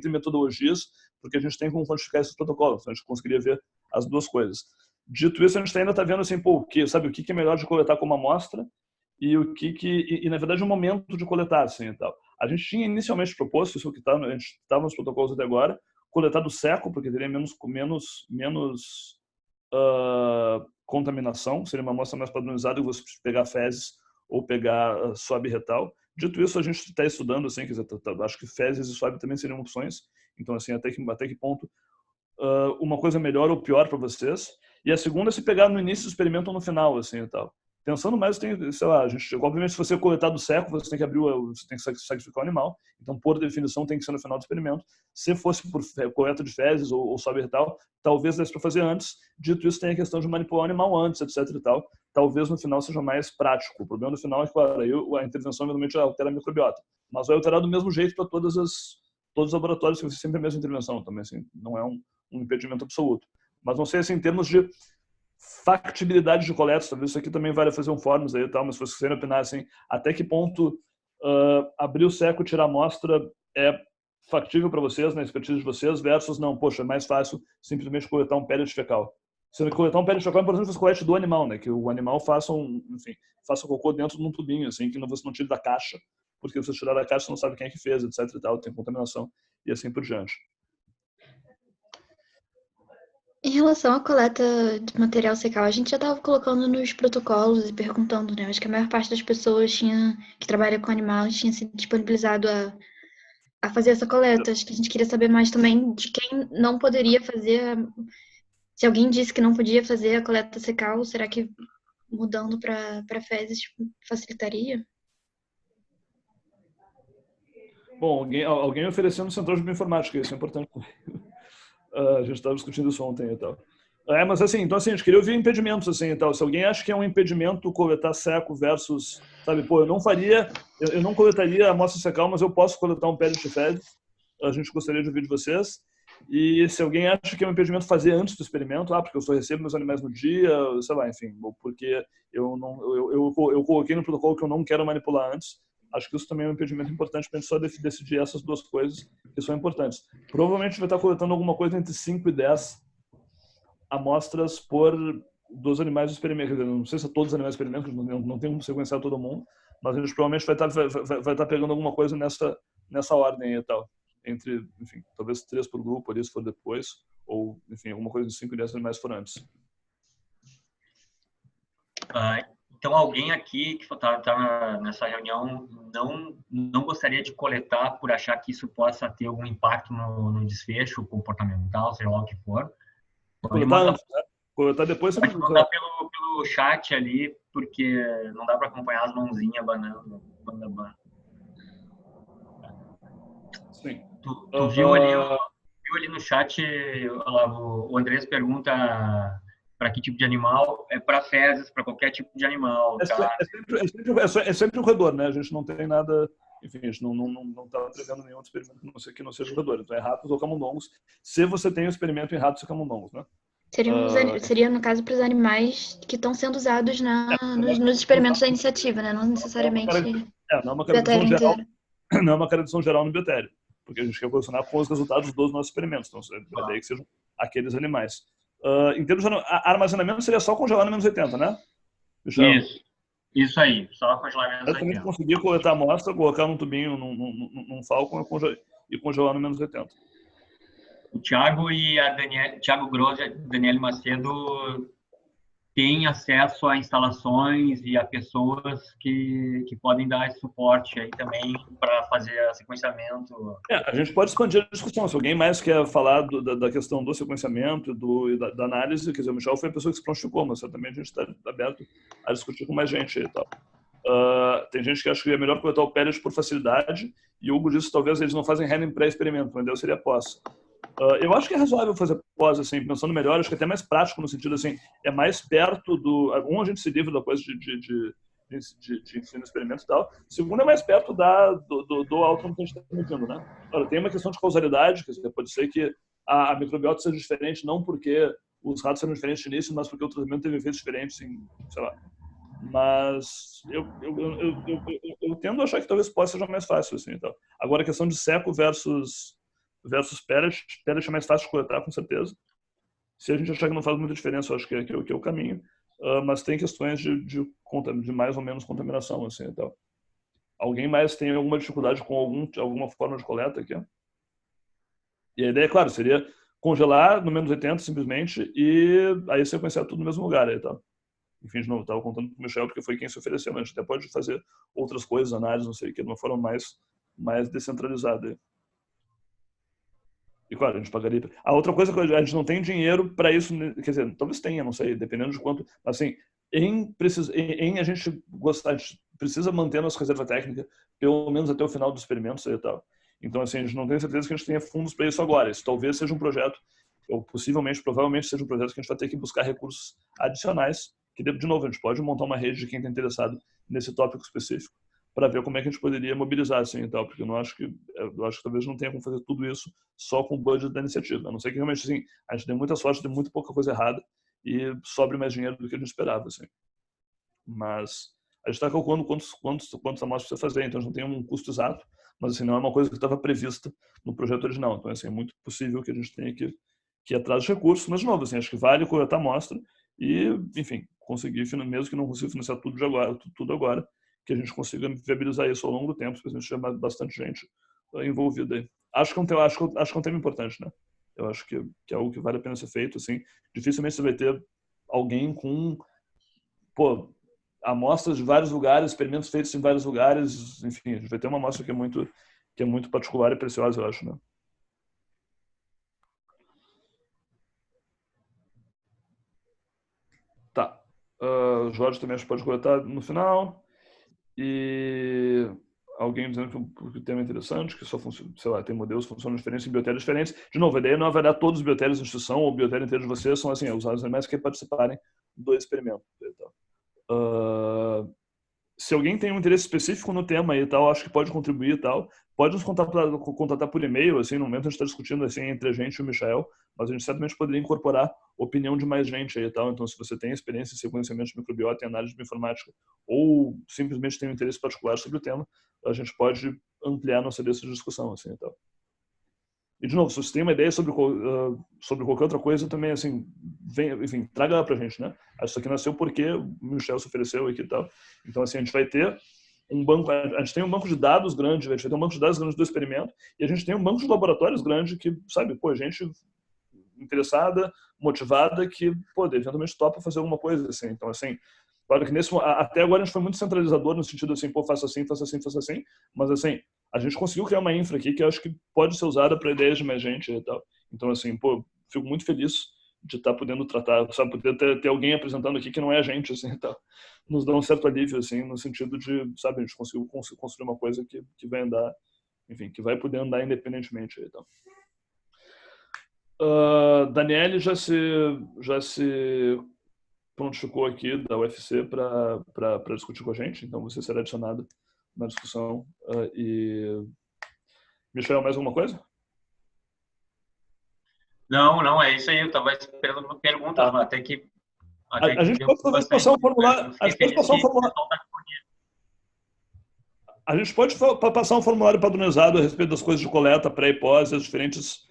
metodologias, porque a gente tem como quantificar esses protocolos. Então, a gente conseguiria ver as duas coisas. Dito isso, a gente ainda está vendo assim, pô, o que é melhor de coletar como amostra e na verdade, o momento de coletar, assim, e tal. A gente tinha inicialmente proposto, isso que a gente estava nos protocolos até agora, coletar do seco, porque teria menos contaminação, seria uma amostra mais padronizada que você pegar fezes ou pegar swab retal. Dito isso, a gente está estudando, assim, acho que fezes e swab também seriam opções. Então, assim, até que ponto uma coisa melhor ou pior para vocês. E a segunda é se pegar no início do experimento ou no final, assim, e tal. Pensando mais, sei lá, obviamente, se você coletar do seco, você tem que sacrificar o animal. Então, por definição, tem que ser no final do experimento. Se fosse por coleta de fezes ou swab retal, talvez desse para fazer antes. Dito isso, tem a questão de manipular o animal antes, etc. e tal. Talvez no final seja mais prático. O problema no final é que, claro, aí a intervenção realmente altera a microbiota. Mas vai alterar do mesmo jeito para todos os laboratórios, que vai ser sempre a mesma intervenção também. Assim, não é um impedimento absoluto. Mas não sei, assim, em termos de factibilidade de coletas, talvez isso aqui também vale fazer um fórum aí e tal, mas se vocês quiserem opinar, assim, até que ponto abrir o seco, tirar a amostra é factível para vocês, na expertise de vocês, versus não, poxa, é mais fácil simplesmente coletar um pellet fecal. Sendo que coletar um pellet fecal é importante que você colete do animal, né? Que o animal faça cocô dentro de um tubinho, assim, que você não tire da caixa, porque se você tirar da caixa, você não sabe quem é que fez, etc e tal, tem contaminação e assim por diante. Em relação à coleta de material secal, a gente já estava colocando nos protocolos e perguntando, né? Acho que a maior parte das pessoas que trabalha com animais tinha se disponibilizado a fazer essa coleta. Acho que a gente queria saber mais também de quem não poderia fazer. Se alguém disse que não podia fazer a coleta secal, será que mudando para fezes facilitaria? Bom, alguém oferecendo central de bioinformática, isso é importante. A gente estava discutindo isso ontem e tal. Mas assim, então assim, a gente queria ouvir impedimentos assim e tal. Se alguém acha que é um impedimento coletar seco versus, sabe, pô, eu não coletaria a amostra secal, mas eu posso coletar um pé de fezes. A gente gostaria de ouvir de vocês. E se alguém acha que é um impedimento fazer antes do experimento, porque eu só recebo meus animais no dia, sei lá, enfim, ou porque eu coloquei no protocolo que eu não quero manipular antes. Acho que isso também é um impedimento importante para a gente só decidir essas duas coisas que são importantes. Provavelmente vai estar coletando alguma coisa entre 5 e 10 amostras dos animais do experimento. Não sei se é todos os animais do experimento, não tem como sequenciar todo mundo, mas a gente provavelmente vai estar pegando alguma coisa nessa ordem e tal. Entre, enfim, talvez 3 por grupo ali, se for depois, ou, enfim, alguma coisa de 5 e 10 animais for antes. Então, alguém aqui que está nessa reunião não gostaria de coletar por achar que isso possa ter algum impacto no desfecho comportamental, seja lá o que for. Coletar depois... Pode mandar pelo chat ali, porque não dá para acompanhar as mãozinhas banando. Sim. Tu viu ali no chat, o Andrés pergunta para que tipo de animal? É para fezes, para qualquer tipo de animal. Tá? É sempre um roedor, né? A gente não tem nada... Enfim, a gente não está prevendo nenhum experimento que não seja roedor. Então é ratos ou camundongos. Se você tem um experimento em ratos e camundongos, né? Seria, no caso, para os animais que estão sendo usados nos experimentos da iniciativa, né? Não necessariamente não é uma caracterização geral, não é uma caracterização geral no biotério, porque a gente quer posicionar com os resultados dos nossos experimentos. Então, é daí que sejam aqueles animais. Em termos de armazenamento, seria só congelar no menos 80, né? Isso aí, só congelar no menos 80. Conseguir coletar a amostra, colocar num tubinho, num Falcon e congelar no menos 80. O Thiago e a Thiago Gross e a Daniele Macedo têm acesso a instalações e a pessoas que podem dar esse suporte aí também para fazer sequenciamento. A gente pode expandir a discussão. Se alguém mais quer falar da questão do sequenciamento e da análise, quer dizer, o Michel foi a pessoa que se prontificou, mas também a gente está aberto a discutir com mais gente e tal. Tem gente que acha que é melhor coletar o pellet por facilidade, e o Hugo disse que talvez eles não fazem handling pré-experimento, mas Deus seria pós. Eu acho que é razoável fazer pós, assim, pensando melhor, acho que é até mais prático no sentido, assim, é mais perto do... a gente se livra da coisa de ensino experimento e tal. Segundo, é mais perto do outcome que a gente está medindo, né? Agora, tem uma questão de causalidade, quer dizer, pode ser que a microbiota seja diferente, não porque os ratos eram diferentes no início, mas porque o tratamento teve efeitos diferentes, em, sei lá. Mas eu tendo a achar que talvez pós seja mais fácil, assim, então. Agora, a questão de seco versus pellet é mais fácil de coletar, com certeza. Se a gente achar que não faz muita diferença, eu acho que é o caminho. Mas tem questões de mais ou menos contaminação, assim, então. Alguém mais tem alguma dificuldade com alguma forma de coleta aqui? E a ideia, claro, seria congelar no menos 80, simplesmente, e aí sequenciar tudo no mesmo lugar, aí, tá? Enfim, de novo, estava contando com o Michel, porque foi quem se ofereceu, mas a gente até pode fazer outras coisas, análises, não sei o que, de uma forma mais descentralizada, aí. E claro, a gente pagaria. A outra coisa que a gente não tem dinheiro para isso, quer dizer, talvez tenha, não sei, dependendo de quanto. Mas assim, a gente precisa manter a nossa reserva técnica pelo menos até o final do experimento e tal. Então, assim, a gente não tem certeza que a gente tenha fundos para isso agora. Isso talvez seja um projeto, ou provavelmente seja um projeto que a gente vai ter que buscar recursos adicionais, que, de novo, a gente pode montar uma rede de quem está interessado nesse tópico específico, para ver como é que a gente poderia mobilizar, assim, e tal, porque eu acho que talvez não tenha como fazer tudo isso só com o budget da iniciativa. A não ser que realmente, assim, a gente dê muita sorte, dê muito pouca coisa errada e sobre mais dinheiro do que a gente esperava, assim. Mas a gente está calculando quantos amostras precisa fazer, então a gente não tem um custo exato, mas assim, não é uma coisa que estava prevista no projeto original. Então, assim, é muito possível que a gente tenha que ir atrás de recursos, mas de novo, assim, acho que vale coletar a amostra e, enfim, conseguir, mesmo que não consiga financiar tudo agora, que a gente consiga viabilizar isso ao longo do tempo, porque a gente tiver bastante gente envolvida aí. Acho que é um tema importante, né? Eu acho que é algo que vale a pena ser feito, assim. Dificilmente você vai ter alguém com, amostras de vários lugares, experimentos feitos em vários lugares, enfim, a gente vai ter uma amostra que é muito particular e preciosa, eu acho, né? Tá. O Jorge também acho que pode coletar no final. E alguém dizendo que o tema é interessante, que só funciona, sei lá, tem modelos que funcionam diferentes em biotérios diferentes. De novo, a ideia não é avaliar todos os biotérios da instituição ou o biotério inteiro de vocês, são assim, usar os animais que participarem do experimento. Se alguém tem um interesse específico no tema e tal, acho que pode contribuir e tal, pode nos contatar por e-mail, assim, no momento a gente está discutindo assim, entre a gente e o Michael, mas a gente certamente poderia incorporar a opinião de mais gente aí e tal. Então, se você tem experiência em sequenciamento de microbiota e análise de bioinformática, ou simplesmente tem um interesse particular sobre o tema, a gente pode ampliar nossa lista de discussão, assim, e tal. E, de novo, se você tem uma ideia sobre qualquer outra coisa, também, assim, enfim, traga ela pra gente, né? Isso aqui nasceu porque o Michel se ofereceu aqui e tal. Então, assim, a gente vai ter um banco, a gente tem um banco de dados grande, a gente vai ter um banco de dados grande do experimento, e a gente tem um banco de laboratórios grande que, sabe, pô, gente interessada, motivada, que, pô, eventualmente topa fazer alguma coisa, assim. Então, assim, claro que até agora a gente foi muito centralizador no sentido assim, pô, faça assim, faça assim, faça assim, mas, assim, a gente conseguiu criar uma infra aqui que eu acho que pode ser usada para ideias de mais gente e tal. Então, assim, pô, fico muito feliz de estar podendo tratar, sabe, poder ter alguém apresentando aqui que não é a gente, assim, e tal. Nos dá um certo alívio, assim, no sentido de, sabe, a gente conseguiu construir uma coisa que vai andar, enfim, que vai poder andar independentemente e tal. Daniele já se prontificou aqui da UFC para discutir com a gente, então você será adicionado na discussão. Michel, mais alguma coisa? Não, é isso aí. Eu estava esperando perguntas, mas até que a gente pode talvez passar um formulário. A gente pode passar um formulário. A gente pode passar um formulário padronizado a respeito das coisas de coleta, pré e pós, as diferentes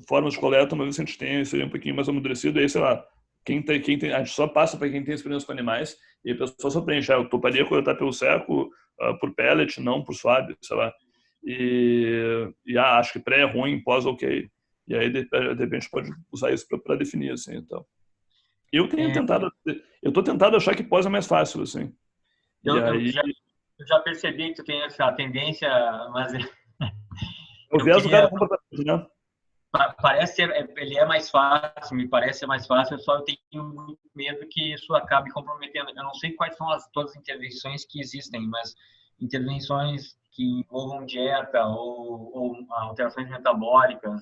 formas de coleta, uma vez que a gente tem isso aí um pouquinho mais amadurecido, aí, sei lá, a gente só passa para quem tem experiência com animais e a pessoa só preenche. Eu toparia coletar pelo seco, por pellet, não por suave, sei lá. Acho que pré é ruim, pós ok. E aí, de repente, pode usar isso para definir, assim, então. Eu tô tentado achar que pós é mais fácil, assim. Eu já percebi que tu tem essa tendência, mas... O viés do cara comportamento, né? Parece ele é mais fácil, me parece ser mais fácil, só eu tenho muito medo que isso acabe comprometendo. Eu não sei quais são todas as intervenções que existem, mas intervenções que envolvam dieta ou alterações metabólicas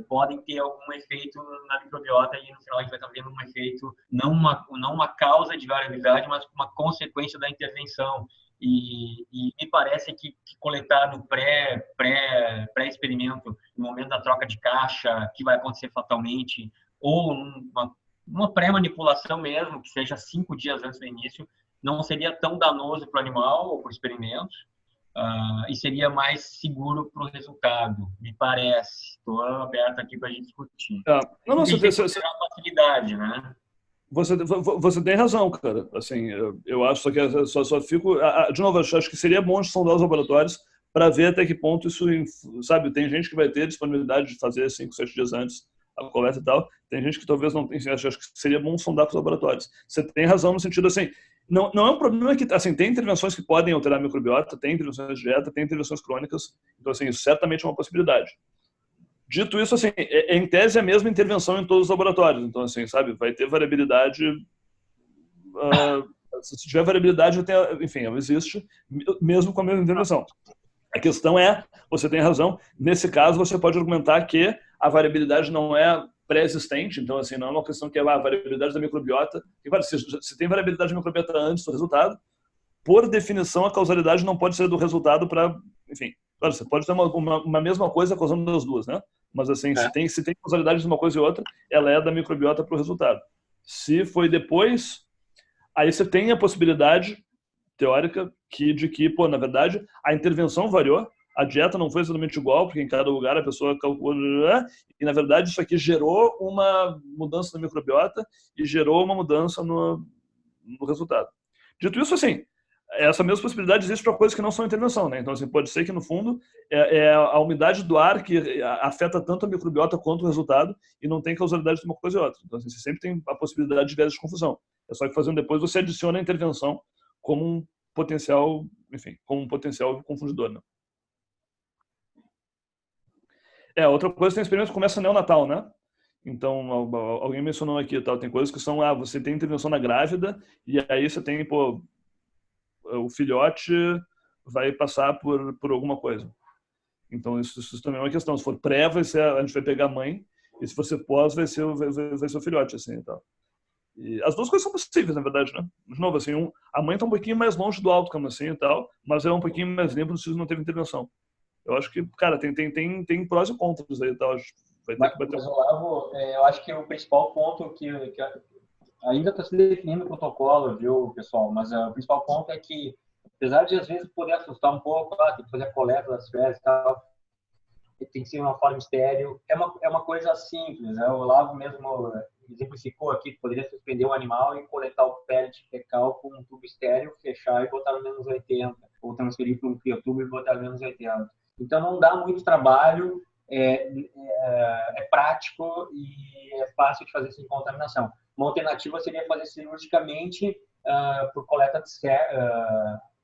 podem ter algum efeito na microbiota e no final a gente vai estar vendo um efeito, não uma causa de variabilidade, mas uma consequência da intervenção. E me parece que coletar no pré-experimento, no momento da troca de caixa, que vai acontecer fatalmente, ou uma pré-manipulação mesmo, que seja 5 dias antes do início, não seria tão danoso para o animal ou para o experimento, e seria mais seguro para o resultado, me parece. Estou aberto aqui para a gente discutir. Não, você tem facilidade, né? Você tem razão, cara. Assim, eu acho que só fico... De novo, acho que seria bom sondar os laboratórios para ver até que ponto isso... Sabe, tem gente que vai ter disponibilidade de fazer 5, 7 dias antes a coleta e tal. Tem gente que talvez não tem. Acho que seria bom sondar com os laboratórios. Você tem razão no sentido assim... Não é um problema que... Assim, tem intervenções que podem alterar a microbiota, tem intervenções de dieta, tem intervenções crônicas. Então, assim, isso certamente é uma possibilidade. Dito isso, assim, em tese é a mesma intervenção em todos os laboratórios. Então, assim, sabe, vai ter variabilidade. Se tiver variabilidade, enfim, ela existe, mesmo com a mesma intervenção. A questão é, você tem razão, nesse caso você pode argumentar que a variabilidade não é pré-existente, então, assim, não é uma questão que é a variabilidade da microbiota. Se tem variabilidade da microbiota antes do resultado, por definição, a causalidade não pode ser do resultado para, enfim, claro, você pode ter uma mesma coisa causando as duas, né? Mas, assim, se tem causalidade de uma coisa e outra, ela é da microbiota para o resultado. Se foi depois, aí você tem a possibilidade teórica de que, pô, na verdade, a intervenção variou, a dieta não foi exatamente igual, porque em cada lugar a pessoa calculou, e, na verdade, isso aqui gerou uma mudança na microbiota e gerou uma mudança no resultado. Dito isso, assim, essa mesma possibilidade existe para coisas que não são intervenção, né? Então, assim, pode ser que, no fundo, é a umidade do ar que afeta tanto a microbiota quanto o resultado e não tem causalidade de uma coisa e outra. Então, assim, você sempre tem a possibilidade de viés de confusão. É só que fazendo depois, você adiciona a intervenção como um potencial, enfim, como um potencial confundidor, né? Outra coisa, tem experiência que começa neonatal, né? Então, alguém mencionou aqui, tal, tem coisas que são, você tem intervenção na grávida e aí você tem, pô, o filhote vai passar por alguma coisa. Então, isso também é uma questão. Se for pré, a gente vai pegar a mãe, e se for pós, vai ser o filhote, assim, e tal. E as duas coisas são possíveis, na verdade, né? De novo, assim, a mãe está um pouquinho mais longe do outcome, assim, e tal, mas é um pouquinho mais limpo se não teve intervenção. Eu acho que, cara, tem prós e contras aí, tal. Vai ter que bater. Mas, Olavo, eu acho que o principal ponto que ainda está se definindo o protocolo, viu, pessoal? Mas o principal ponto é que, apesar de às vezes poder assustar um pouco, tem que fazer a coleta das fezes e tal, tem que ser uma forma estéril, é uma coisa simples, né? O Olavo mesmo exemplificou aqui que poderia suspender um animal e coletar o pellet fecal com um tubo estéril, fechar e botar no menos 80, ou transferir para um criotubo e botar no menos 80. Então não dá muito trabalho, é prático e é fácil de fazer sem contaminação. Uma alternativa seria fazer cirurgicamente por coleta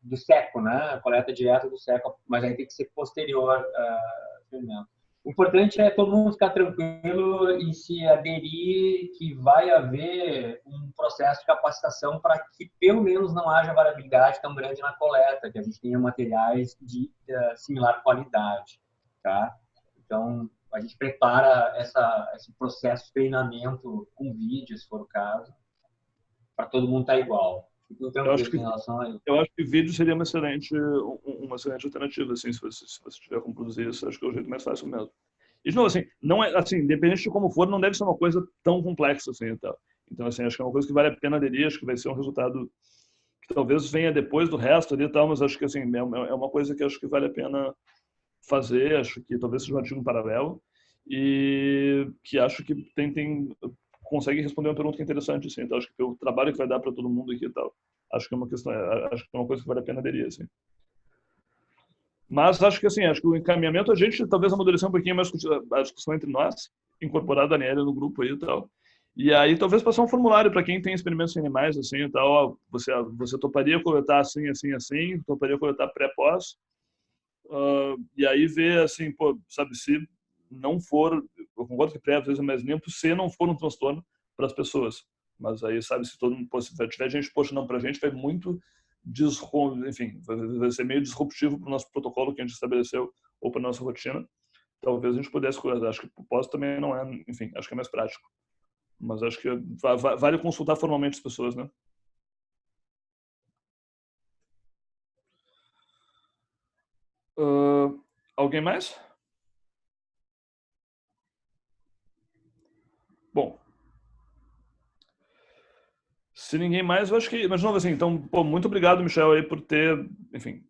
do seco, né? Coleta direta do seco, mas aí tem que ser posterior ao ferimento. O importante é todo mundo ficar tranquilo e se aderir que vai haver um processo de capacitação para que pelo menos não haja variabilidade tão grande na coleta, que a gente tenha materiais de similar qualidade, tá? Então, a gente prepara esse processo de treinamento com vídeo, se for o caso, para todo mundo estar igual. Eu acho que vídeo seria uma excelente alternativa, assim, se você tiver como produzir isso, acho que é o jeito mais fácil mesmo. E, de novo, assim, não é, assim, independente de como for, não deve ser uma coisa tão complexa, assim, e tal. Então, assim, acho que é uma coisa que vale a pena aderir, acho que vai ser um resultado que talvez venha depois do resto ali e tal, mas acho que, assim, é uma coisa que acho que vale a pena fazer, acho que talvez seja um artigo paralelo, e que acho que consegue responder uma pergunta que é interessante, assim, então acho que o trabalho que vai dar para todo mundo aqui e tal, acho que é uma questão, acho que é uma coisa que vale a pena aderir, assim. Mas acho que, assim, acho que o encaminhamento, a gente talvez amadurecer um pouquinho mais a discussão entre nós, incorporar a Daniela no grupo aí e tal, e aí talvez passar um formulário para quem tem experimentos em animais, assim, e tal, você toparia coletar assim, assim, assim, toparia coletar pré-pós, e aí ver, assim, pô, sabe, se não for, eu concordo que pré às vezes é mais limpo, se não for um transtorno para as pessoas. Mas aí, sabe, se todo mundo, se tiver gente puxando pra gente, vai muito, enfim, vai ser meio disruptivo para o nosso protocolo que a gente estabeleceu ou para nossa rotina. Talvez a gente pudesse cuidar. Acho que o propósito também não é, enfim, acho que é mais prático. Mas acho que vale consultar formalmente as pessoas, né? Alguém mais? Bom, se ninguém mais, eu acho que, mas de novo assim, então, pô, muito obrigado, Michel, aí por ter, enfim,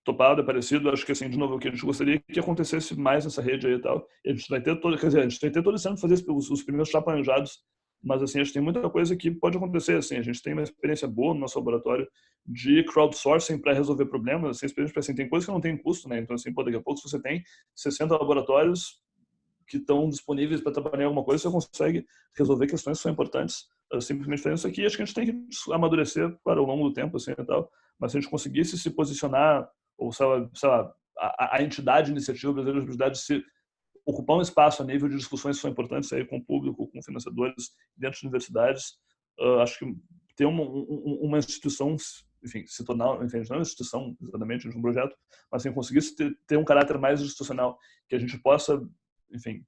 topado, aparecido. Acho que, assim, de novo, o que a gente gostaria que acontecesse mais nessa rede aí e tal. E a gente vai ter todo, quer dizer, a gente vai ter todo esse ano fazer os primeiros chapanjados, mas, assim, a gente tem muita coisa que pode acontecer, assim, a gente tem uma experiência boa no nosso laboratório de crowdsourcing para resolver problemas, assim, assim, tem coisas que não tem custo, né? Então, assim, pô, daqui a pouco, se você tem 60 laboratórios que estão disponíveis para trabalhar em alguma coisa, você consegue resolver questões que são importantes, simplesmente fazendo isso aqui. Acho que a gente tem que amadurecer para ao longo do tempo, assim, e tal. Mas se a gente conseguisse se posicionar, ou sei lá, a entidade, a iniciativa brasileira de universidade se ocupar um espaço a nível de discussões que são importantes aí com o público, com financiadores dentro de universidades, acho que ter uma instituição, enfim, se tornar, enfim, não é uma instituição exatamente de um projeto, mas assim, conseguisse ter um caráter mais institucional, que a gente possa, enfim,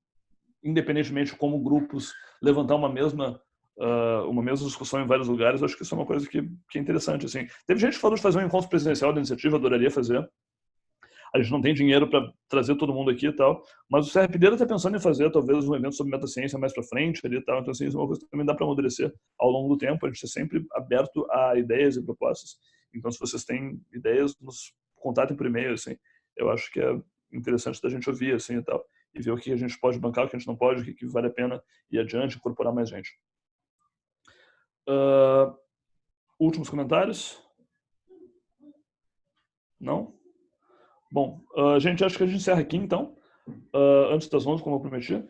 independentemente de como grupos levantar uma mesma discussão em vários lugares, acho que isso é uma coisa que é interessante, assim. Teve gente que falou de fazer um encontro presencial da iniciativa, adoraria fazer. A gente não tem dinheiro para trazer todo mundo aqui e tal, mas o CRPD está pensando em fazer talvez um evento sobre metaciencia mais para frente ali e tal, então assim, isso é uma coisa que também dá para amadurecer ao longo do tempo. A gente é sempre aberto a ideias e propostas, então se vocês têm ideias, nos contatem por e-mail, assim. Eu acho que é interessante da gente ouvir, assim, e tal, e ver o que a gente pode bancar, o que a gente não pode, o que vale a pena ir adiante, incorporar mais gente. Últimos comentários? Não? Bom, gente, acho que a gente encerra aqui, então, antes das 11, como eu prometi.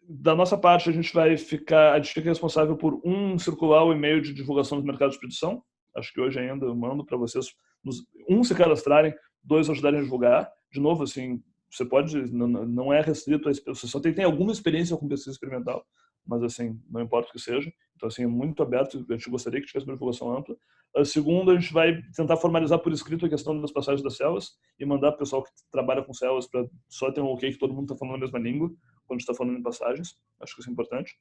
Da nossa parte, a gente fica responsável por circular o e-mail de divulgação dos mercados de expedição. Acho que hoje ainda eu mando para vocês, se cadastrarem, 2 ajudarem a divulgar. De novo, assim, você pode, não é restrito a você só tem alguma experiência com pesquisa experimental, mas assim, não importa o que seja. Então assim, é muito aberto, a gente gostaria que tivesse uma divulgação ampla. Segundo, a gente vai tentar formalizar por escrito a questão das passagens das células e mandar para o pessoal que trabalha com células para só ter um ok que todo mundo está falando a mesma língua quando está falando em passagens. Acho que isso é importante.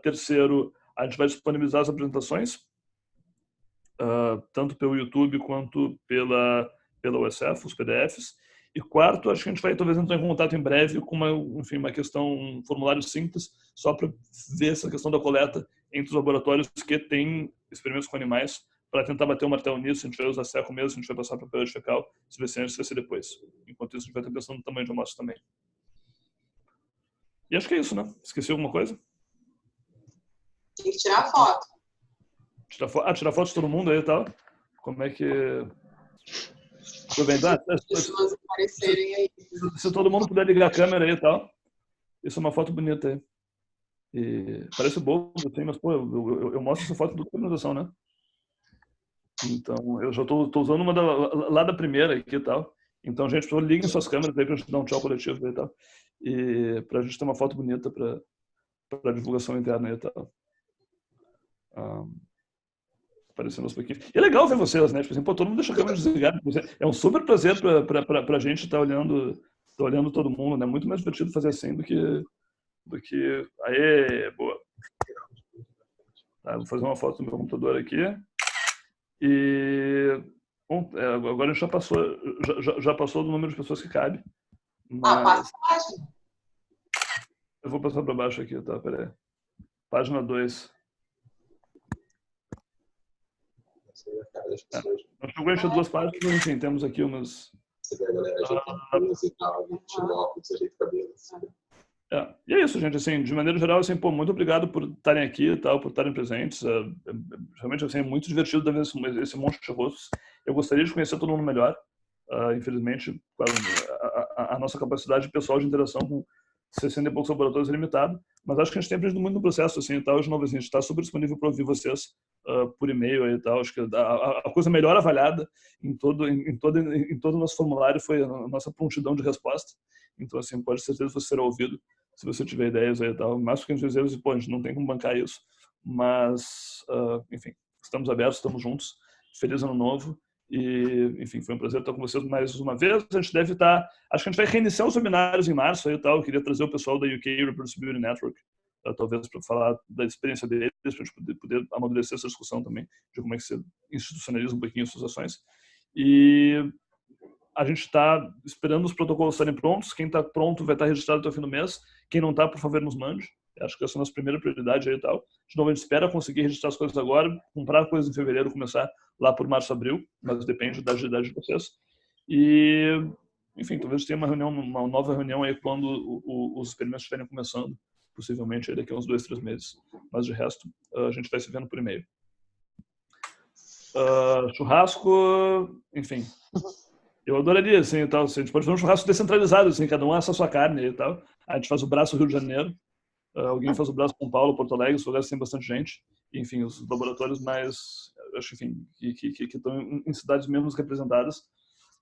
Terceiro, a gente vai disponibilizar as apresentações, tanto pelo YouTube quanto pela USF, os PDFs. E quarto, acho que a gente vai talvez entrar em contato em breve com uma questão, um formulário simples, só para ver essa questão da coleta entre os laboratórios que têm experimentos com animais, para tentar bater o martelo nisso. A gente vai usar seco mesmo, a gente vai passar para pellet fecal, se vai ser antes, se vai ser depois. Enquanto isso, a gente vai estar pensando no tamanho de amostra também. E acho que é isso, né? Esqueci alguma coisa? Tem que tirar a foto. Tirar foto de todo mundo aí e tal. Como é que... Pessoas aparecerem aí. Se todo mundo puder ligar a câmera aí e tal. Isso é uma foto bonita aí. E parece bobo, assim, mas pô, eu mostro essa foto do organização, né? Então, eu já tô usando uma lá da primeira aqui e tal. Então, gente, por favor, liguem suas câmeras aí pra gente dar um tchau coletivo aí e tal. E pra gente ter uma foto bonita pra divulgação interna aí e tal. Aparecendo aos pouquinhos. E é legal ver vocês, né? Tipo assim, pô, todo mundo deixa a câmera desligada. É um super prazer pra gente estar olhando todo mundo, né? Muito mais divertido fazer assim do que... Aê, boa. Tá, vou fazer uma foto do meu computador aqui. E... Bom, agora a gente já passou do número de pessoas que cabe. Mas... passa a página. Eu vou passar para baixo aqui, tá? Peraí. Página 2. Nós chegamos a encher 2 páginas, mas enfim, temos aqui umas... Você vê a galera já tem e tal, tirou óculos, ajeita o cabelo. E é isso, gente. Assim, de maneira geral, assim, pô, muito obrigado por estarem aqui e tal, por estarem presentes. Realmente, assim, é muito divertido ver esse monte de rostos. Eu gostaria de conhecer todo mundo melhor. Infelizmente, a nossa capacidade pessoal de interação com 60 e poucos laboratórios é limitada, mas acho que a gente tem aprendido muito no processo, assim, e tal. De novo, assim, a gente está super disponível para ouvir vocês por e-mail e tal. Acho que a coisa melhor avaliada em todo o nosso formulário foi a nossa prontidão de resposta. Então, assim, pode ter certeza que você será ouvido se você tiver ideias aí e tal. Mais pequenos erros, pô, a gente não tem como bancar isso. Mas, enfim, estamos abertos, estamos juntos. Feliz ano novo. E, enfim, foi um prazer estar com vocês mais uma vez. A gente deve estar... Acho que a gente vai reiniciar os seminários em março aí e tal. Eu queria trazer o pessoal da UK Reproducibility Network, talvez para falar da experiência deles, para a gente poder amadurecer essa discussão também, de como é que você institucionaliza um pouquinho as suas ações. E a gente está esperando os protocolos estarem prontos. Quem está pronto vai estar registrado até o fim do mês. Quem não está, por favor, nos mande. Acho que essa é a nossa primeira prioridade aí e tal. De novo, a gente espera conseguir registrar as coisas agora, comprar coisas em fevereiro, começar lá por março, abril, mas depende da agilidade de vocês. E, enfim, talvez tenha uma nova reunião aí quando os experimentos estiverem começando, possivelmente aí daqui a uns 2, 3 meses. Mas de resto, a gente vai se vendo por e-mail. Churrasco, enfim... Eu adoraria, assim, e tal. Assim, a gente pode fazer um churrasco descentralizado, assim, cada um assa a sua carne e tal. A gente faz o braço Rio de Janeiro, alguém faz o braço São Paulo, Porto Alegre, os lugares tem bastante gente. Enfim, os laboratórios mais, acho, enfim, que estão em cidades menos representadas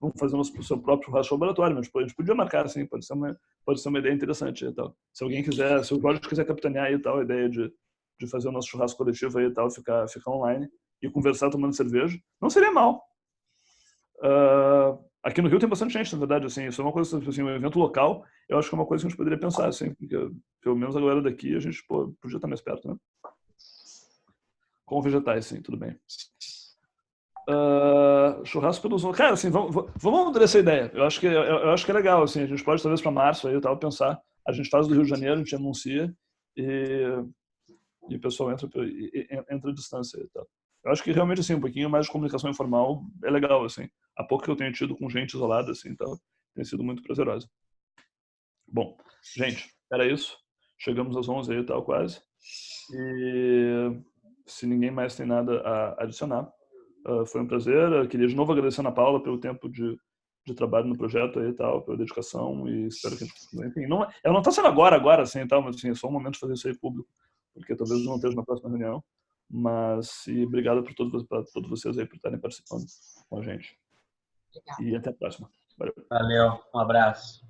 vão fazer o seu próprio churrasco laboratório, mas a gente podia marcar, assim, pode ser uma ideia interessante e tal. Se alguém quiser, se o Jorge quiser capitanear aí e tal, a ideia de fazer o nosso churrasco coletivo aí e tal, ficar online e conversar tomando cerveja, não seria mal. Aqui no Rio tem bastante gente, na verdade, assim, isso é uma coisa, assim, um evento local, eu acho que é uma coisa que a gente poderia pensar, assim, porque pelo menos a galera daqui, a gente podia estar mais perto, né? Com vegetais, sim, tudo bem. Churrasco pelos... Cara, assim, vamos mudar essa ideia, eu acho que é legal, assim, a gente pode talvez para março aí, tal, pensar, a gente faz do Rio de Janeiro, a gente anuncia e o pessoal entra à distância e tal. Eu acho que realmente, assim, um pouquinho mais de comunicação informal é legal, assim. Há pouco que eu tenho tido com gente isolada, assim, então tem sido muito prazerosa. Bom, gente, era isso. Chegamos às 11 aí e tal, quase. E se ninguém mais tem nada a adicionar, foi um prazer. Eu queria de novo agradecer a Ana Paula pelo tempo de trabalho no projeto aí e tal, pela dedicação, e espero que a gente... Enfim, ela não está sendo agora, assim, tal, mas assim, é só um momento de fazer isso aí público, porque talvez eu não esteja na próxima reunião. Mas, e obrigado para todos vocês aí por estarem participando com a gente. Obrigada. E até a próxima. Valeu, um abraço.